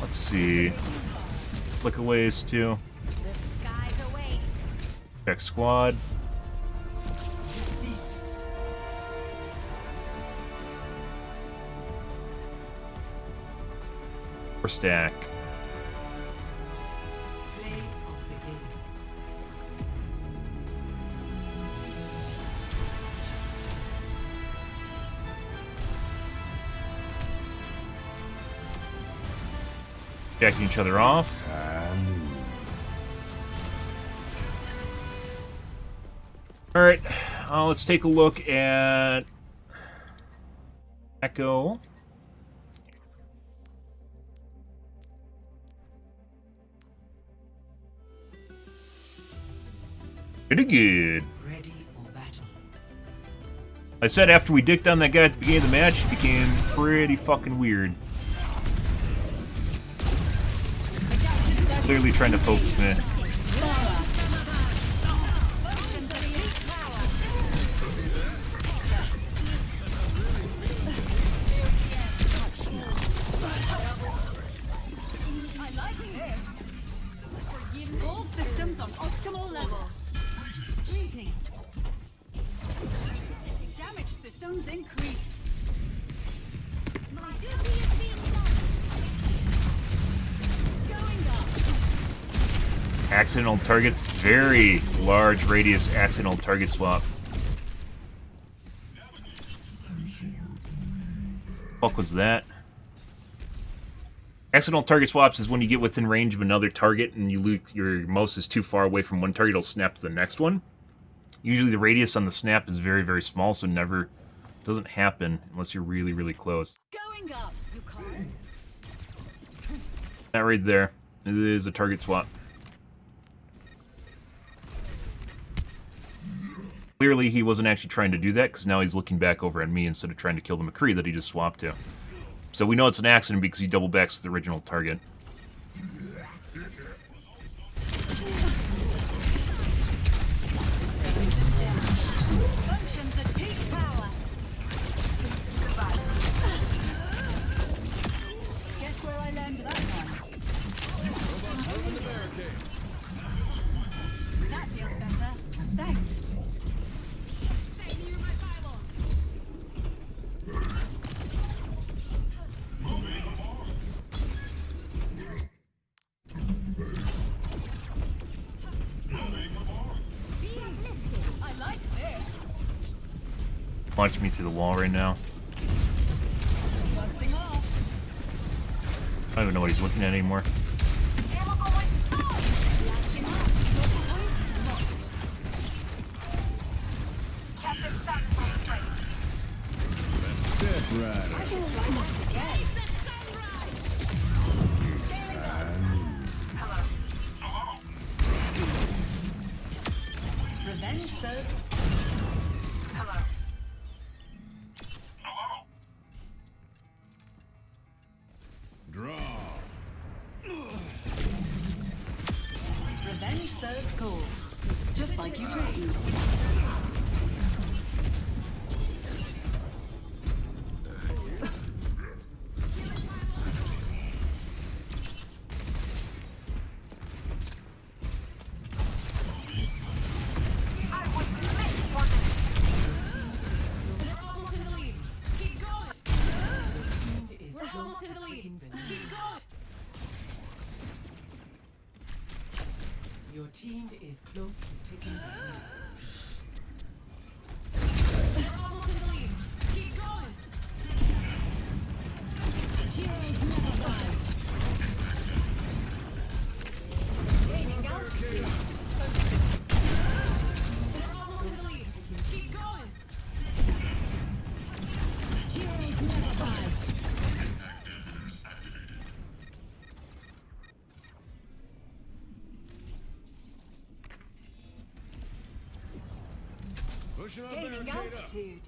Let's see. Flickaways too. The skies await. Check squad. Or stack. Play of the game. Jacking each other off. Alright, let's take a look at Echo. Pretty good. Ready for battle. I said after we dicked on that guy at the beginning of the match, it became pretty fucking weird. Clearly trying to focus me. All systems on optimal levels. Greetings. Damage systems increase. My duty is being done. Going up. Accidental targets, very large radius accidental target swap. Fuck was that? Accidental target swaps is when you get within range of another target and your mouse is too far away from one target, it'll snap to the next one. Usually the radius on the snap is very, very small, so never doesn't happen unless you're really, really close. Going up. You can't. That right there is a target swap. Clearly he wasn't actually trying to do that, because now he's looking back over at me instead of trying to kill the McCree that he just swapped to. So we know it's an accident because he double backs to the original target. Functions at peak power. Guess where I learned that one? That feels better. Thanks. Launch me through the wall right now. Busting off. I don't even know what he's looking at anymore. Latching up. Step right. I can try not to get. Revenge served. Draw. Revenge served cold. Just like you dreamed. Is close to taking the lead. Your team is close to taking the lead. Pushing our Gaining barricade up. altitude.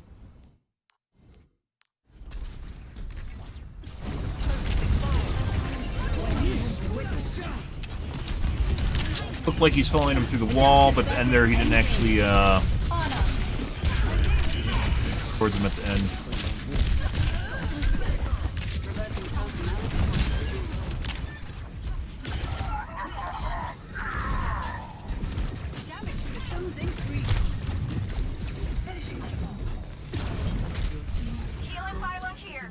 Looked like he's following him through the wall, but the end there he didn't actually towards him at the end. Damage systems increased. Healing pylon here.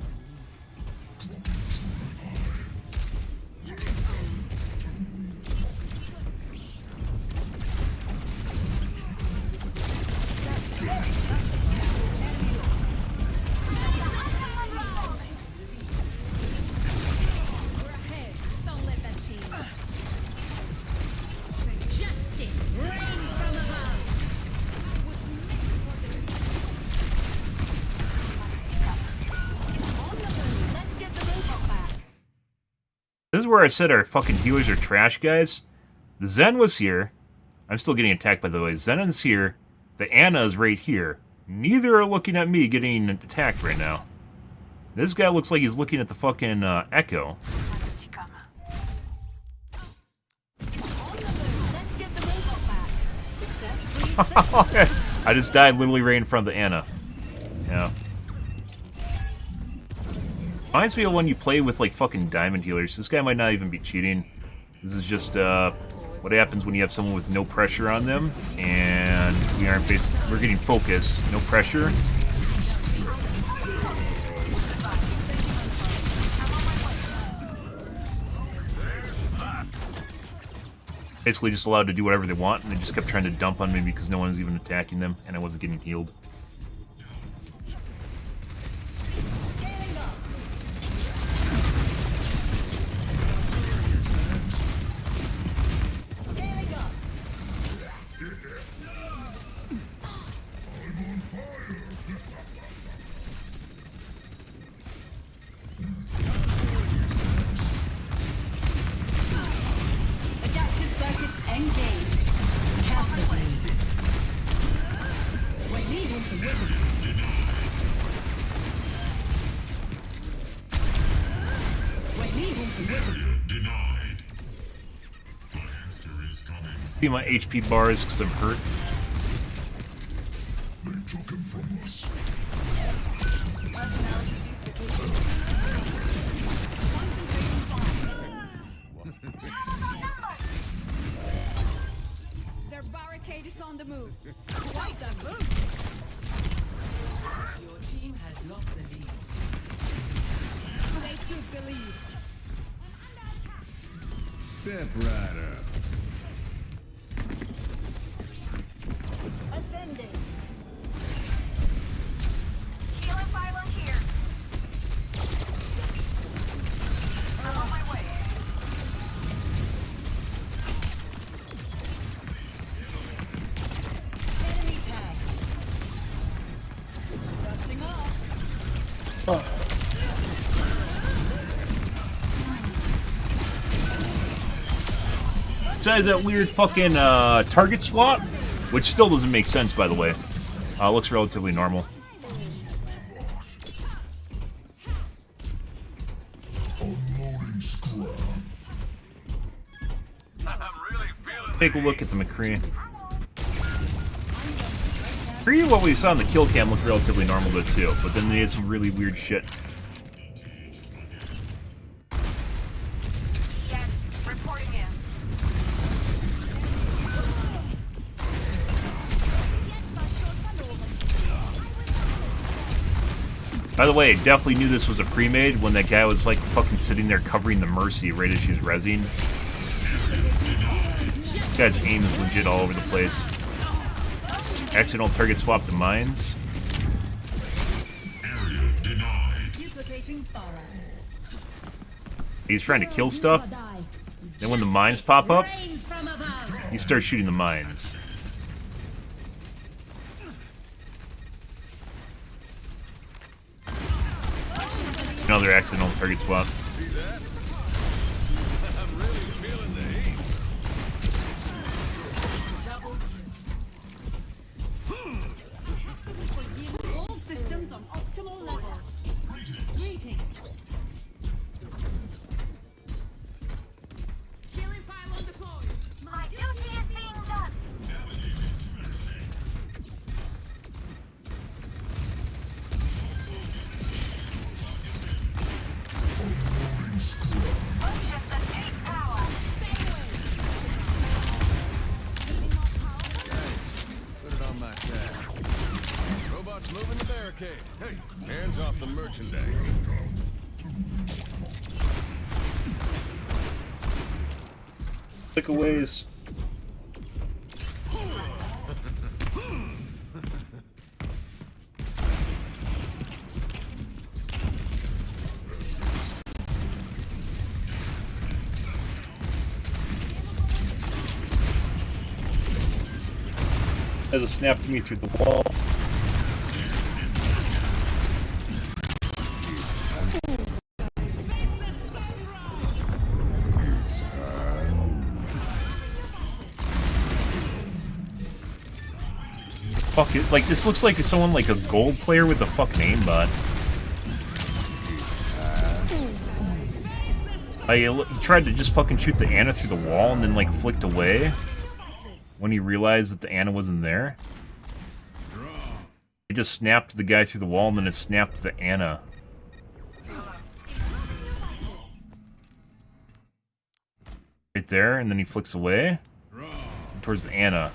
We're ahead. Don't let that change. Justice reigns from above. Let's get the robot back. This is where I said our fucking healers are trash, guys. The Zen was here. I'm still getting attacked, by the way. Zenon's here. The Ana is right here. Neither are looking at me getting attacked right now. This guy looks like he's looking at the fucking Echo. Let's get the robot back. Success breeds I just died literally right in front of the Ana. Yeah. Reminds me of when you play with like fucking diamond healers. This guy might not even be cheating. This is just what happens when you have someone with no pressure on them and we're getting focused, no pressure. Basically just allowed to do whatever they want, and they just kept trying to dump on me because no one was even attacking them, and I wasn't getting healed. Adaptive circuits engaged. Cassidy. When we want the rhythm. When we want the rhythm. Denied. The hamster is coming. See my HP bars because I'm hurt. They took him from us. personality duplication. Concentrating fire. Their barricade is on the move. Quite the move. Your team has lost the lead. They took the lead. Step right up. Ascending. Healing pylon here. I'm on my way. Enemy tag. Dusting off. Besides that weird fucking target swap, which still doesn't make sense, by the way. Looks relatively normal. Unloading scrap. Take a look at the McCree. McCree, what we saw in the kill cam looked relatively normal though too, but then they had some really weird shit. Yes, reporting in. By the way, I definitely knew this was a pre-made when that guy was like fucking sitting there covering the Mercy right as she was rezzing. This guy's aim is legit all over the place. Actually, don't target swap the mines. Area denied. Duplicating Pharah. He's trying to kill stuff. Then when the mines pop up, Reigns from above. he starts shooting the mines. Another accidental target swap. Overwatch moving the barricade. Hey, hands off the merchandise. Takeaways. As a snap to me through the wall. Fuck it, like this looks like someone like a gold player with the fucking aimbot. He tried to just fucking shoot the Ana through the wall and then like flicked away when he realized that the Ana wasn't there. He just snapped the guy through the wall and then it snapped the Ana. Right there, and then he flicks away towards the Ana.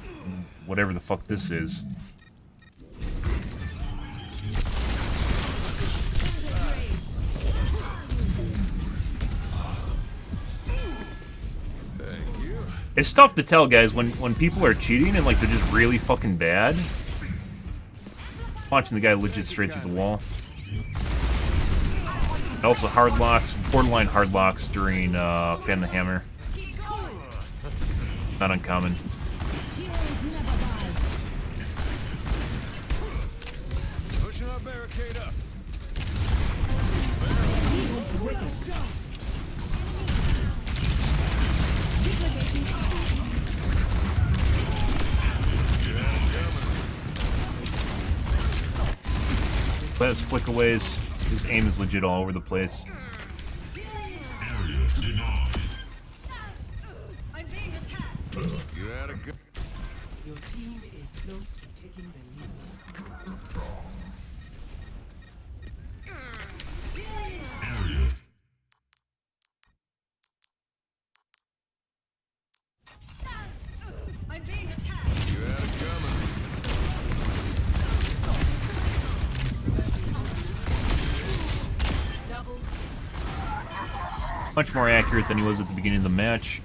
Whatever the fuck this is. It's tough to tell, guys, when people are cheating and like they're just really fucking bad. Watching the guy legit straight through the wall. And also hard locks, borderline hard locks during Fan the Hammer. Not uncommon. Pushing our barricade up. But his flickaways, his aim is legit all over the place. You had a good. Your team is close to taking the lead. I'm being attacked. You had it coming. Much more accurate than he was at the beginning of the match.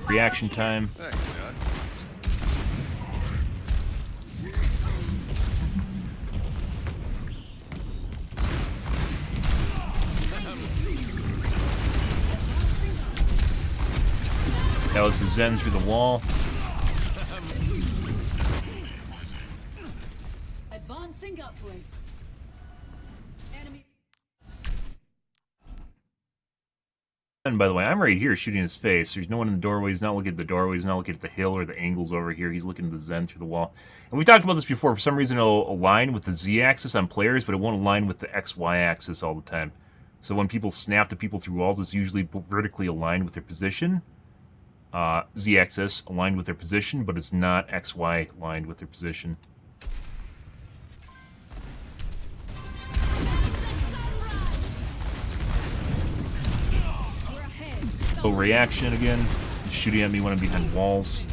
Reaction time. Thanks, Dad. That was the Zen through the wall. Advancing upward. Enemy. And by the way, I'm right here shooting his face. There's no one in the doorway. He's not looking at the doorway. He's not looking at the hill or the angles over here. He's looking at the Zen through the wall. And we talked about this before. For some reason, it'll align with the Z-axis on players, but it won't align with the XY axis all the time. So when people snap to people through walls, it's usually vertically aligned with their position. Z-axis aligned with their position, but it's not XY aligned with their position. So reaction again. He's shooting at me when I'm behind walls.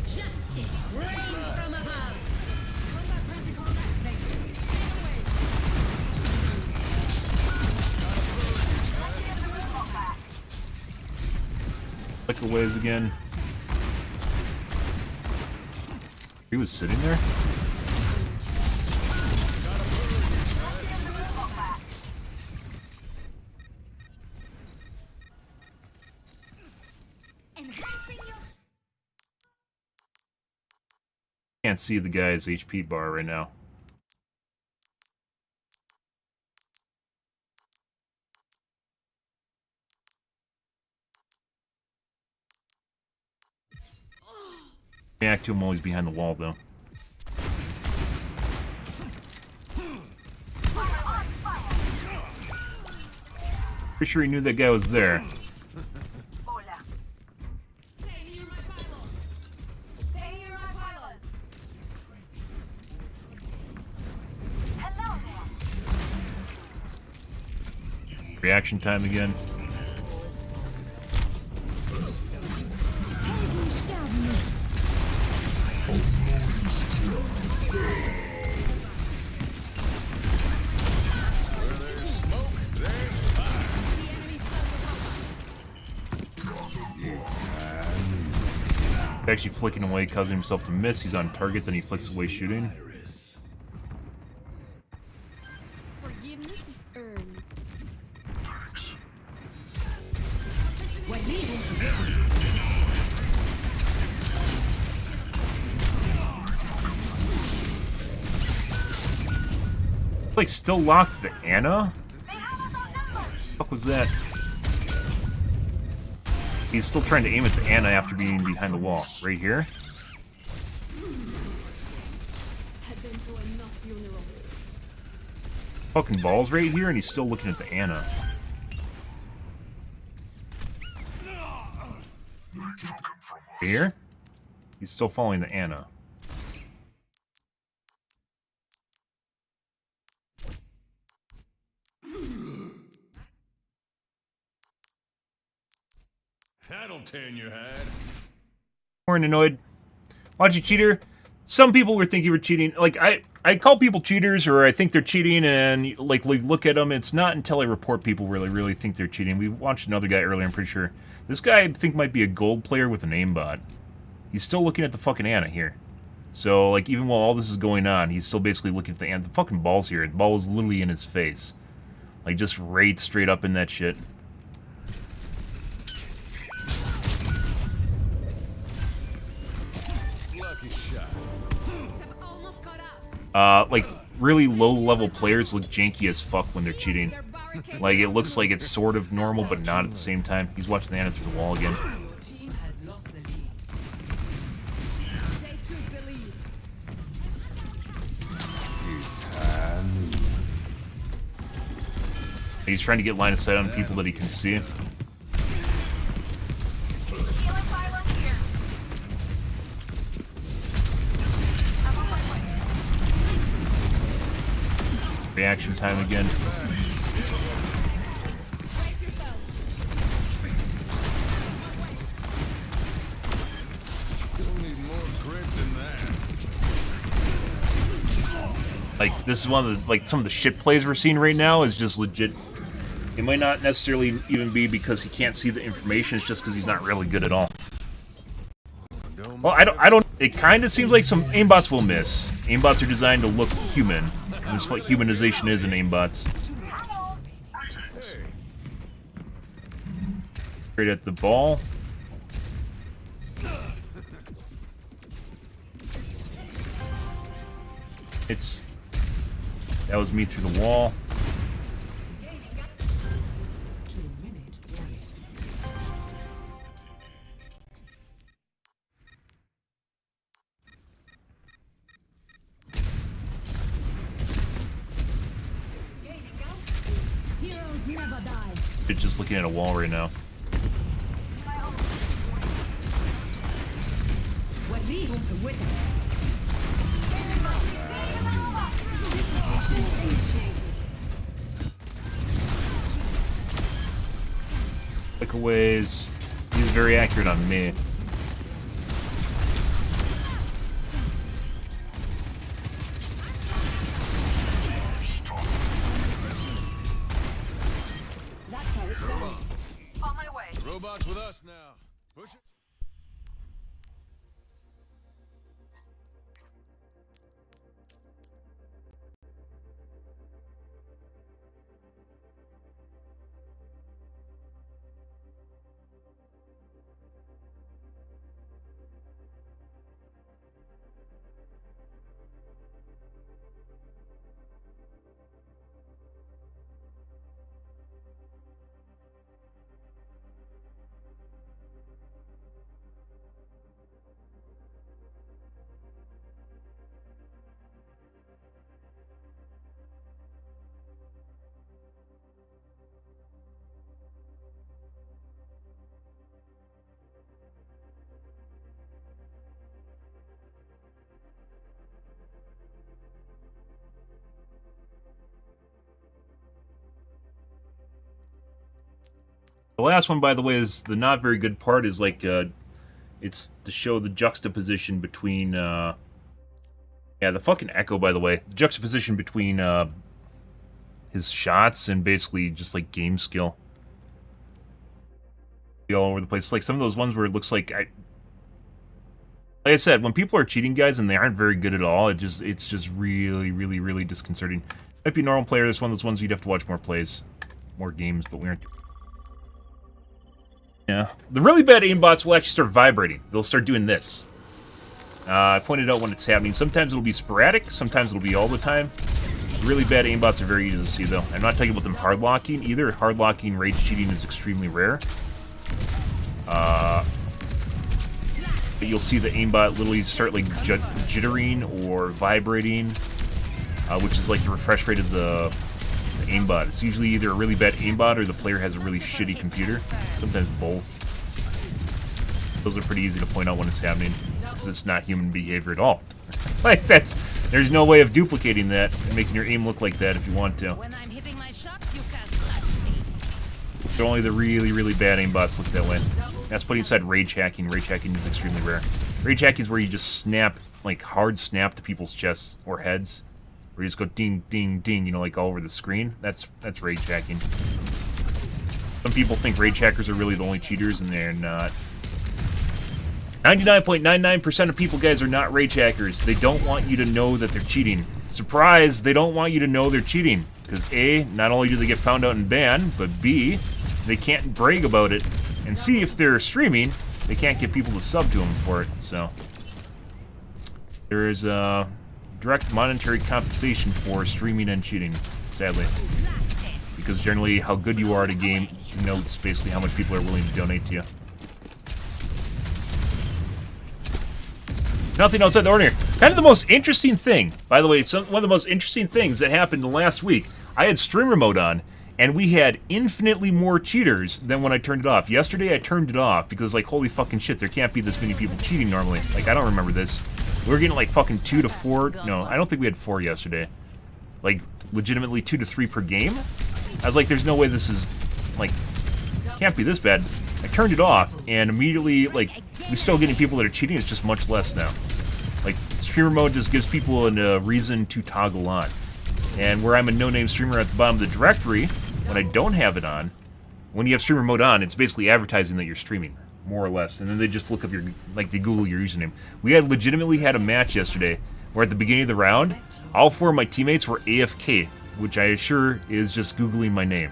Flickaways again. He was sitting there? Can't see the guy's HP bar right now. React to him while he's behind the wall, though. Pretty sure he knew that guy was there. Reaction time again. Actually flicking away, causing himself to miss. He's on target, then he flicks away shooting. Forgiveness is earned. Like still locked the Anna? What the fuck was that? He's still trying to aim at the Anna after being behind the wall. Right here? Had been to enough funerals. Fucking balls right here, and he's still looking at the Anna. Right here? He's still following the Anna. That'll tan your hide. Weren't annoyed. Watch you, cheater. Some people would think you were cheating. Like, I call people cheaters, or I think they're cheating, and, like look at them. It's not until I report people really think they're cheating. We watched another guy earlier, I'm pretty sure. This guy, I think, might be a gold player with an aimbot. He's still looking at the fucking Anna here. So, like, even while all this is going on, he's still basically looking at the Anna. The fucking ball's here. The ball is literally in his face. Like, just right straight up in that shit. Lucky shot. Have almost caught up. Like, really low-level players look janky as fuck when they're cheating. Their barricade. Like, it looks like it's sort of normal, but not at the same time. He's watching the Anna through the wall again. Your team has lost the lead. They took the lead. He's trying to get line of sight on people that he can see. Reaction time again. You'll need more grit than that. Like, this is one of the, like, some of the shit plays we're seeing right now is just legit. It might not necessarily even be because he can't see the information, it's just because he's not really good at all. Well, I don't, it kind of seems like some aimbots will miss. Aimbots are designed to look human. And that's what humanization is in aimbots. Straight at the ball. That was me through the wall. 2-minute warning. Heroes never die. It's just looking at a wall right now. Clickaways. He's very accurate on me. On my way. Robots with us now. Push it. The last one, by the way, is the not very good part. Is like, it's to show the juxtaposition between, yeah, the fucking echo. By the way, the juxtaposition between his shots and basically just like game skill. Be all over the place. It's like some of those ones where it looks like Like I said, when people are cheating, guys, and they aren't very good at all, it's just really, really, really disconcerting. Might be a normal player. This one of those ones you'd have to watch more plays, more games, but we aren't. Yeah, the really bad aimbots will actually start vibrating. They'll start doing this. I pointed out when it's happening. Sometimes it'll be sporadic. Sometimes it'll be all the time. Really bad aimbots are very easy to see, though. I'm not talking about them hard locking either. Hard locking rage cheating is extremely rare. But you'll see the aimbot literally start like jittering or vibrating, which is like the refresh rate of the aimbot. It's usually either a really bad aimbot or the player has a really shitty computer. Sometimes both. Those are pretty easy to point out when it's happening, because it's not human behavior at all. Like there's no way of duplicating that and making your aim look like that if you want to. When I'm hitting my shots, you can't touch me. So only the really, really bad aimbots look that way. That's putting aside rage hacking. Rage hacking is extremely rare. Rage hacking is where you just snap, like hard snap to people's chests or heads. Where you just go ding, ding, ding, you know, like all over the screen. That's rage hacking. Some people think rage hackers are really the only cheaters, and they're not. 99.99% of people, guys, are not rage hackers. They don't want you to know that they're cheating. Surprise, they don't want you to know they're cheating. Because A, not only do they get found out and banned, but B, they can't brag about it. And C, if they're streaming, they can't get people to sub to them for it. So there is direct monetary compensation for streaming and cheating, sadly. Because generally, how good you are at a game denotes basically how much people are willing to donate to you. Nothing outside the ordinary. Kind of the most interesting thing, by the way, one of the most interesting things that happened last week. I had streamer mode on, and we had infinitely more cheaters than when I turned it off. Yesterday, I turned it off because, like, holy fucking shit, there can't be this many people cheating normally. Like, I don't remember this. We were getting, like, fucking 2 to 4. No, I don't think we had 4 yesterday. Like, legitimately 2 to 3 per game. I was like, there's no way this is, like, can't be this bad. I turned it off, and immediately, like, we're still getting people that are cheating. It's just much less now. Like, streamer mode just gives people a reason to toggle on. And where I'm a no-name streamer at the bottom of the directory, when I don't have it on, when you have streamer mode on, it's basically advertising that you're streaming, more or less. And then they just look up your, like, they Google your username. We had legitimately had a match yesterday where at the beginning of the round, all 4 of my teammates were AFK, which I assure is just Googling my name.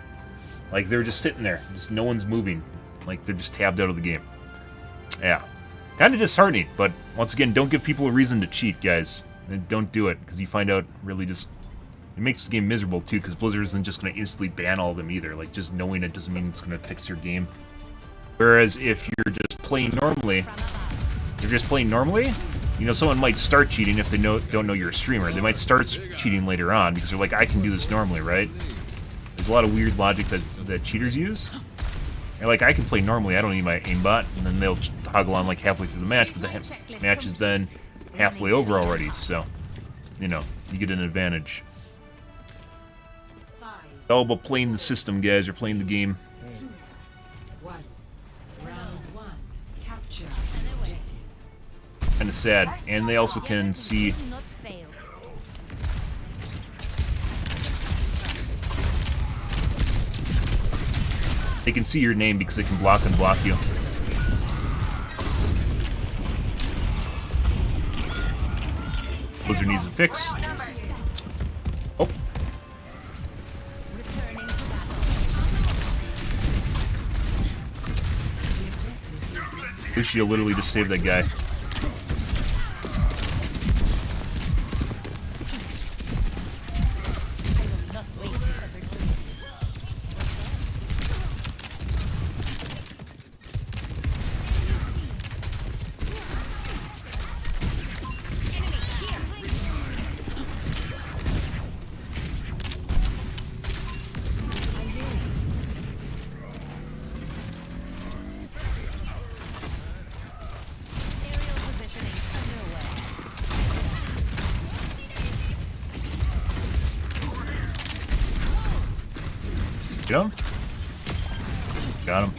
Like, they're just sitting there. Just no one's moving. Like, they're just tabbed out of the game. Yeah. Kind of disheartening, but once again, don't give people a reason to cheat, guys. And don't do it, because you find out really just... It makes this game miserable, too, because Blizzard isn't just going to instantly ban all of them either. Like, just knowing it doesn't mean it's going to fix your game. Whereas if you're just playing normally... You know, someone might start cheating if they don't know you're a streamer. They might start cheating later on, because they're like, I can do this normally, right? There's a lot of weird logic that cheaters use. And like, I can play normally, I don't need my aimbot, and then they'll toggle on like halfway through the match, but the match is then halfway over already, so, you know, you get an advantage. It's all about playing the system, guys, or playing the game. 2, 1. Round 1. Capture objective. Kind of sad, and they also can see... Not fail. They can see your name because they can block you. Blizzard needs a fix. Oh. Returning to battle. Lucio literally just saved that guy. I will not waste this opportunity. Aerial positioning underway. Get him? Got him.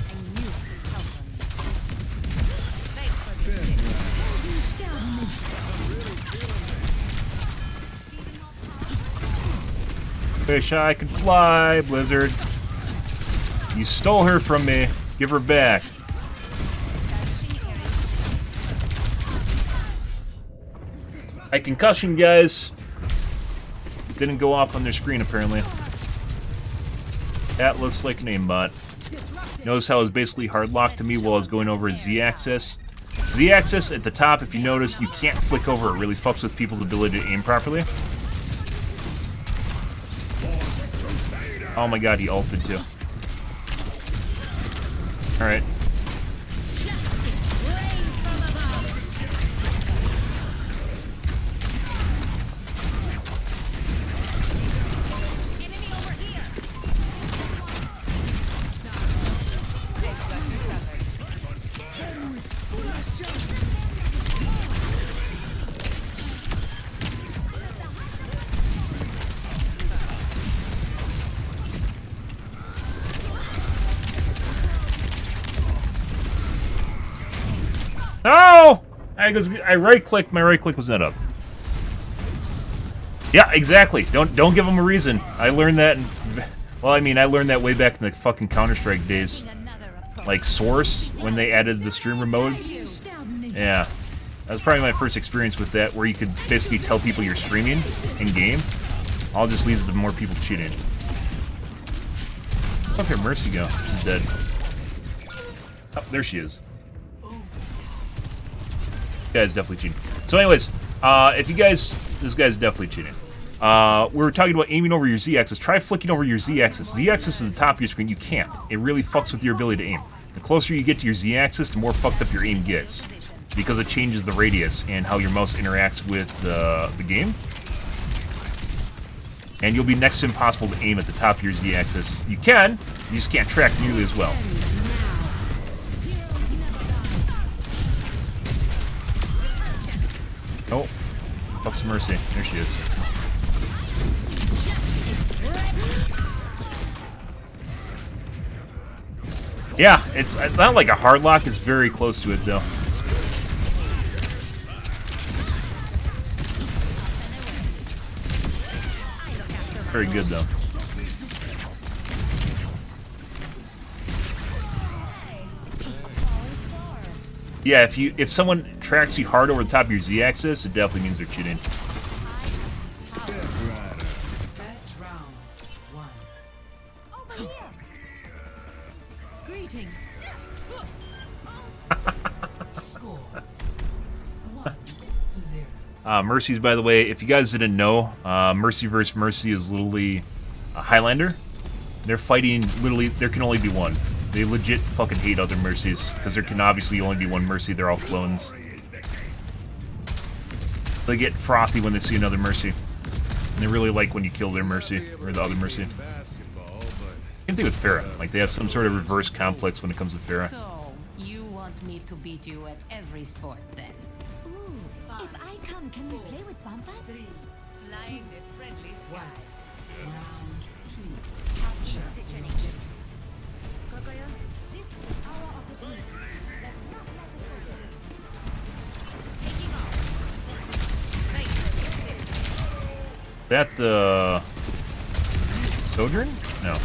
I knew it would help on me. Thanks for the tip. Wish I could fly, Blizzard. You stole her from me. Give her back. I concussion, guys. Didn't go off on their screen, apparently. That looks like an aimbot. Notice how it was basically hard locked to me while I was going over Z-axis. Z-axis at the top, if you notice, you can't flick over. It really fucks with people's ability to aim properly. Oh my god, he ulted too. Alright. No! I right click. My right click was not up. Yeah, exactly. Don't give them a reason. I learned that. Well, I mean, I learned that way back in the fucking Counter-Strike days, like Source when they added the streamer mode. Yeah, that was probably my first experience with that, where you could basically tell people you're streaming in game. All just leads to more people cheating. Where'd her Mercy go? She's dead. Oh, there she is. This guy's definitely cheating. So anyways, if you guys... This guy's definitely cheating. We were talking about aiming over your Z-axis. Try flicking over your Z-axis. Z-axis is the top of your screen. You can't. It really fucks with your ability to aim. The closer you get to your Z-axis, the more fucked up your aim gets. Because it changes the radius and how your mouse interacts with the game. And you'll be next to impossible to aim at the top of your Z-axis. You can, you just can't track nearly as well. Oh, fuck's Mercy. There she is. Yeah, it's not like a hard lock, it's very close to it though. Very good though. Yeah, if someone tracks you hard over the top of your Z-axis, it definitely means they're cheating. Best round one. Over here. Greetings. Score 1-0. Mercy's, by the way, if you guys didn't know, Mercy versus Mercy is literally a Highlander. They're fighting, literally, there can only be one. They legit fucking hate other Mercies, because there can obviously only be one Mercy, they're all clones. They get frothy when they see another Mercy. And they really like when you kill their Mercy, or the other Mercy. Same thing with Pharah, like they have some sort of reverse complex when it comes to Pharah. So, you want me to beat you at every sport then? Ooh, if I come, can we play with Pampas? Flying the friendly skies. Round 2. Capture objective. Kokoyo, this is our opportunity. Let's not let it go. Taking off. That the Sojourn? No.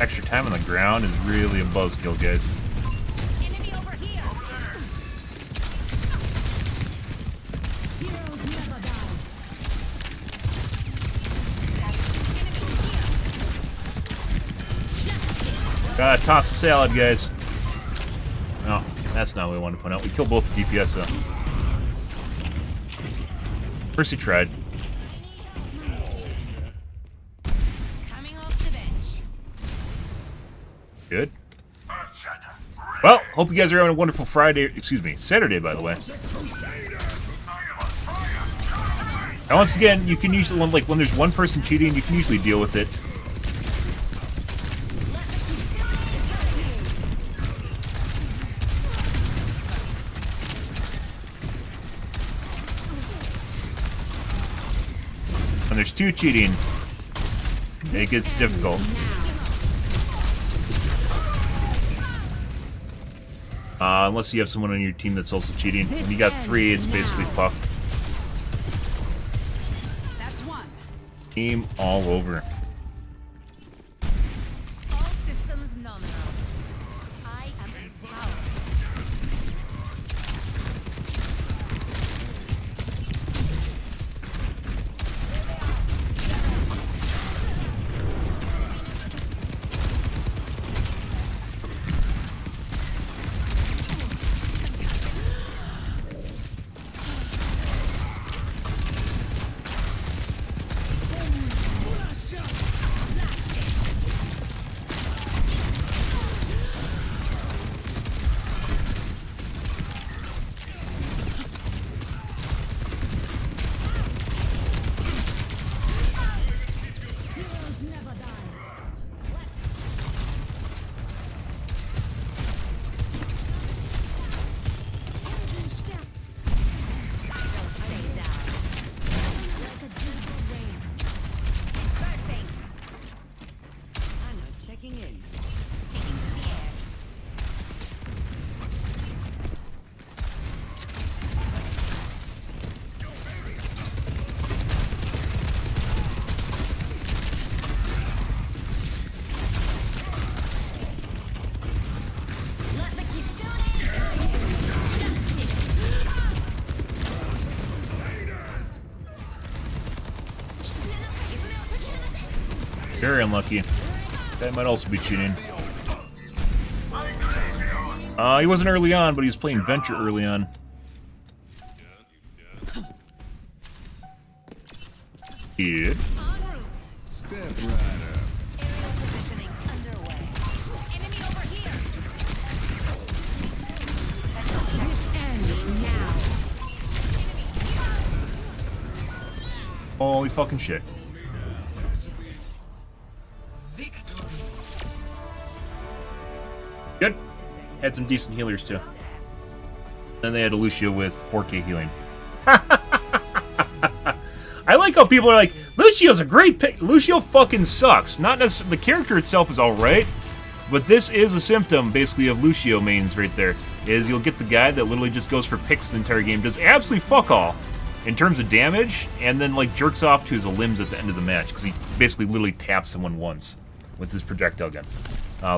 Extra time on the ground is really a buzzkill, guys. Enemy over here. Heroes never die. Gotta toss the salad, guys. That's not what I wanted to point out. We killed both the DPS, though. First he tried. Coming off the bench. Good. Well, hope you guys are having a wonderful Friday. Excuse me, Saturday, by the way. And once again, you can usually, like, when there's one person cheating, you can usually deal with it. When there's two cheating, it gets difficult. Unless you have someone on your team that's also cheating. When you got three, it's basically fucked. That's one. Game all over. All systems nominal. I am empowered. Heroes never die. Enemy step Don't stay down. like a gentle rain. Dispersing. I'm not checking in. Taking to the air. Let the kitsune justice. Very unlucky. That might also be cheating. He wasn't early on, but he was playing Venture early on. Good. En route. Step right up. Aerial positioning underway. Enemy over here. This ends now. Holy fucking shit. Good. Had some decent healers too. Then they had a Lucio with 4K healing. I like how people are like, Lucio's a great pick. Lucio fucking sucks. Not necessarily, the character itself is alright, but this is a symptom basically of Lucio mains right there. Is you'll get the guy that literally just goes for picks the entire game, does absolutely fuck all in terms of damage, and then like jerks off to his limbs at the end of the match because he basically literally taps someone once with his projectile gun.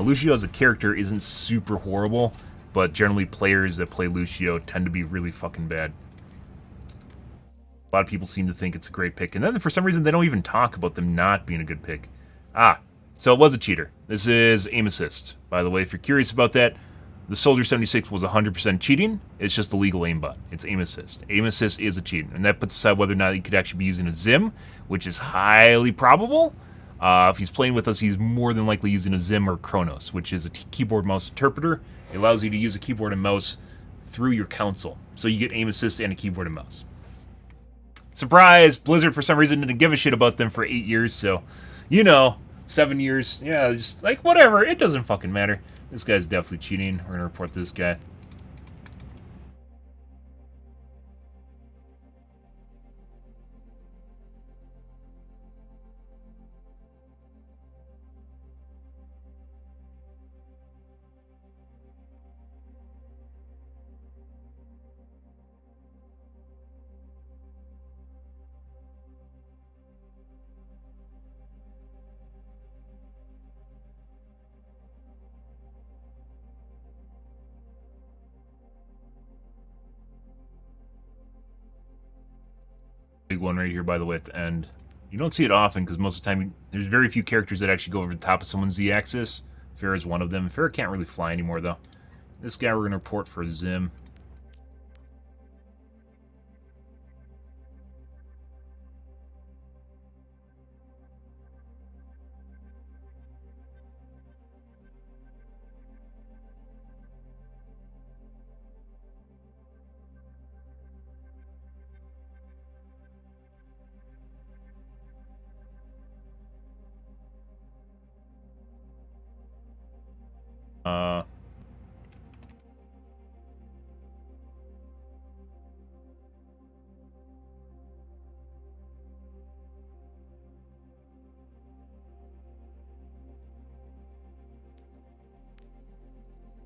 Lucio as a character isn't super horrible, but generally players that play Lucio tend to be really fucking bad. A lot of people seem to think it's a great pick, and then for some reason they don't even talk about them not being a good pick. So it was a cheater. This is aim assist. By the way, if you're curious about that, the Soldier 76 was 100% cheating. It's just a legal aimbot. It's aim assist. Aim assist is a cheat, and that puts aside whether or not he could actually be using a Zim, which is highly probable. If he's playing with us, he's more than likely using a Zim or Chronos, which is a keyboard mouse interpreter. It allows you to use a keyboard and mouse through your console. So you get aim assist and a keyboard and mouse. Surprise! Blizzard, for some reason, didn't give a shit about them for 8 years, so, you know, 7 years, yeah, just, like, whatever, it doesn't fucking matter. This guy's definitely cheating. We're gonna report this guy. Big one right here, by the way, at the end. You don't see it often because most of the time there's very few characters that actually go over the top of someone's Z-axis. Pharah is one of them. Pharah can't really fly anymore, though. This guy we're going to report for Zim.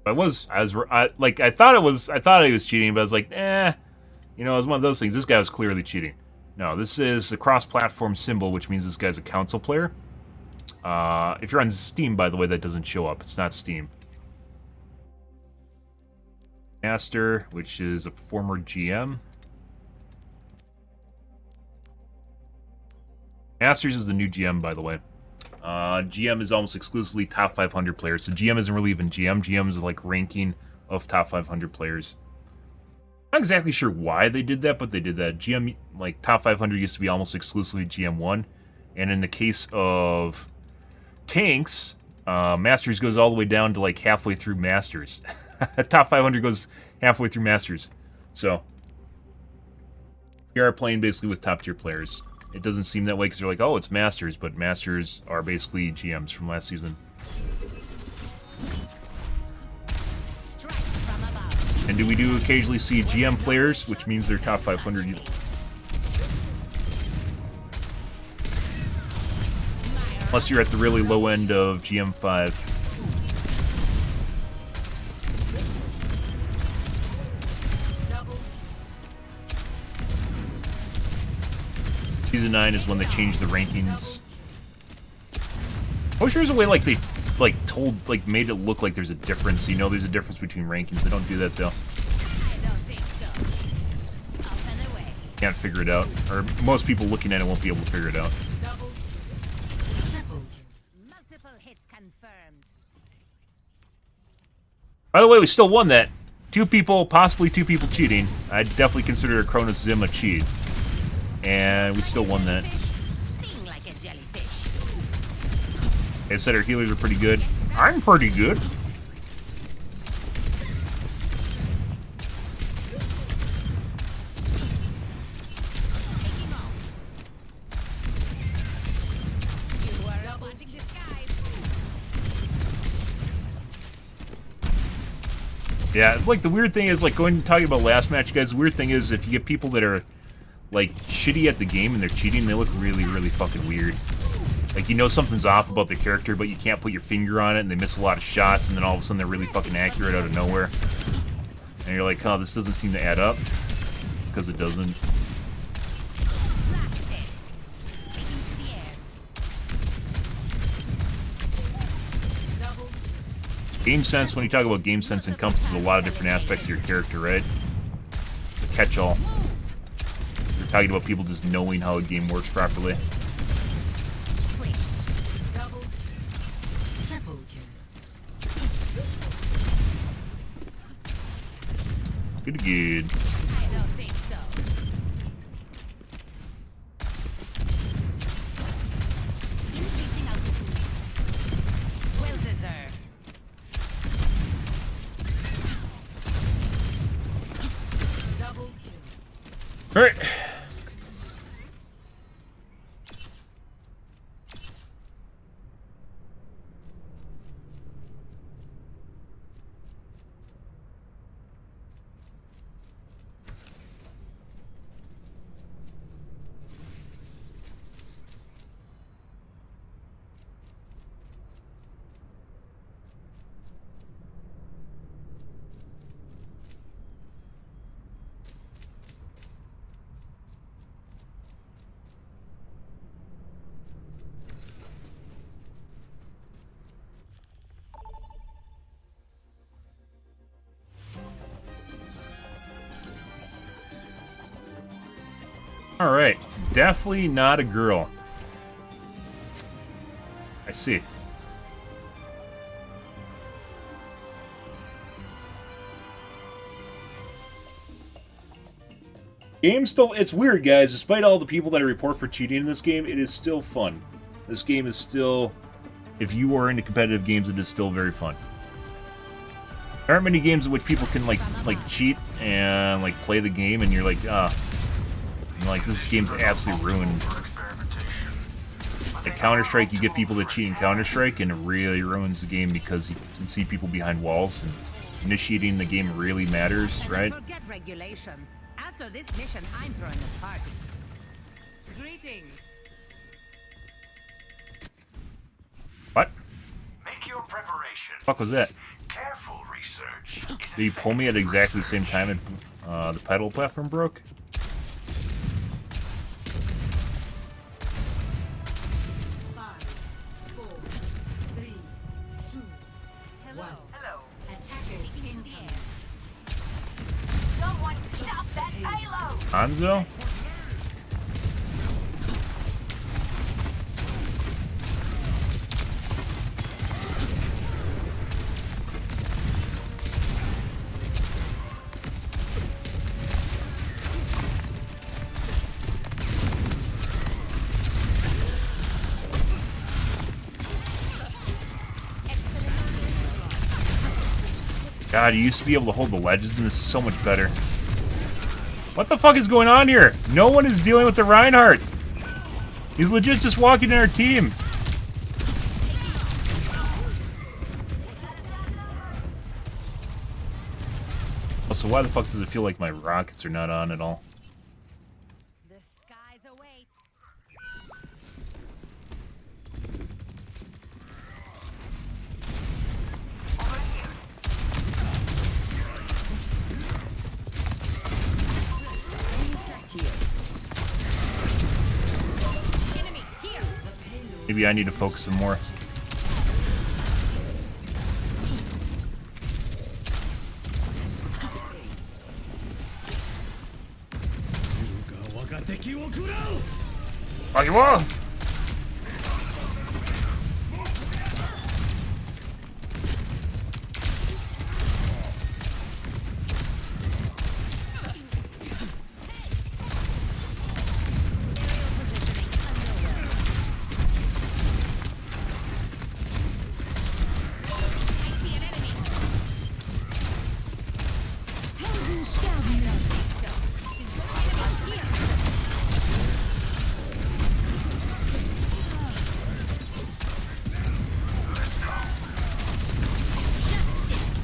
I thought he was cheating, but I was like, you know, it was one of those things. This guy was clearly cheating. No, this is the cross-platform symbol, which means this guy's a console player. If you're on Steam, by the way, that doesn't show up. It's not Steam. Master, which is a former GM. Masters is the new GM, by the way. GM is almost exclusively top 500 players. So GM isn't really even GM. GM is like ranking of top 500 players. Not exactly sure why they did that, but they did that. GM, like, top 500 used to be almost exclusively GM1. And in the case of tanks, Masters goes all the way down to, like, halfway through Masters. Top 500 goes halfway through Masters. So, we are playing basically with top-tier players. It doesn't seem that way because they're like, oh, it's Masters, but Masters are basically GMs from last season. And we do occasionally see GM players, which means they're top 500. Unless you're at the really low end of GM5. Season 9 is when they changed the rankings. I wish there was a way like they made it look like there's a difference. You know there's a difference between rankings. They don't do that though. I don't think so. Off and away. Can't figure it out. Or most people looking at it won't be able to figure it out. Multiple hits confirmed. By the way, we still won that. Possibly two people cheating. I'd definitely consider a Cronus Zim a cheat. And we still won that. Sting like a jellyfish. They said our healers are pretty good. I'm pretty good. You are watching the skies. Yeah, like the weird thing is, like talking about last match, guys, the weird thing is if you get people that are like shitty at the game and they're cheating, they look really, really fucking weird. Like, you know something's off about their character, but you can't put your finger on it, and they miss a lot of shots, and then all of a sudden they're really fucking accurate out of nowhere. And you're like, oh, this doesn't seem to add up. Because it doesn't. Game sense, when you talk about game sense, encompasses a lot of different aspects of your character, right? It's a catch-all. You're talking about people just knowing how a game works properly. Good. I don't think so. Increasing altitude. Well deserved. Double kill. All right. Alright, definitely not a girl. I see. Game's still, it's weird, guys. Despite all the people that I report for cheating in this game, it is still fun. This game is still, if you are into competitive games, it is still very fun. There aren't many games in which people can like cheat and like play the game, and you're like, like this game's absolutely ruined. At Counter-Strike, you get people that cheat in Counter-Strike, and it really ruins the game because you can see people behind walls, and initiating the game really matters, right? Forget regulation. After this mission, I'm throwing a party. Greetings. What? Make your preparation. Fuck was that? Careful research. Did you pull me at exactly the same time the pedal platform broke? 5, 4, 3, 2, Hello. 1. Hello. Attackers In the air. Someone stop that payload! Hanzo? God, you used to be able to hold the ledges, and this is so much better. What the fuck is going on here? No one is dealing with the Reinhardt. He's legit just walking in our team. Also, why the fuck does it feel like my rockets are not on at all? The skies await. Enemy here. Maybe I need to focus some more. Fuck you all!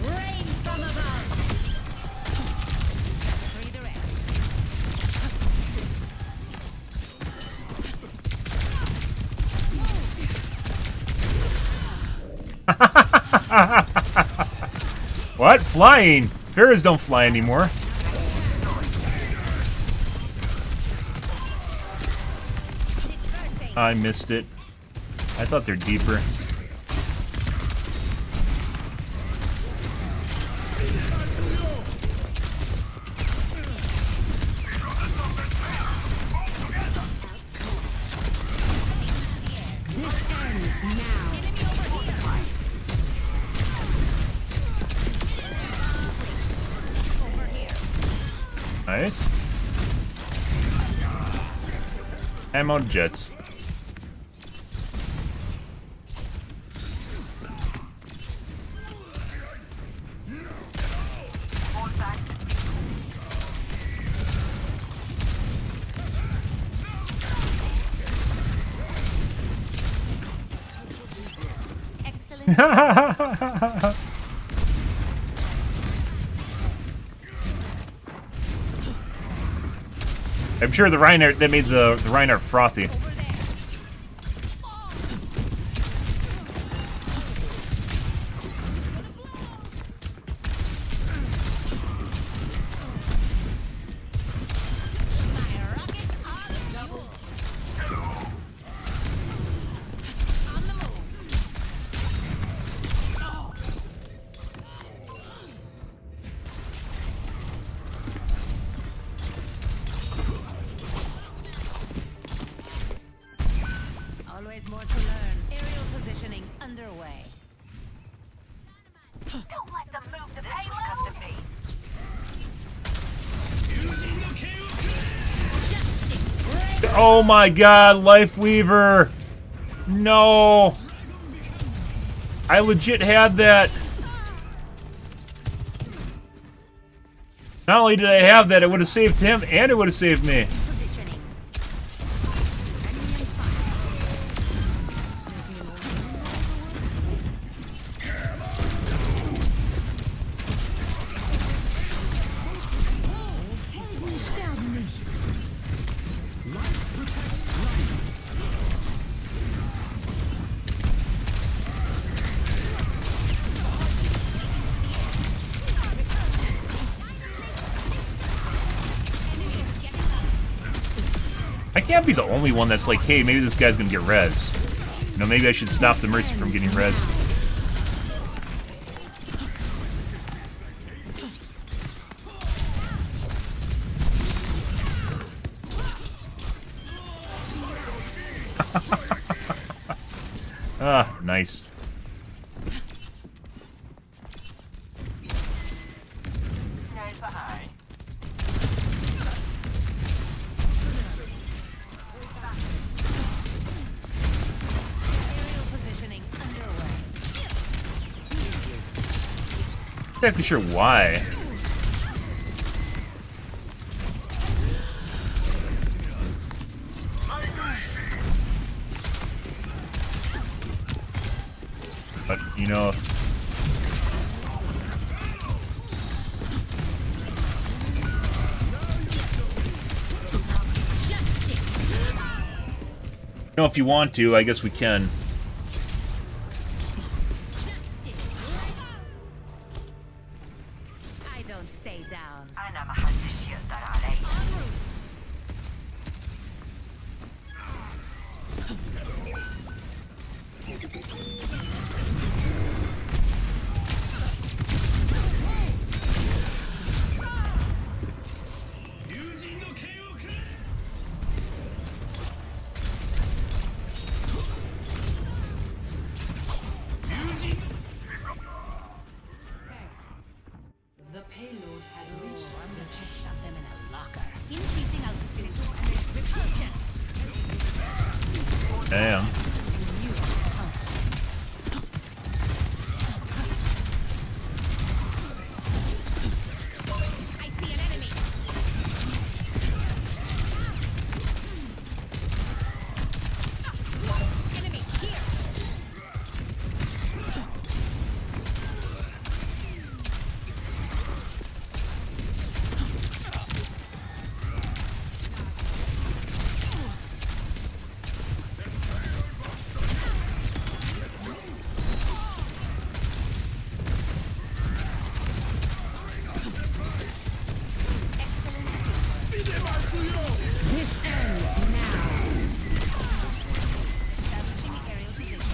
Rains from above. Free the rats. What? Flying? Pharahs don't fly anymore. Dispersing. I missed it. I thought they're deeper. This ends now. Enemy over here. Over here. Nice. Ammo jets. Hold back. Excellent. I'm sure the Reinhardt that made the Reinhardt frothy. Over there. My rockets are yours. On the move. Oh my god, Life Weaver! No! I legit had that. Not only did I have that, it would have saved him, and it would have saved me. Positioning. Enemy in sight. I can't be the only one that's like, hey, maybe this guy's gonna get res. You know, maybe I should stop the Mercy from getting res. Ah, nice. Aerial positioning underway. Not exactly sure why. But, you know... You know, if you want to, I guess we can. I don't stay down. أنا ما حدش يقدر علي. En route. The payload has reached I'm the gonna chip. shut them in a locker. Increasing altitude. Repulsion. Damn. I see an enemy. Enemy here. This ends now. Establishing aerial position.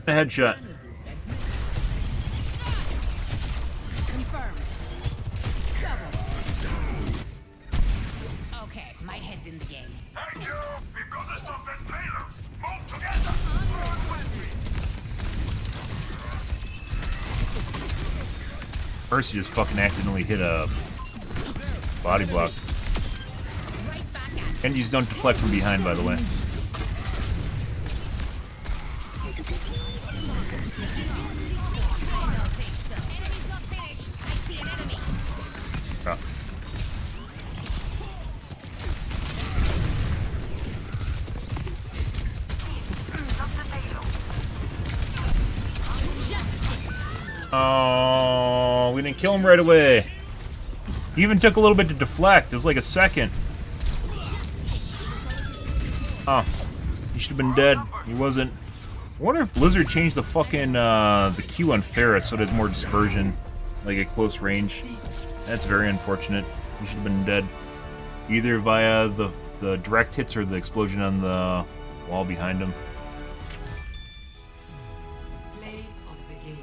A headshot. Confirmed. Double. Okay, my head's in the game. Thank you! We've got to stop that payload! Move together! Mercy just fucking accidentally hit a body block. Right back at Genjis don't deflect from behind, by the way. I don't think so. Enemy's not finished. I see an enemy. Ah. Oh, we didn't kill him right away. He even took a little bit to deflect. It was like a second. Oh, he should have been dead. He wasn't. I wonder if Blizzard changed the fucking the Q on Pharah so it has more dispersion, like at close range. That's very unfortunate. He should have been dead, either via the direct hits or the explosion on the wall behind him. Play of the game.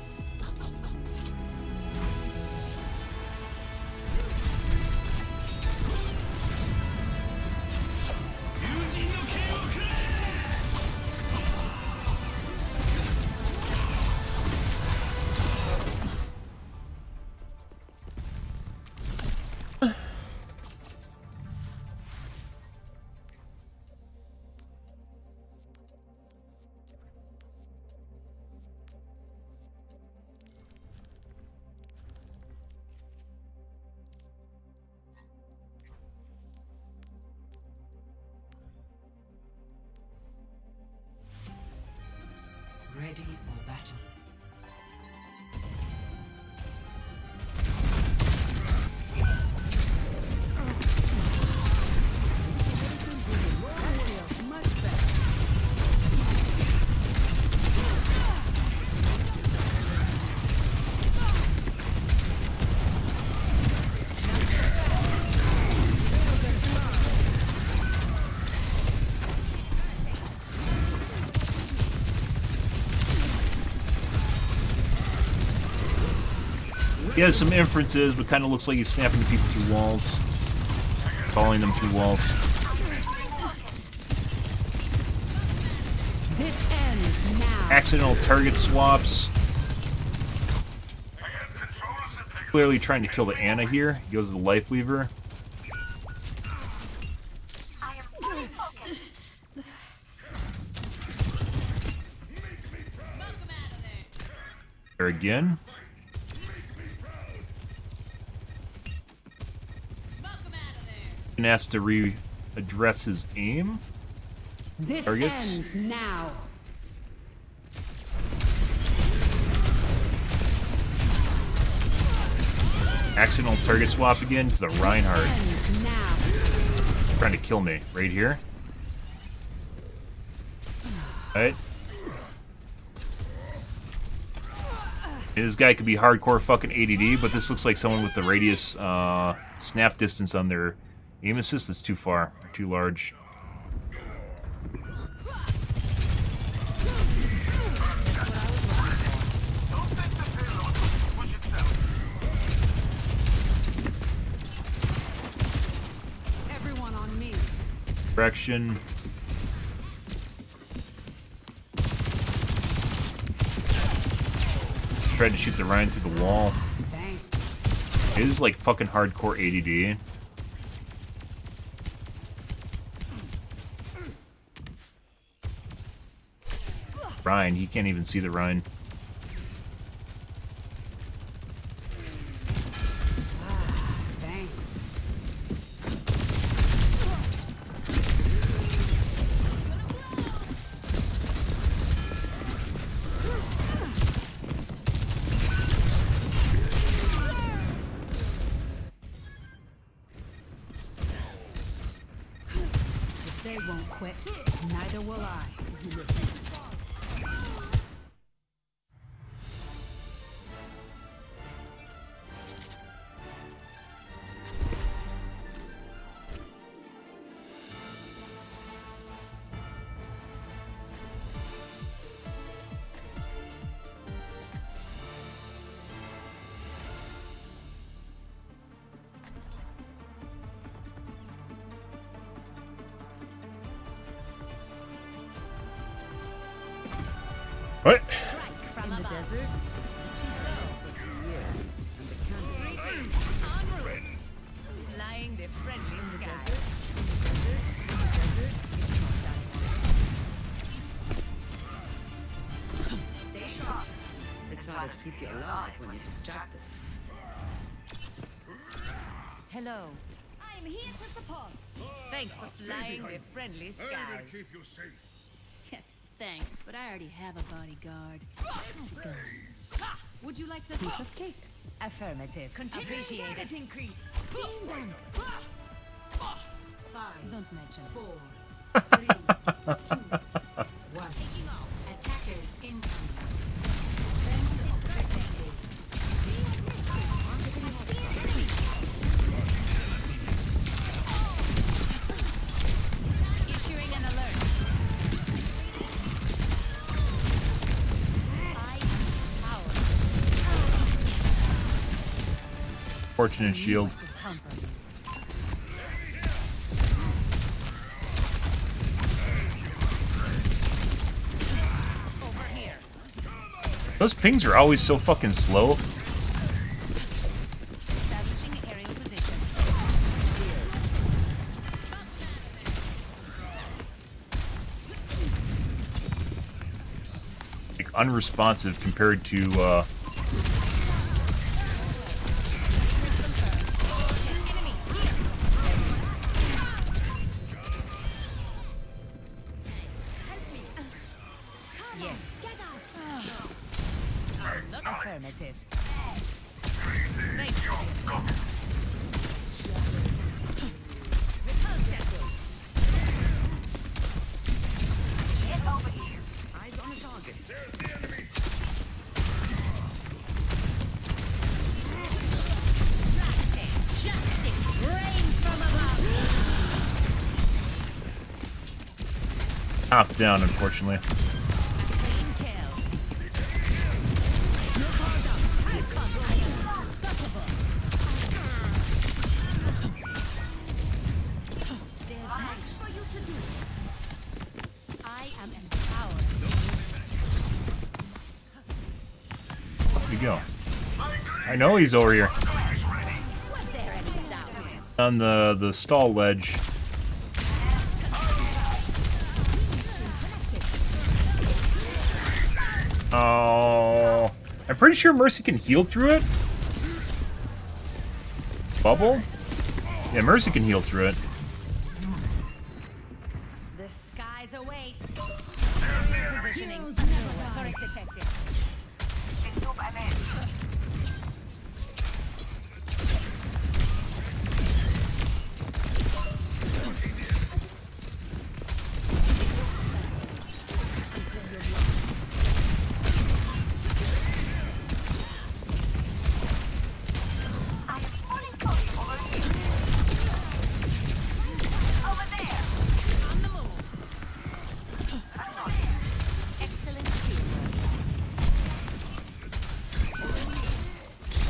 battle. He has some inferences, but kind of looks like he's snapping people through walls. Falling them through walls. This ends now. Accidental target swaps. Clearly trying to kill the Ana here. He goes to the Life Weaver. I am fully focused. There again. And has to readdress his aim. This Targets. ends now. Accidental target swap again to the Reinhardt. Ends now. Trying to kill me right here. Right. This guy could be hardcore fucking ADD, but this looks like someone with the radius snap distance on their aim assist that's too far, too large. Everyone on me. Direction. Tried to shoot the Ryan through the wall. Bang. It is like fucking hardcore ADD. Ryan, he can't even see the Ryan. Thanks. If they won't quit, neither will I. What? From above. Desert? Flying the friendly skies. Stay sharp. It's harder to keep you alive when you're distracted. Hello. I'm here to support. Thanks for flying the friendly skies. you safe. Thanks, but I already have a bodyguard. Would you like the piece of cake? Affirmative. Appreciate it. Increase. Don't mention. 4, 3, 2, 1. Taking off. Attackers incoming. Issuing an alert. I am power. Fortunate shield. Over here. Those pings are always so fucking slow. Establishing aerial position. Like unresponsive compared to Enemy. Yes. Affirmative. Thanks for the assist. Repulsion. Get over here. Eyes on the target. There's the enemy. Justice reigns from above. Top down, unfortunately. A clean kill. Unstoppable. There's much for you to do. I am empowered. Where'd he go? I know he's over here. Was there any doubt? On the stall ledge. Oh, I'm pretty sure Mercy can heal through it. Bubble? Yeah, Mercy can heal through it. The skies await. Positioning. Turret detected. Tube ahead. I am pulling Cody over here. Over there. On the move. Excellent teamwork.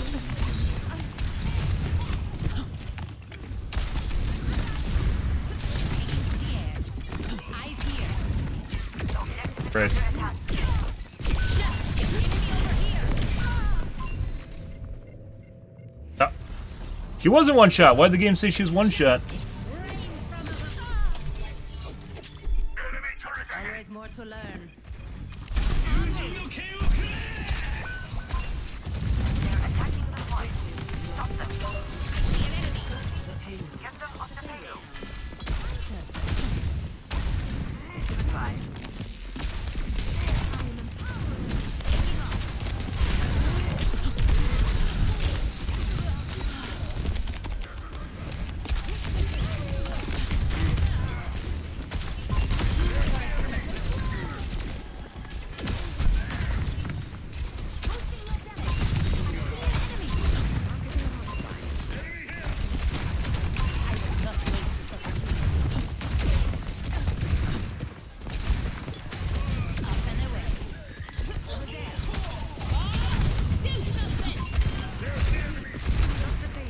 Taking to the air. Eyes here. Chris. Just get enemy over here. Ah. She wasn't one shot. Why'd the game say she was one shot? Reigns from above. Enemy turret ahead. Always more to learn. They're attacking the point. Stop them. See an enemy. Get them off the payload. Goodbye.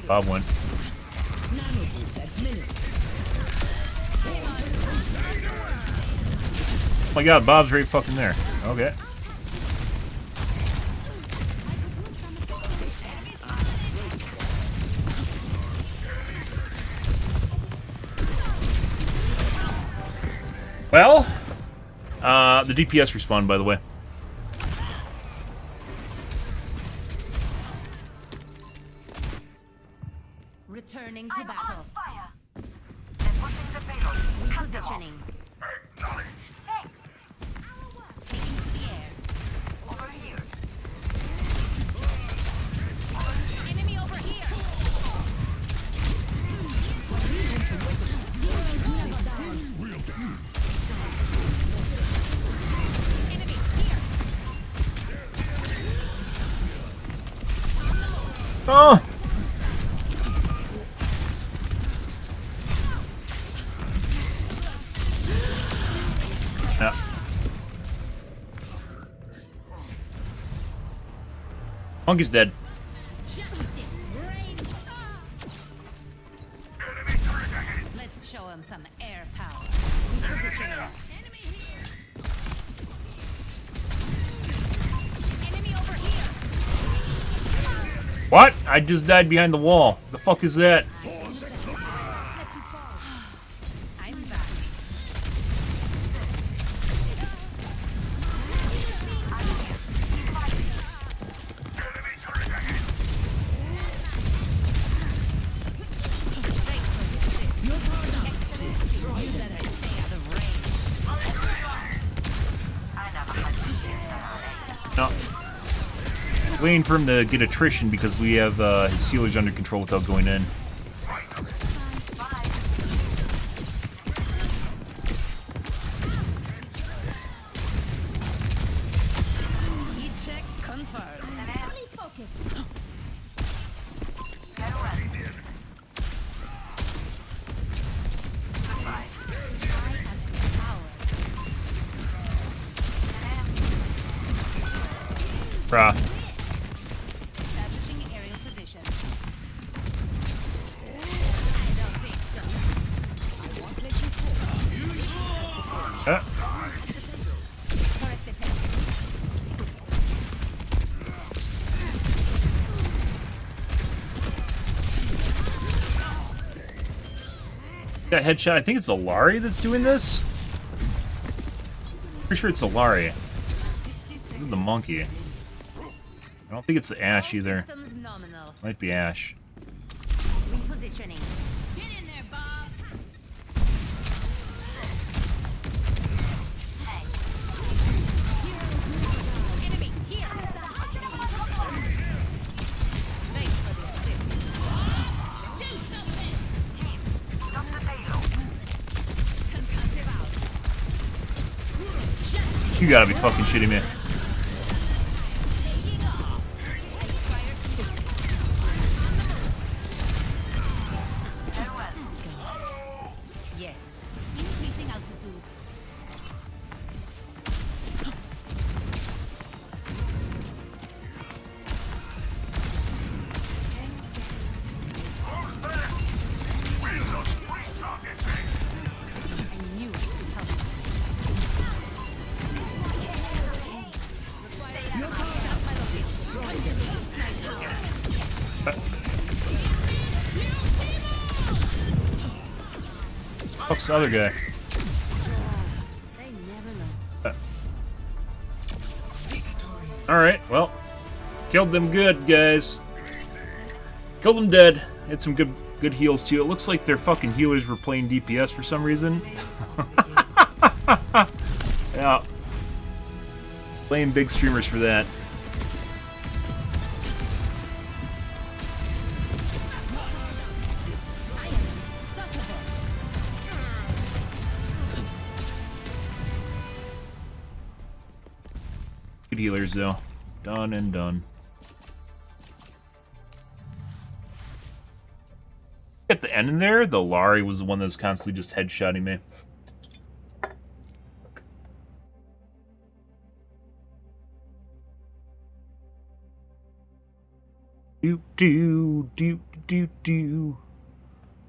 Bob went. Oh my god, Bob's right fucking there. Okay. Well, the DPS respawned, by the way. Returning to I'm battle. on fire. They're pushing the payload. Cut them off. Repositioning. Acknowledge. Thanks. Taking to the air. Over here. Enemy over here. Enemy here. Oh! Yeah. Monk is dead. Justice reigns. Enemy turret ahead. Let's show him some air power. Repositioning. Enemy here. Enemy over here. What? I just died behind the wall. The fuck is that? I'm back. Enemy turret ahead. Thanks for the assist. Excellent. You better stay out of range. I never had to No. Waiting for him to get attrition because we have his healers under control without going in. Heat check confirmed. Fully focused. I am empowered. Pharah. Establishing aerial position. I don't think so. I won't let you fall. Correct detected. That headshot. I think it's Alari that's doing this. Pretty sure it's Alari. This is the monkey. I don't think it's the Ash either. Systems nominal. Might be Ash. Repositioning. Get in there, Bob. Enemy here. Thanks for the assist. Do something. Stop the payload. Concussive out. Just You gotta be fucking shitting me. taking off. I fired Yes. Increasing altitude. I knew it would help. Fuck's the other guy? They never know. Alright, well. Killed them good, guys. Killed them dead. Had some good heals too. It looks like their fucking healers were playing DPS for some reason. Yeah. Blame big streamers for that. I am unstoppable. Good healers though. Done and done. At the end in there, the Lari was the one that was constantly just headshotting me. Do do do do do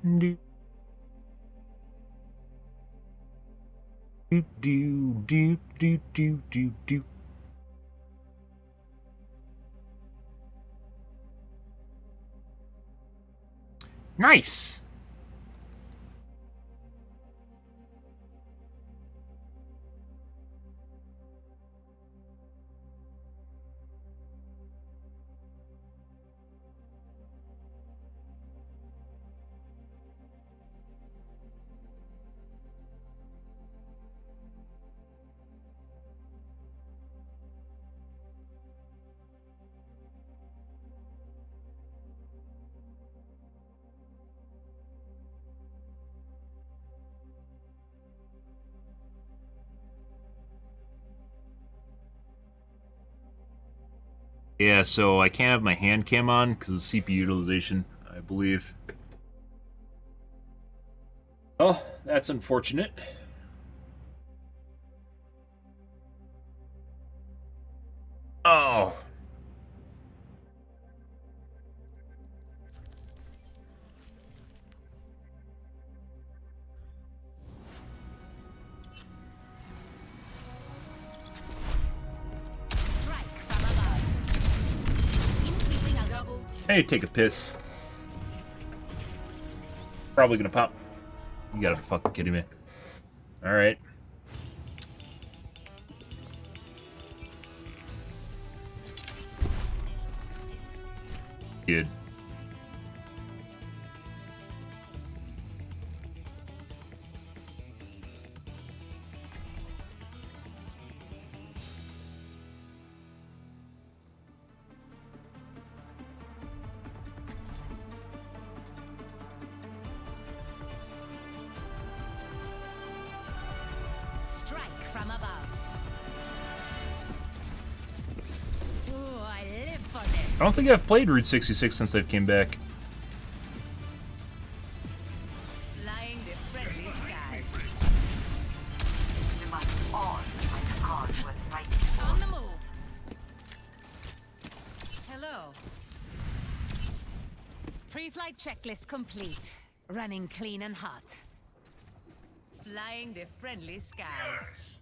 do do do do do do do do. Nice. Yeah, so I can't have my hand cam on because of CPU utilization, I believe. Oh, that's unfortunate. Oh. Strike from above. Increasing altitude. Hey, take a piss. Probably gonna pop. You gotta be fucking kidding me. Alright. Good. I don't think I've played Route 66 since I've came back. Flying the friendly skies. You must all fight the cause worth fighting for. On the move. Hello. Pre-flight checklist complete. Running clean and hot. Flying the friendly skies.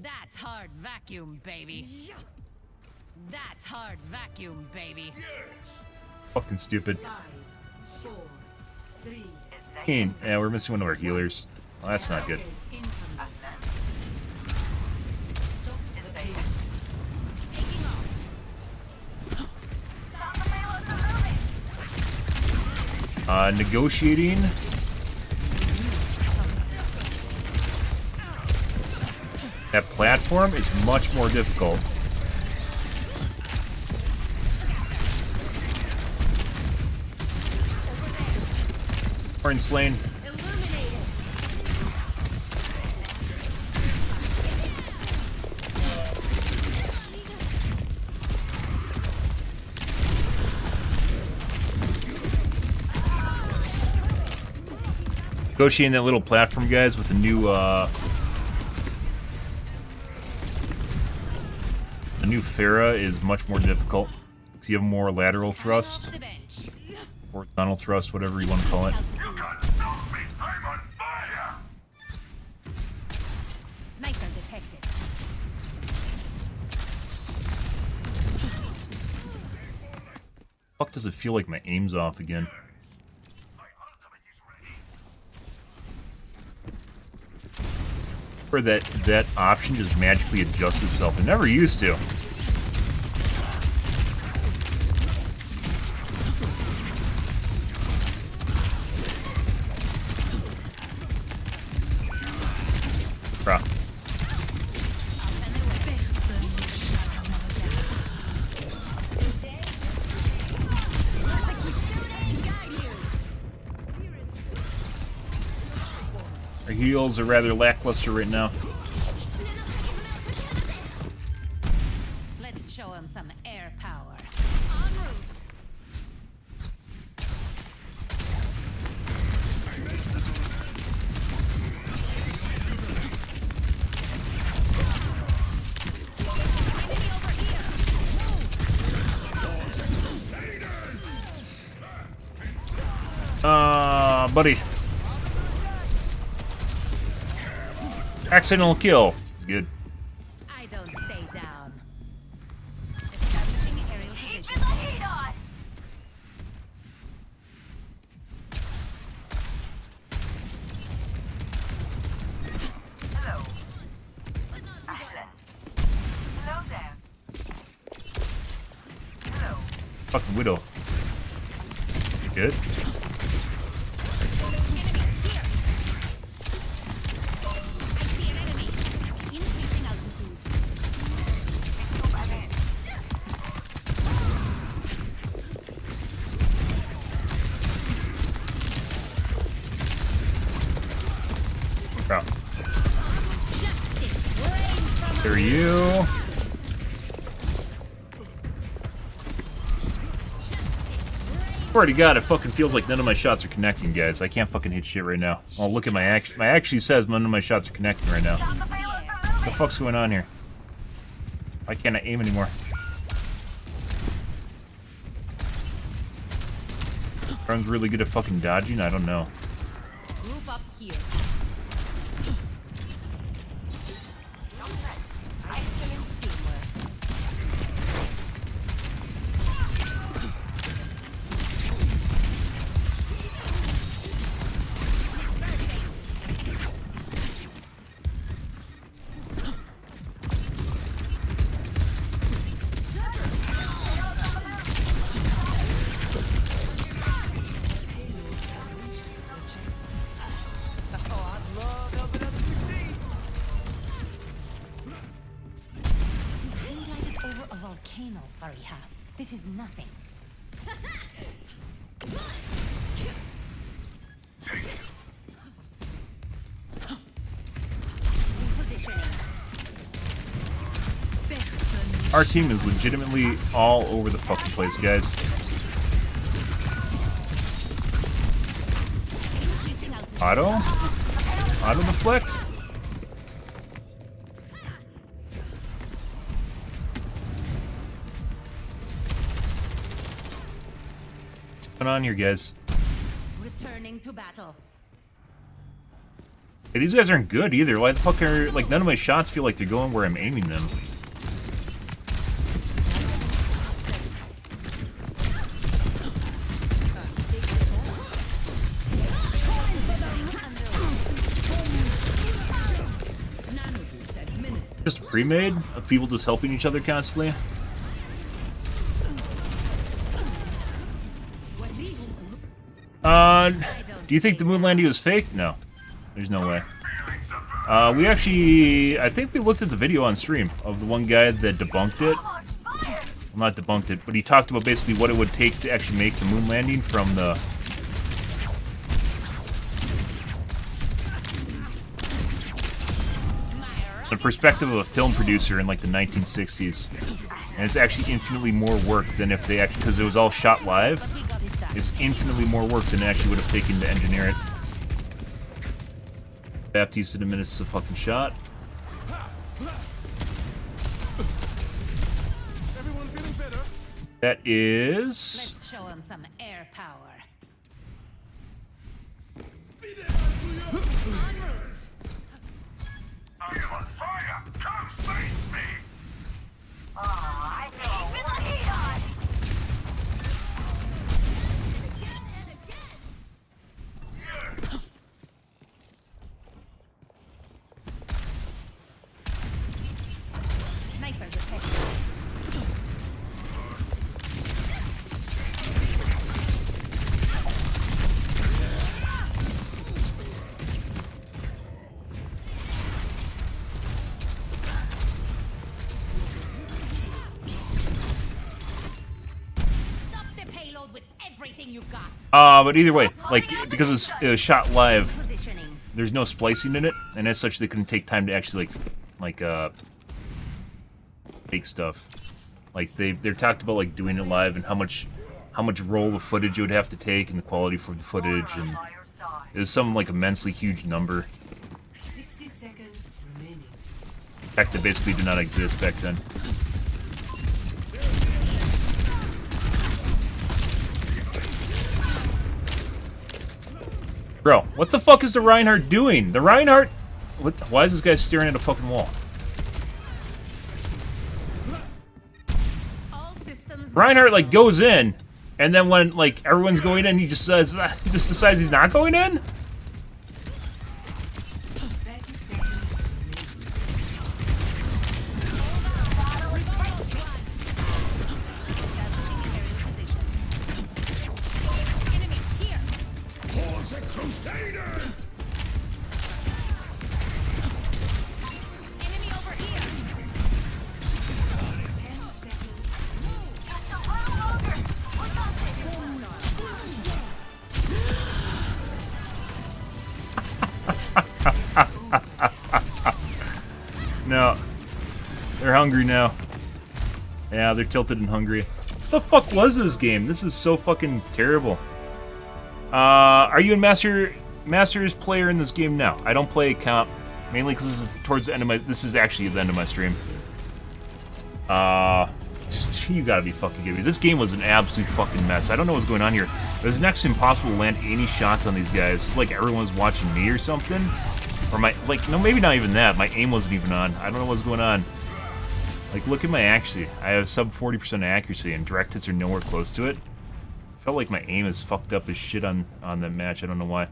That's hard vacuum, baby. That's hard vacuum, baby. Fucking stupid. 5, 4, 3. Yeah, we're missing one of our healers. Well, that's not good. Attackers incoming. Stop the payload. Taking off. Stop the payload from moving! Negotiating. That platform is much more difficult. Orange slain. Illuminated. Negotiating that little platform, guys, with the new Pharah is much more difficult. Because you have more lateral thrust, Off the bench. horizontal thrust, whatever you want to call it. You can't stop me! I'm on fire! Sniper detected. Fuck, does it feel like my aim's off again? My ultimate is ready. Or that option just magically adjusts itself. It never used to. Bruh. Our heals are rather lackluster right now. Let's show him some air power. En route. Enemy over here. Buddy. Accidental kill. Good. I don't stay down. Establishing aerial Keep position. the heat on! Hello. Ahlan. Hello there. Hello. Fucking Widow. Good. Enemy here. I see an enemy. Increasing altitude. Move ahead. Crap. Justice reigns from There are you. Swear to God, it fucking feels like none of my shots are connecting, guys. I can't fucking hit shit right now. Oh, look at my action. My actually says none of my shots are connecting right now. Stop the payload from What the moving! fuck's going on here? Why can't I aim anymore? Run's really good at fucking dodging? I don't know. Group up here. Excellent teamwork. Over a volcano, Pharah. This is nothing. Repositioning. Our team is legitimately all over the fucking place, guys. Auto? Auto deflect? What's going on here, guys? Returning to battle. Hey, these guys aren't good either. Why the fuck are, like, none of my shots feel like they're going where I'm aiming them? Just pre-made of people just helping each other constantly. Do you think the moon landing was fake? No. There's no way. We actually, I think we looked at the video on stream of the one guy that debunked it. Well, not debunked it, but he talked about basically what it would take to actually make the moon landing from the... perspective of a film producer in like the 1960s. And it's actually infinitely more work than if they actually, because it was all shot live, it's infinitely more work than it actually would have taken to engineer it. Baptiste in a minute's a fucking shot. That is... Let's show him some air power. I am on fire! Come face me! Oh, I feel with the heat on. Sniper detected. Stop the payload with everything you've got. But either way, like, because it was shot live, Positioning. there's no splicing in it, and as such, they couldn't take time to actually, like, fake stuff. Like, they're talked about, like, doing it live and how much roll of footage you would have to take and the quality for the footage, and it was some, like, immensely huge number. 60 seconds remaining. Fact that basically did not exist back then. Bro, what the fuck is the Reinhardt doing? The Reinhardt... What? Why is this guy staring at a fucking wall? All systems. Reinhardt, like, goes in, and then when, like, everyone's going in, he just says... He just decides he's not going in? 30 seconds Enemy here. Pause the Crusaders! Enemy over here. 10 seconds. Just a little longer. We got No. They're hungry now. Yeah, they're tilted and hungry. What the fuck was this game? This is so fucking terrible. Are you a Masters player in this game now? I don't play comp, mainly because this is towards the end of my... This is actually the end of my stream. You gotta be fucking kidding me. This game was an absolute fucking mess. I don't know what's going on here. It was next to impossible to land any shots on these guys. It's like everyone was watching me or something. Or my... Like, no, maybe not even that. My aim wasn't even on. I don't know what's going on. Like, look at my accuracy. I have sub 40% accuracy, and direct hits are nowhere close to it. Felt like my aim is fucked up as shit on that match. I don't know why.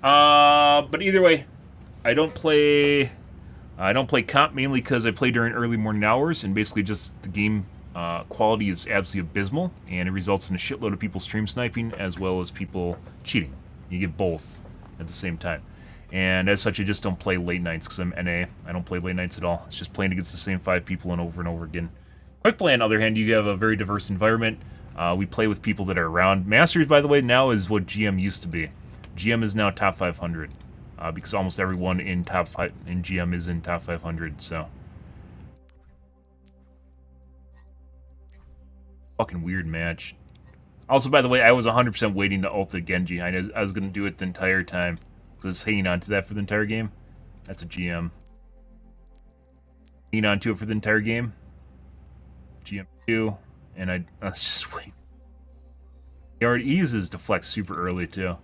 But either way, I don't play comp mainly because I play during early morning hours, and basically just the game quality is absolutely abysmal, and it results in a shitload of people stream sniping as well as people cheating. You get both at the same time. And as such, I just don't play late nights because I'm NA. I don't play late nights at all. It's just playing against the same 5 people and over again. Quick Play, on the other hand, you have a very diverse environment. We play with people that are around. Masters, by the way, now is what GM used to be. GM is now top 500 because almost everyone in GM is in top 500. So Fucking weird match. Also, by the way, I was 100% waiting to ult the Genji. I was going to do it the entire time. So I was hanging on to that for the entire game. That's a GM. Hanging on to it for the entire game. GM2. And I was just waiting. He uses deflect super early, too.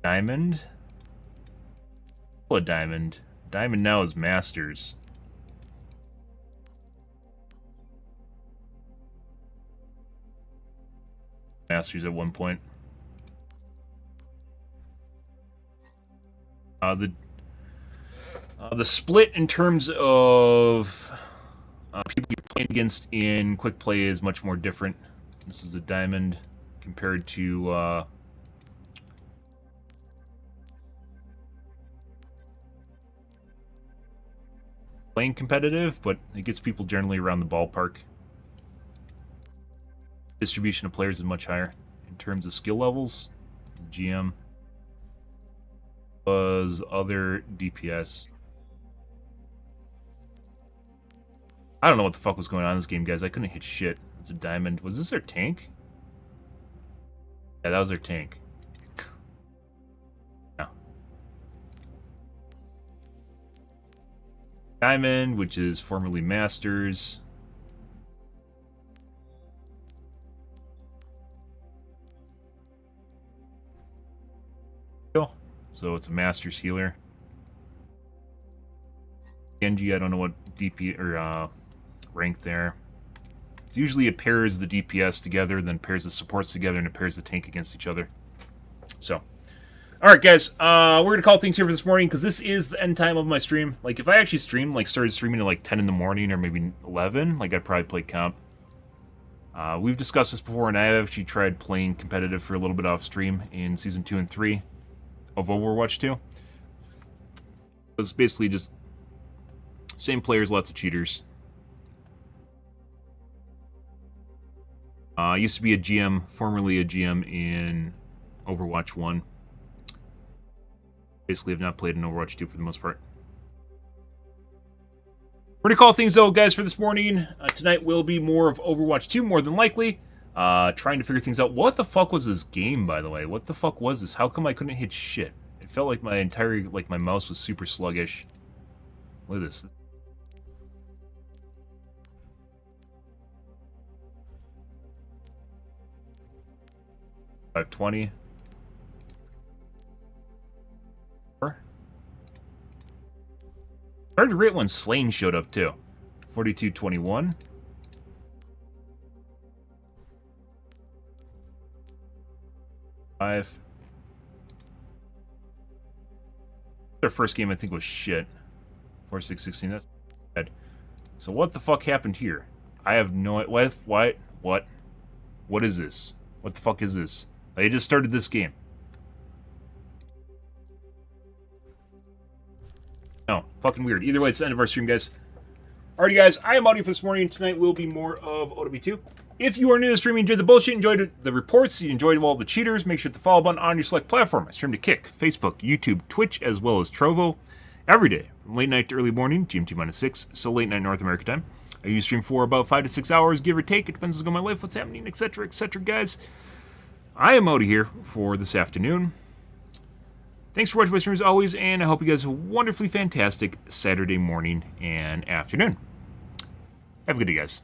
Diamond? What Diamond? Diamond now is Masters. Masters at one point. The split in terms of people you're playing against in quick play is much more different. This is a Diamond compared to playing competitive, but it gets people generally around the ballpark. Distribution of players is much higher. In terms of skill levels, GM was other DPS. I don't know what the fuck was going on in this game, guys. I couldn't hit shit. It's a Diamond. Was this their tank? Yeah, that was their tank. Yeah. Diamond, which is formerly Masters. So it's a Masters healer. Genji, I don't know what DP or rank there. It's usually it pairs the DPS together, then pairs the supports together, and it pairs the tank against each other. So, alright guys, we're going to call things here for this morning, because this is the end time of my stream. Like, if I actually streamed, like, started streaming at, like, 10 in the morning, or maybe 11, like, I'd probably play comp. We've discussed this before, and I actually tried playing competitive for a little bit off stream in Season 2 and 3 of Overwatch 2. It was basically just same players, lots of cheaters. I used to be a GM, formerly a GM in Overwatch 1. Basically, I've not played in Overwatch 2 for the most part. We're going to call things though, guys, for this morning. Tonight will be more of Overwatch 2, more than likely. Trying to figure things out. What the fuck was this game, by the way? What the fuck was this? How come I couldn't hit shit? It felt like my entire, like my mouse was super sluggish. Look at this. 520. Started to rate when Slain showed up too. 4221. Their first game I think was shit. 4616. That's bad. So what the fuck happened here? I have no what is this? What the fuck is this? I just started this game. No, fucking weird. Either way, it's the end of our stream, guys. Alrighty, guys, I am out here for this morning. Tonight will be more of OW2. If you are new to streaming, enjoyed the bullshit, enjoyed the reports, you enjoyed all the cheaters, make sure to hit the follow button on your select platform. I stream to Kick, Facebook, YouTube, Twitch, as well as Trovo every day from late night to early morning, GMT-6, so late night North America time. I usually stream for about 5 to 6 hours, give or take. It depends on my life, what's happening, etc., etc., guys. I am out of here for this afternoon. Thanks for watching my stream as always, and I hope you guys have a wonderfully fantastic Saturday morning and afternoon. Have a good day, guys.